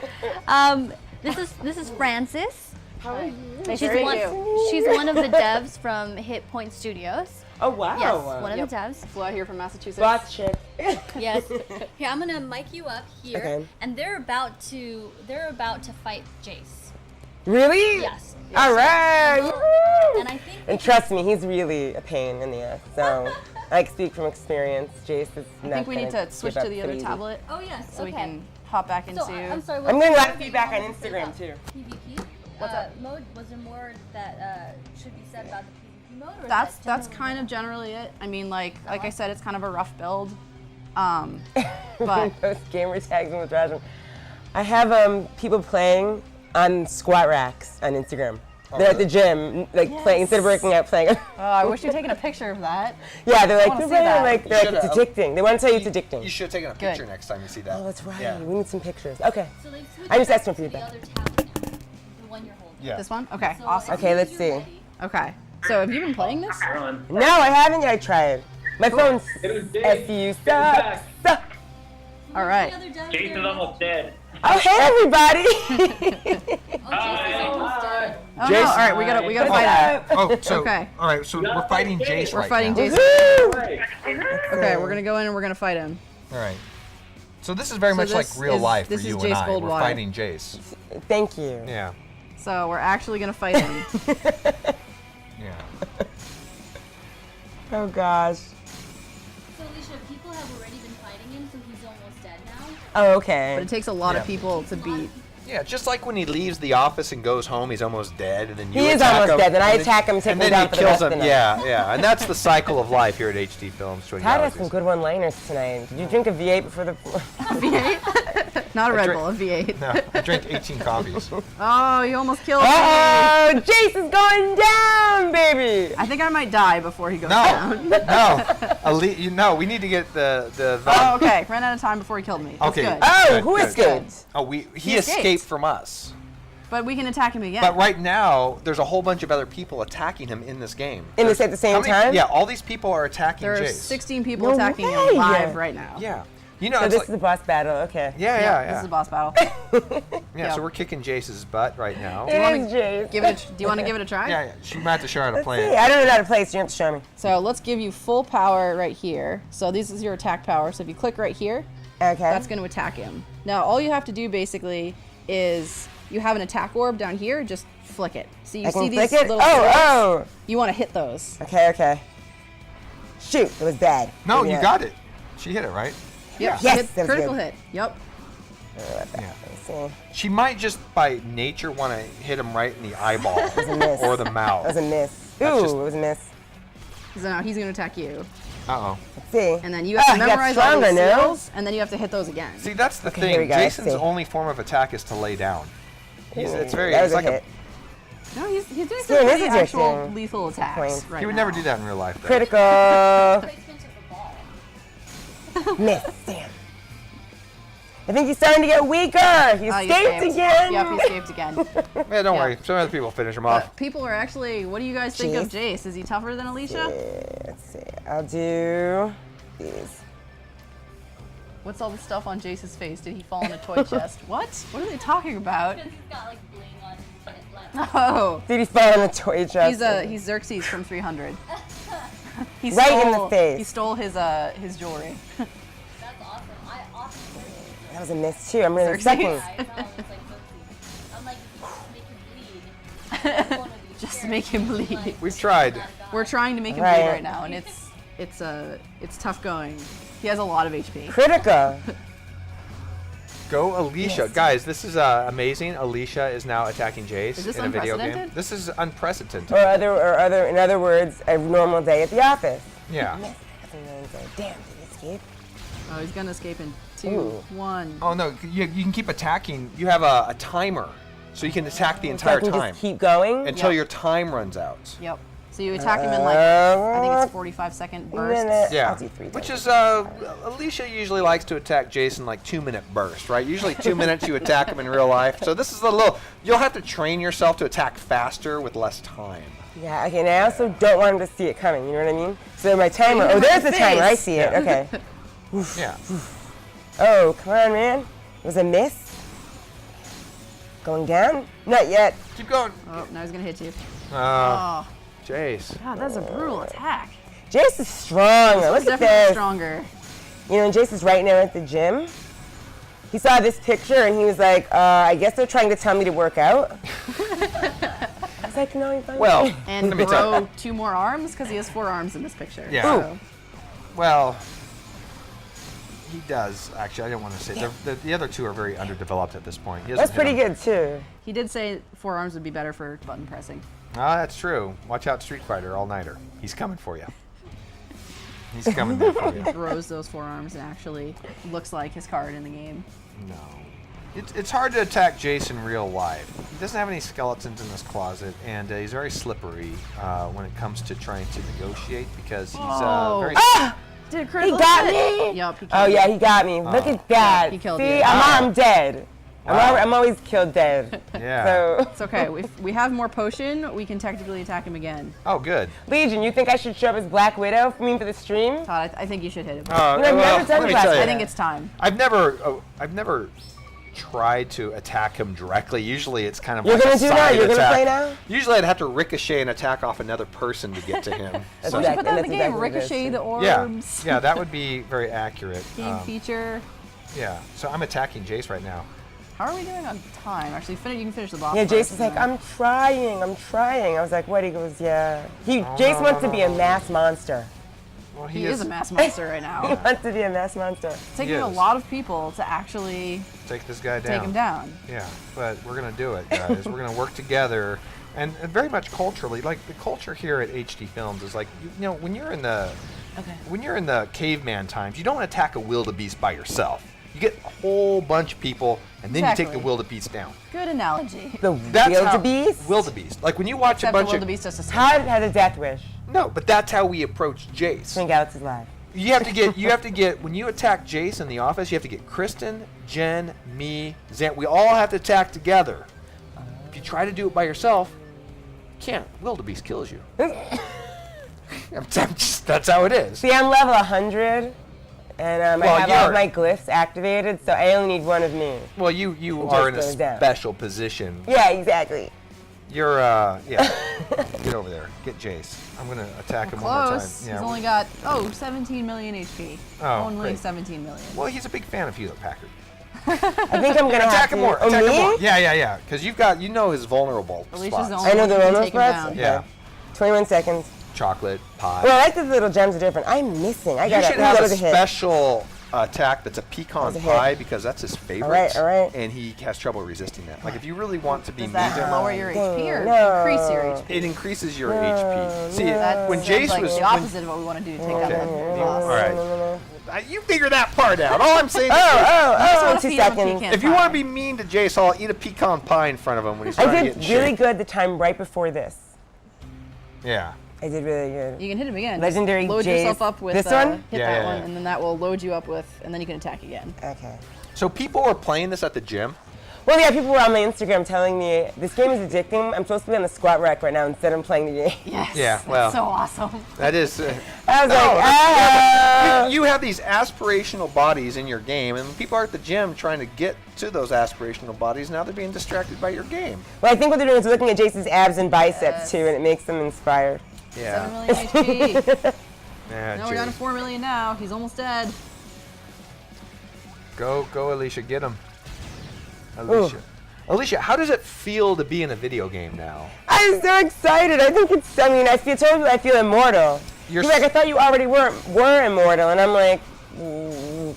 S2: This is Frances.
S6: How are you?
S3: Nice
S2: She's
S3: to meet
S2: one,
S3: you.
S2: she's one of the devs from Hit Point Studios.
S6: Oh wow.
S2: Yes, one of
S3: Yep.
S2: the devs.
S3: Flew out here from Massachusetts.
S6: Boss chick.
S2: Yes. Here, I'm gonna mic you up here,
S6: Okay.
S2: and they're about to fight Jace.
S6: Really?
S2: Yes.
S6: All right. Woo!
S2: And I think
S6: And trust me, he's really a pain in the ass. So I speak from experience. Jace is not
S3: I think we need
S6: gonna
S3: to switch
S6: give
S3: to
S6: up
S3: the
S6: so
S3: other
S6: easy.
S3: tablet
S2: Oh yes.
S3: so
S2: okay.
S3: we can hop back into.
S2: So I'm sorry.
S6: I'm getting a lot of
S2: what's
S6: feedback on
S2: more to say
S6: Instagram
S2: about
S6: too.
S2: PvP mode. Was there more that should be said about the PvP mode? Or is
S3: That's
S2: that
S3: that's
S2: generally
S3: kind of generally it. I mean, like I said, it's kind of a rough build.
S6: But
S3: But
S6: gamer tags with Rajan. I have people playing on squat racks on Instagram. They're at the gym, like playing instead of working out, playing.
S3: I wish you'd taken a picture of that.
S6: Yeah, they're like,
S3: wanna
S6: they're
S3: see that.
S6: like, they're like, it's
S1: Should've.
S6: addicting. They want to tell you it's addicting.
S1: You should have taken a picture next time you see that.
S6: Oh, that's right.
S1: Yeah.
S6: We need some pictures. Okay.
S2: So they've switched
S6: I just
S2: back
S6: asked for
S2: to the
S6: feedback.
S2: other tower now, the one you're holding.
S1: Yeah.
S3: This one? Okay,
S2: So
S3: awesome.
S2: as
S6: Okay,
S2: soon
S6: let's
S2: as
S6: see.
S2: you're ready-
S3: Okay. So have you been playing this?
S4: Run.
S6: No, I haven't yet. I tried. My phone's
S4: It was Dave.
S6: SU
S4: Get back.
S6: sucks.
S3: All right.
S2: The other down
S7: Jason's
S2: there.
S7: almost dead.
S6: Oh, hey everybody.
S2: Oh, Jason's almost dead.
S3: Oh no! All right, we gotta fight it.
S1: Oh, so
S3: Okay.
S1: all right, so we're fighting Jace
S3: We're
S1: right
S3: fighting
S1: now.
S3: Jason.
S6: Woohoo!
S3: Okay, we're gonna go in and we're gonna fight him.
S1: All right. So this is very
S3: So
S1: much like
S3: this
S1: real
S3: is-
S1: life
S3: this
S1: for
S3: is
S1: you
S3: Jace
S1: and I. We're
S3: Goldwater.
S1: fighting Jace.
S6: Thank you.
S1: Yeah.
S3: So we're actually gonna fight him.
S1: Yeah.
S6: Oh gosh.
S2: So Alicia, people have already been fighting him, so he's almost dead now.
S6: Oh, okay.
S3: But it takes a lot
S1: Yeah.
S3: of people to beat.
S1: Yeah, just like when he leaves the office and goes home, he's almost dead, and then you
S6: He is
S1: attack
S6: almost
S1: him,
S6: dead, then I
S1: and
S6: attack him, take
S1: and
S6: him
S1: then
S6: down
S1: he
S6: for the
S1: kills
S6: rest of
S1: him.
S6: the night.
S1: Yeah, yeah, and that's the cycle of life here at HD Films. Twin
S6: Todd has
S1: Galaxies.
S6: some good one-liners tonight. Did you drink a V8 before the?
S3: V8? Not a Red
S1: drink-
S3: Bull, a V8.
S1: No, I drank 18 coffees.
S3: Oh, you almost killed me.
S6: Oh, Jace is going down, baby.
S3: I think I might die before he goes
S1: No,
S3: down.
S1: no, we need to get the.
S3: Oh, okay. Ran out of time before he killed me. That's
S1: Okay.
S3: good.
S6: Oh,
S1: Good,
S6: who
S1: good.
S6: escaped?
S1: Oh, he
S3: escaped.
S1: escaped from us.
S3: But we can attack him again.
S1: But right now, there's a whole bunch of other people attacking him in this game.
S6: In this at the same
S1: How many-
S6: time?
S1: Yeah, all these people are attacking
S3: There are
S1: Jace.
S3: 16 people
S6: No
S3: attacking
S6: way.
S3: him live right now.
S1: Yeah. You know,
S6: So
S1: it's
S6: this
S1: like,
S6: is the boss battle. Okay.
S1: yeah.
S3: This is a boss battle.
S1: Yeah, so we're kicking Jace's butt right now.
S6: It
S3: wanna
S6: is Jace.
S3: Do you want to give it a try?
S1: Yeah, she might have to show her how to
S6: Let's
S1: play
S6: see.
S1: it.
S6: I don't know how to play, so you have to show me.
S3: So let's give you full power right here. So this is your attack power. So if you click right here,
S6: Okay.
S3: that's going to attack him. Now all you have to do basically is you have an attack orb down here. Just flick it. So you
S6: I
S3: see
S6: can
S3: these
S6: click it.
S3: little.
S6: Oh,
S3: stripes? You want to hit those.
S6: oh. Okay, okay. Shoot, it was bad.
S1: No, you
S6: Yeah.
S1: got it. She hit it, right?
S3: Yep.
S6: Yes,
S3: hit,
S6: that was
S3: critical
S6: good.
S3: hit. Yep.
S1: Yeah.
S6: See.
S1: She might just by nature want to hit him right in the eyeball
S6: a miss.
S1: or the
S6: That was
S1: mouth.
S6: a miss.
S1: That's
S6: Ooh,
S1: just-
S6: it was a miss.
S3: So now he's going to attack you,
S1: Uh-oh.
S6: Let's see.
S3: and then you have to
S6: he got
S3: memorize all
S6: stronger,
S3: these
S6: no?
S3: seals, and then you have to hit those again.
S1: See, that's the
S6: here we
S1: thing.
S6: go, let's
S1: Jason's
S6: see.
S1: only form of attack is to lay down. It's very.
S6: That was
S1: It's
S6: a
S1: like
S6: hit.
S3: No, he's doing
S6: Doing
S3: some pretty
S6: this
S3: actual
S6: addiction.
S3: lethal attacks
S6: Point.
S3: right
S1: he would
S3: now.
S1: never do that in real life. Though.
S6: Critical.
S2: Placement of the ball.
S6: Miss. Damn. I think he's starting to get weaker. He
S3: Oh,
S6: escaped again.
S3: Yep, he escaped again.
S1: Yeah, don't
S3: Yeah.
S1: worry. Some other people finish him off.
S3: People are actually. What do you guys think of Jace? Is he tougher than Alicia?
S6: Let's see. I'll do these.
S3: What's all the stuff on Jace's face? Did he fall in a toy chest? What? What are they talking about?
S2: Because he's got like bling on his left.
S3: Oh,
S6: Did he fall in a toy chest?
S3: he's Xerxes from 300. He
S6: Right in the face.
S3: He stole his jewelry.
S2: That's awesome. I often heard
S6: That was a miss too. I'm really
S3: Xerxes.
S6: sucking.
S2: I know, it's like Xerxes. I'm like, make him bleed. One of these
S3: Just
S2: characters,
S3: make him bleed.
S2: like,
S1: We've tried.
S3: We're trying to make him
S6: Right.
S3: bleed right now, and it's tough going. He has a lot of HP.
S6: Critical.
S1: Go Alicia. Guys, this is amazing. Alicia is now attacking Jace
S3: Is this
S1: in a video game.
S3: unprecedented?
S1: This is unprecedented.
S6: In other words, a normal day at the office.
S1: Yeah.
S6: That's a normal day. Damn, did he escape?
S3: Oh, he's gonna escape in 2,
S6: Ooh.
S3: 1.
S1: Oh no, you can keep attacking. You have a timer, so you can attack the
S6: So I
S1: entire
S6: can
S1: time
S6: just keep going.
S1: until
S3: Yep.
S1: your time runs out.
S3: Yep. So you attack him in like I think it's
S6: Uh,
S3: 45-second
S6: minute.
S3: bursts.
S1: Yeah,
S6: I'll do 3
S1: which
S6: times.
S1: is Alicia usually likes to attack Jason like 2-minute bursts, right? Usually 2 minutes you attack him in real life. So this is a little. You'll have to train yourself to attack faster with less time.
S6: Yeah, okay, and I also don't want him to see it coming, you know what I mean? So my timer, oh, there's the timer, I see it,
S1: Yeah.
S6: okay.
S1: Yeah.
S6: Oh, come on, man. It was a miss. Going down? Not yet.
S1: Keep going.
S3: Oh, now he's gonna hit you.
S1: Oh,
S3: Oh,
S1: Jace.
S3: God, that's a brutal attack.
S6: Jace is strong.
S3: This
S6: Look
S3: one's
S6: at
S3: definitely
S6: this.
S3: stronger.
S6: You know, and Jace is right now at the gym. He saw this picture and he was like, I guess they're trying to tell me to work out. I was like, no, you're fine.
S1: Well,
S3: And
S1: let me tell
S3: grow 2 more arms because he has 4 arms in this picture.
S1: Yeah.
S3: So.
S1: well, He does, actually. I didn't want to say. The other two are very underdeveloped at this point.
S6: That's pretty good, too.
S3: He did say forearms would be better for button pressing.
S1: Ah, that's true. Watch out, Street Fighter all-nighter. He's coming for you. He's coming there for you.
S3: Throws those forearms and actually looks like his card in the game.
S1: No. It's hard to attack Jace in real life. He doesn't have any skeletons in his closet, and he's very slippery when it comes to trying to negotiate because he's very...
S3: Did
S6: He got me?
S3: Yup, he
S6: Oh, yeah, he got me. Look at that.
S3: he killed
S6: See,
S3: you.
S6: I'm dead.
S1: Wow.
S6: I'm always killed dead.
S1: Yeah.
S6: So,
S3: It's okay. If we have more potion, we can technically attack him again.
S1: Oh, good.
S6: Legion, you think I should show up as Black Widow for me for the stream?
S3: Todd, I think you should hit him.
S6: You know, I've never done
S1: let me
S6: that.
S1: tell you.
S3: I think it's time.
S1: I've never tried to attack him directly. Usually it's kind of
S6: You're
S1: like
S6: gonna
S1: a
S6: do now?
S1: side
S6: You're gonna
S1: attack.
S6: play now?
S1: Usually I'd have to ricochet an attack off another person to get to him.
S6: That's
S1: So-
S3: We should put that in the
S6: That's
S3: game.
S6: exactly what it is,
S3: Ricochet the
S6: too.
S1: yeah,
S3: orbs.
S1: yeah, that would be very accurate.
S3: Game feature.
S1: Yeah, so I'm attacking Jace right now.
S3: How are we doing on time? Actually, you can finish the boss.
S6: Yeah,
S3: first,
S6: Jace was like,
S3: and then-
S6: I'm trying. I was like, what? He goes, yeah. Jace wants to be a mass monster.
S1: Well,
S3: He is a mass monster right
S6: He
S3: now.
S6: wants to be a mass monster.
S3: It's taking a
S1: is.
S3: lot of people to actually
S1: Take this guy down.
S3: take him down.
S1: Yeah, but we're gonna do it, guys. We're gonna work together, and very much culturally, like the culture here at HD Films is like, you know, when you're in the caveman times, you don't attack a wildebeest by yourself. You get a whole bunch of people, and then you take
S3: Exactly.
S1: the wildebeest down.
S3: Good analogy.
S6: The
S1: That's how-
S6: wildebeest?
S1: Wildebeest. Like when you watch
S3: Except
S1: a bunch
S3: the
S1: of
S3: wildebeest just escaped.
S6: Todd had a death wish.
S1: no, but that's how we approach Jace.
S6: Twin Galaxies Live.
S1: You have to get when you attack Jace in the office, you have to get Kristen, Jen, me, Zant. We all have to attack together. If you try to do it by yourself, you can't. Wildebeest kills you. That's how it is.
S6: See, I'm level 100, and
S1: Well,
S6: I have all
S1: you're-
S6: my glyphs activated, so I only need one of me.
S1: Well, you
S6: It
S1: are in
S6: just
S1: a
S6: goes down.
S1: special position.
S6: Yeah, exactly.
S1: You're yeah. Get over there. Get Jace. I'm gonna attack him one more time.
S3: Close.
S1: Yeah.
S3: He's only got 17 million HP.
S1: Oh,
S3: only
S1: great.
S3: 17 million.
S1: Well, he's a big fan of Hewlett Packard.
S6: I think I'm gonna have
S1: Attack
S6: to.
S1: him more.
S6: Oh,
S1: Attack him
S6: me?
S1: more. Yeah. Because you know his vulnerable
S3: Alicia's
S1: spots.
S3: the only
S6: I know
S3: one
S6: the
S3: who can
S6: Romo
S3: take him
S6: spots.
S3: down.
S1: Yeah.
S6: 21 seconds.
S1: Chocolate pie.
S6: Well, I like that the little gems are different. I'm missing. I
S1: You
S6: got
S1: should have a
S6: hit.
S1: special attack that's a pecan
S6: That was a hit.
S1: pie because that's his favorite.
S6: All right.
S1: And he has trouble resisting that. Like if you really want to be
S3: Does
S1: mean
S3: that
S1: to him,
S3: lower your HP or
S6: No.
S3: increase your HP?
S1: it increases your HP. See,
S3: That
S1: when
S3: sounds
S1: Jace
S3: like
S1: was
S3: the opposite of what we want to do to take
S1: Okay.
S3: down the boss.
S1: all right, you figure that part out. All I'm saying is,
S3: wanna
S6: 2
S3: feed him a
S6: seconds.
S3: pecan
S1: if you
S3: pie.
S1: want to be mean to Jace, I'll eat a pecan pie in front of him when he's
S6: I
S1: trying to
S6: did
S1: get in
S6: really
S1: shape.
S6: good the time right before this.
S1: Yeah.
S6: I did really good.
S3: You can hit him again.
S6: Legendary
S3: Load
S6: Jace.
S3: yourself up with
S6: This one?
S3: Hit
S1: Yeah,
S3: that
S1: yeah,
S3: one,
S1: yeah.
S3: and then that will load you up with, and then you can attack again.
S6: Okay.
S1: So people were playing this at the gym.
S6: Well, yeah, people were on my Instagram telling me this game is addicting. I'm supposed to be on the squat rack right now instead of playing the game.
S3: Yes.
S1: Yeah,
S3: that's
S1: well.
S3: so awesome.
S1: That is.
S6: I was
S1: No,
S6: like,
S1: that's-
S6: ah.
S1: you have these aspirational bodies in your game, and people are at the gym trying to get to those aspirational bodies. Now they're being distracted by your game.
S6: Well, I think what they're doing is looking at Jace's abs and biceps
S3: Yes.
S6: too, and it makes them inspired.
S3: 7
S1: Yeah.
S3: million HP.
S1: Yeah,
S3: No, we're down to
S1: Jace.
S3: 4 million now. He's almost dead.
S1: Go, Alicia, get him. Alicia. Alicia, how does it feel to be in a video game now?
S6: I'm so excited. I think it's. I mean, I feel immortal.
S1: You're
S6: You're like, I thought you already were immortal, and I'm like,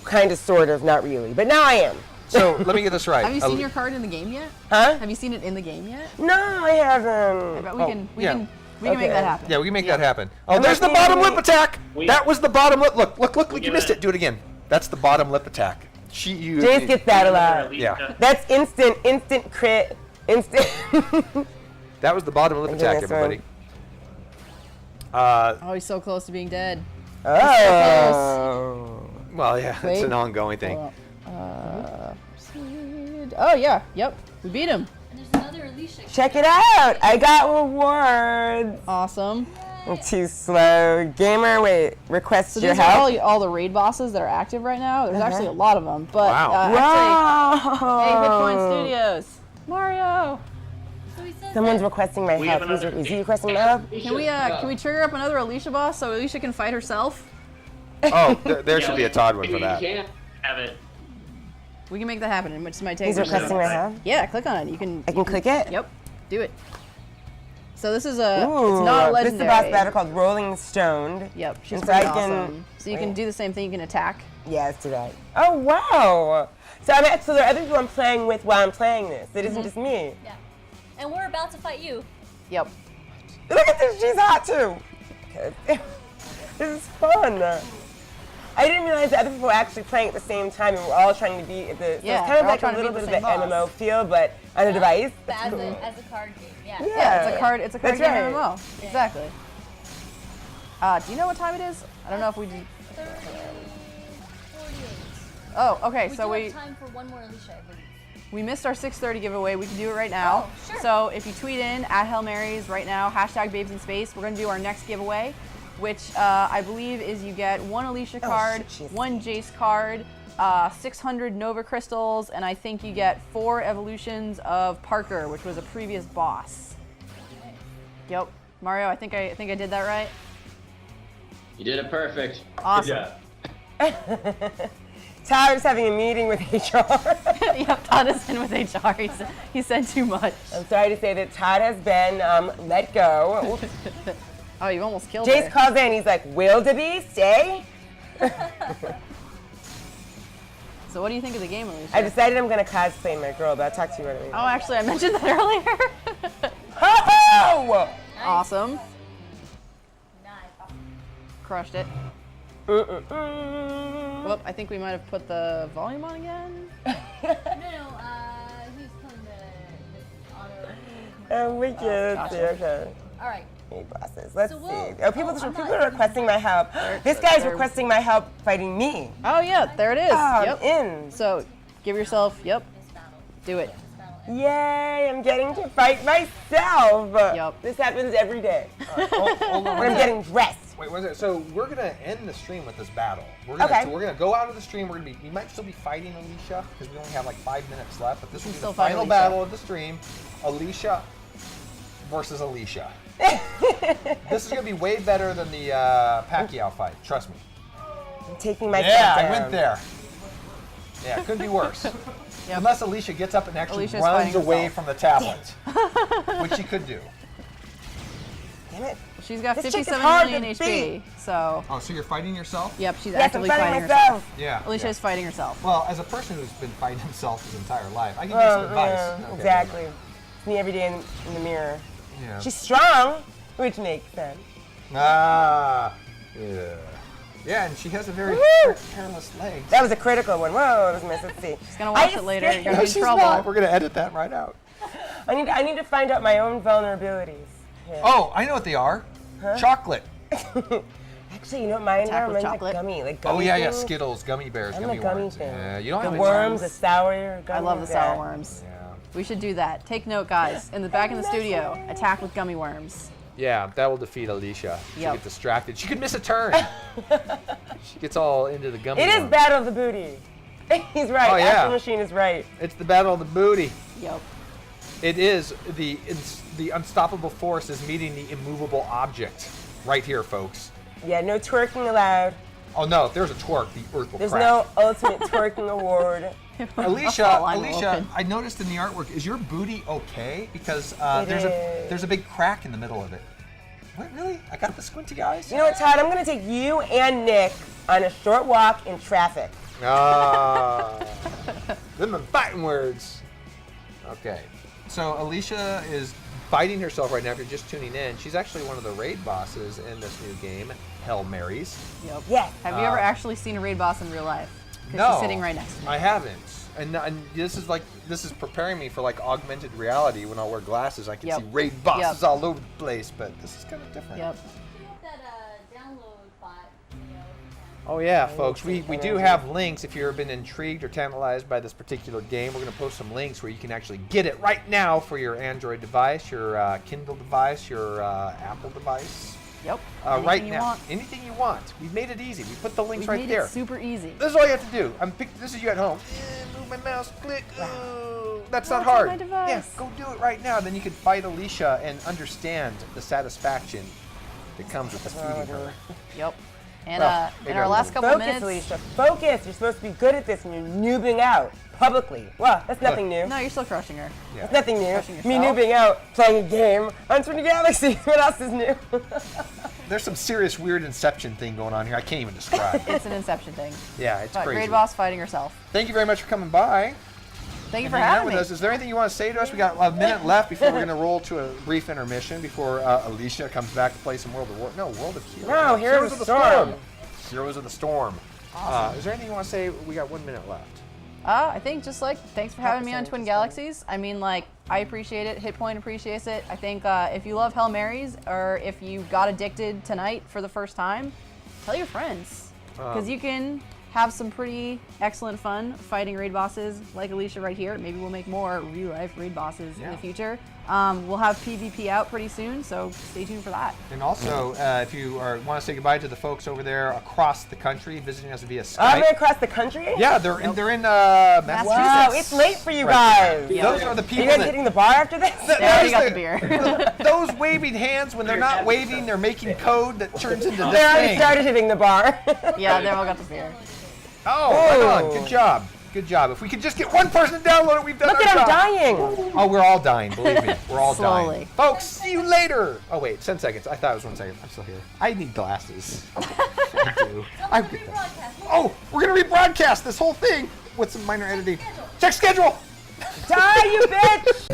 S6: kind of, sort of, not really, but now I am.
S1: So let me get this right.
S3: Have you seen your card in the game yet?
S6: Huh?
S3: Have you seen it in the game yet?
S6: No, I haven't.
S3: But we
S1: Oh,
S3: can, we
S1: yeah.
S3: can make
S6: Okay.
S3: that happen.
S1: Yeah, we can make that happen. Oh,
S6: I'm
S1: there's the
S6: looking
S1: bottom
S6: at
S1: lip attack.
S4: We-
S1: That was the bottom lip. Look, you
S4: give
S1: missed
S4: it-
S1: it. Do it again. That's the bottom lip attack.
S6: Jace gets that a lot.
S1: Yeah.
S6: That's instant crit, instant.
S1: That was the bottom lip
S6: I'm
S1: attack,
S6: doing this
S1: everybody.
S3: Oh, he's so close to being dead.
S6: Oh.
S1: Well, yeah, it's
S3: Wait.
S1: an ongoing thing.
S3: Oh, yeah. Yep. We beat him.
S2: And there's another Alicia.
S6: Check it out. I got rewards.
S3: Awesome.
S6: I'm too slow. Gamer, wait, request
S3: So
S6: your
S3: these are
S6: help.
S3: all the raid bosses that are active right now. There's actually a lot of them. But
S1: Wow.
S3: actually, hey, Bitcoin
S6: Wow.
S3: Studios. Mario.
S2: So he says
S6: Someone's
S2: that
S6: requesting my
S4: We
S6: help.
S4: have another-
S6: Is he requesting my help?
S3: Can we trigger up another Alicia boss so Alicia can fight herself?
S1: Oh, there should be a Todd one for
S4: You
S1: that.
S4: can't have it.
S3: We can make that happen. It just might take
S6: He's
S3: a minute.
S6: requesting my help.
S3: Yeah, click on it. You can.
S6: I can click it?
S3: Yep. Do it. So this is a.
S6: Ooh,
S3: it's not a
S6: this is
S3: legendary.
S6: a boss battle called Rolling Stoned.
S3: Yep, she's
S6: And so
S3: pretty
S6: I can-
S3: awesome. So you can
S6: wait.
S3: do the same thing. You can attack
S6: Yeah, it's too bad. Oh, wow. So there are other people I'm playing with while I'm playing this. It isn't just me.
S2: Yeah. And we're about to fight you.
S3: Yep.
S6: Look at this, she's hot too. Okay. This is fun. I didn't realize that other people were actually playing at the same time and we're all trying to be at the, so
S3: Yeah,
S6: it's kind of
S3: we're all
S6: like a
S3: trying to
S6: little
S3: beat
S6: bit
S3: the
S6: of an
S3: same boss.
S6: MMO feel, but on a device.
S2: But
S6: That's cool.
S2: as a card game, yeah.
S3: Yeah, it's a card. It's a card
S6: That's
S3: game
S6: right.
S3: MMO. Exactly. Do you know what time it is? I don't know if we do.
S2: 30, 48.
S3: Oh, okay.
S2: We
S3: So
S2: do
S3: we
S2: have time for one more Alicia, I believe.
S3: we missed our 6:30 giveaway. We can do it right now.
S2: Oh, sure.
S3: So if you tweet in @HailMarys right now, #BabesInSpace, we're gonna do our next giveaway, which I believe is you get one Alicia card,
S6: shit, she's-
S3: one Jace card, 600 Nova crystals, and I think you get 4 evolutions of Parker, which was a previous boss. Yep. Mario, I think I did that right.
S4: You did it perfect.
S3: Awesome.
S4: Good job.
S6: Tyler's having a meeting with HR.
S3: Yep, Todd is in with HR. He said too much.
S6: I'm sorry to say that Todd has been let go. Oops.
S3: Oh, you almost killed
S6: Jace
S3: her.
S6: calls in, he's like, Wildebeest, stay?
S3: So what do you think of the game, Alicia?
S6: I decided I'm gonna cosplay my girl, but I'll talk to you about it later.
S3: Oh, actually, I mentioned that earlier.
S6: Ho-ho!
S3: Awesome.
S2: Nice.
S3: Crushed it. Whoop, I think we might have put the volume on again.
S2: No, he's playing the auto.
S6: Oh, we just,
S3: gotcha.
S6: okay.
S2: All right.
S6: Hey, bosses, let's
S2: So
S6: see.
S2: we'll-
S6: Oh, people
S2: I'm
S6: people
S2: not-
S6: are requesting my help. This guy's
S3: they're-
S6: requesting my help fighting me.
S3: Oh yeah, there it is.
S6: Oh,
S3: Yep.
S6: I'm in.
S3: So give yourself, yep,
S2: This battle.
S3: do it.
S2: This battle.
S6: Yay, I'm getting to fight myself.
S3: Yup.
S6: This happens every day.
S1: Hold on.
S6: When I'm getting dressed.
S1: Wait, what is it? So we're gonna end the stream with this battle. We're gonna,
S6: Okay.
S1: so we're gonna go out of the stream. We might still be fighting Alicia because we only have like 5 minutes left. But this will be the
S3: still fight
S1: final
S3: Alicia.
S1: battle of the stream. Alicia versus Alicia. This is gonna be way better than the Pacquiao fight. Trust me.
S6: I'm taking my
S1: Yeah,
S6: foot
S1: I
S6: down.
S1: went there. Yeah, it couldn't be worse.
S3: Yep.
S1: Unless Alicia gets up and actually
S3: Alicia's
S1: runs
S3: fighting
S1: away
S3: herself.
S1: from the tablet, which she could do.
S6: Damn it.
S3: She's got
S6: This chick is
S3: 57
S6: hard
S3: million
S6: to
S3: HP. So
S1: Oh, so you're fighting yourself?
S3: yep, she's
S6: Yes, I'm
S3: actively
S6: fighting
S3: fighting
S6: myself.
S3: herself.
S1: Yeah.
S3: Alicia
S1: yeah.
S3: is fighting herself.
S1: Well, as a person who's been fighting himself his entire life, I can give some advice.
S6: Yeah,
S1: Okay.
S6: exactly. It's me every day in the mirror.
S1: Yeah.
S6: She's strong, which makes sense.
S1: Ah. Yeah. Yeah, and she has a very
S6: Woo!
S1: hairless leg.
S6: That was a critical one. Whoa, that was a miss. Let's see.
S3: She's gonna watch it later. You're gonna be in trouble.
S1: We're gonna edit that right out.
S6: I need to find out my own vulnerabilities. Yeah.
S1: Oh, I know what they are. Chocolate.
S6: Actually, you know what mine
S3: Attack
S6: are?
S3: with
S6: Mine's
S3: chocolate.
S6: like gummy.
S1: Oh yeah, yeah.
S6: things.
S1: Skittles, gummy bears,
S6: I'm
S1: gummy
S6: a gummy
S1: worms.
S6: thing.
S1: Yeah, you don't
S6: The
S1: have
S6: worms,
S1: to
S6: the sour gummy.
S3: I love the sour worms.
S1: Yeah.
S3: We should do that. Take note, guys. In the back in the studio, attack with gummy worms.
S1: Yeah, that will defeat Alicia. She'll
S3: Yep.
S1: get distracted. She could miss a turn. She gets all into the gummy
S6: It is
S1: worm.
S6: Battle of the Booty. He's right.
S1: Oh, yeah.
S6: Astro Machine is right.
S1: It's the battle of the booty.
S3: Yep.
S1: It is the unstoppable force is meeting the immovable object. Right here, folks.
S6: Yeah, no twerking allowed.
S1: Oh no, if there's a twerk, the earth will
S6: There's
S1: crack.
S6: no ultimate twerking award.
S1: Alicia,
S3: line
S1: Alicia,
S3: open.
S1: I noticed in the artwork, is your booty okay? Because
S6: It
S1: there's
S6: is.
S1: a big crack in the middle of it. What, really? I got the squinty eyes?
S6: You know what, Todd? I'm going to take you and Nick on a short walk in traffic.
S1: Ah, them are fighting words. Okay, so Alicia is fighting herself right now. If you're just tuning in, she's actually one of the raid bosses in this new game, Hail Marys.
S3: Yep.
S6: Yes.
S3: Have you ever actually seen a raid boss in real life? Because
S1: No,
S3: she's sitting right next to me.
S1: I haven't. And this is preparing me for like augmented reality. When I'll wear glasses, I can
S3: Yep.
S1: see raid bosses
S3: Yep.
S1: all over the place. But this is kind of different.
S3: Yep.
S2: We have that download bot.
S1: Oh yeah, folks, we do have links. If you've been intrigued or tantalized by this particular game, we're going to post some links where you can actually get it right now for your Android device, your Kindle device, your Apple device.
S3: Yep.
S1: Right
S3: Anything you
S1: now,
S3: want.
S1: anything you want. We've made it easy. We put the links
S3: We
S1: right
S3: made
S1: there.
S3: it super easy.
S1: This is all you have to do. This is you at home. Move my mouse, click. Ooh, that's not
S3: it's on
S1: hard.
S3: my device.
S1: Yeah, go do it right now. Then you can fight Alicia and understand the satisfaction that comes with defeating her.
S3: Yep. And
S1: Well,
S3: in
S1: maybe
S3: our
S1: a
S3: last
S1: little.
S3: couple
S6: Focus,
S3: minutes.
S6: Alicia. Focus. You're supposed to be good at this and you're noobing out publicly. Well, that's nothing new.
S3: No, you're still crushing her.
S6: That's nothing new.
S3: Crushing
S6: Me
S3: yourself.
S6: noobing out playing a game on Twin Galaxies. What else is new?
S1: there's some serious weird Inception thing going on here. I can't even describe.
S3: It's an Inception thing.
S1: Yeah, it's
S3: But
S1: crazy.
S3: Raid Boss fighting herself.
S1: Thank you very much for coming by.
S3: Thank you
S1: and
S3: for
S1: hanging out
S3: having
S1: with
S3: me.
S1: us. Is there anything you want to say to us? We got a minute left before we're going to roll to a brief intermission before Alicia comes back to play some World of War. No, World of Heroes.
S6: No, Heroes of the Storm.
S1: Heroes of the Storm.
S3: Awesome.
S1: Is there anything you want to say? We got 1 minute left.
S3: I think just like, thanks for having me on
S6: Episode
S3: Twin
S6: is
S3: Galaxies. I mean, like, I appreciate it. Hit Point appreciates it. I think if you love Hail Marys or if you got addicted tonight for the first time, tell your friends. Because you can have some pretty excellent fun fighting raid bosses like Alicia right here. Maybe we'll make more real life raid bosses in the future. We'll have PvP out pretty soon, so stay tuned for that.
S1: And also, if you want to say goodbye to the folks over there across the country visiting us via Skype.
S6: All the way across the country?
S1: Yeah, they're in Massachusetts.
S6: Wow, it's late for you guys.
S1: Those are the people
S6: Are you guys
S1: that
S6: hitting the bar after this?
S3: They already got the beer.
S1: those waving hands, when they're not waving, they're making code that turns into this
S6: They already
S1: thing.
S6: started hitting the bar.
S3: Yeah, they all got the beer.
S1: Oh, right on. Good job. Good job. If we could just get one person to download it, we've done
S6: Look
S1: our
S6: at
S1: job.
S6: I'm dying.
S1: Oh, we're all dying. Believe me, we're all dying.
S3: Slowly.
S1: Folks, see you later. Oh wait, 10 seconds. I thought it was 1 second. I'm still here. I need glasses. I do. Oh, we're gonna rebroadcast this whole thing with some minor editing. Check schedule.
S6: Die, you bitch!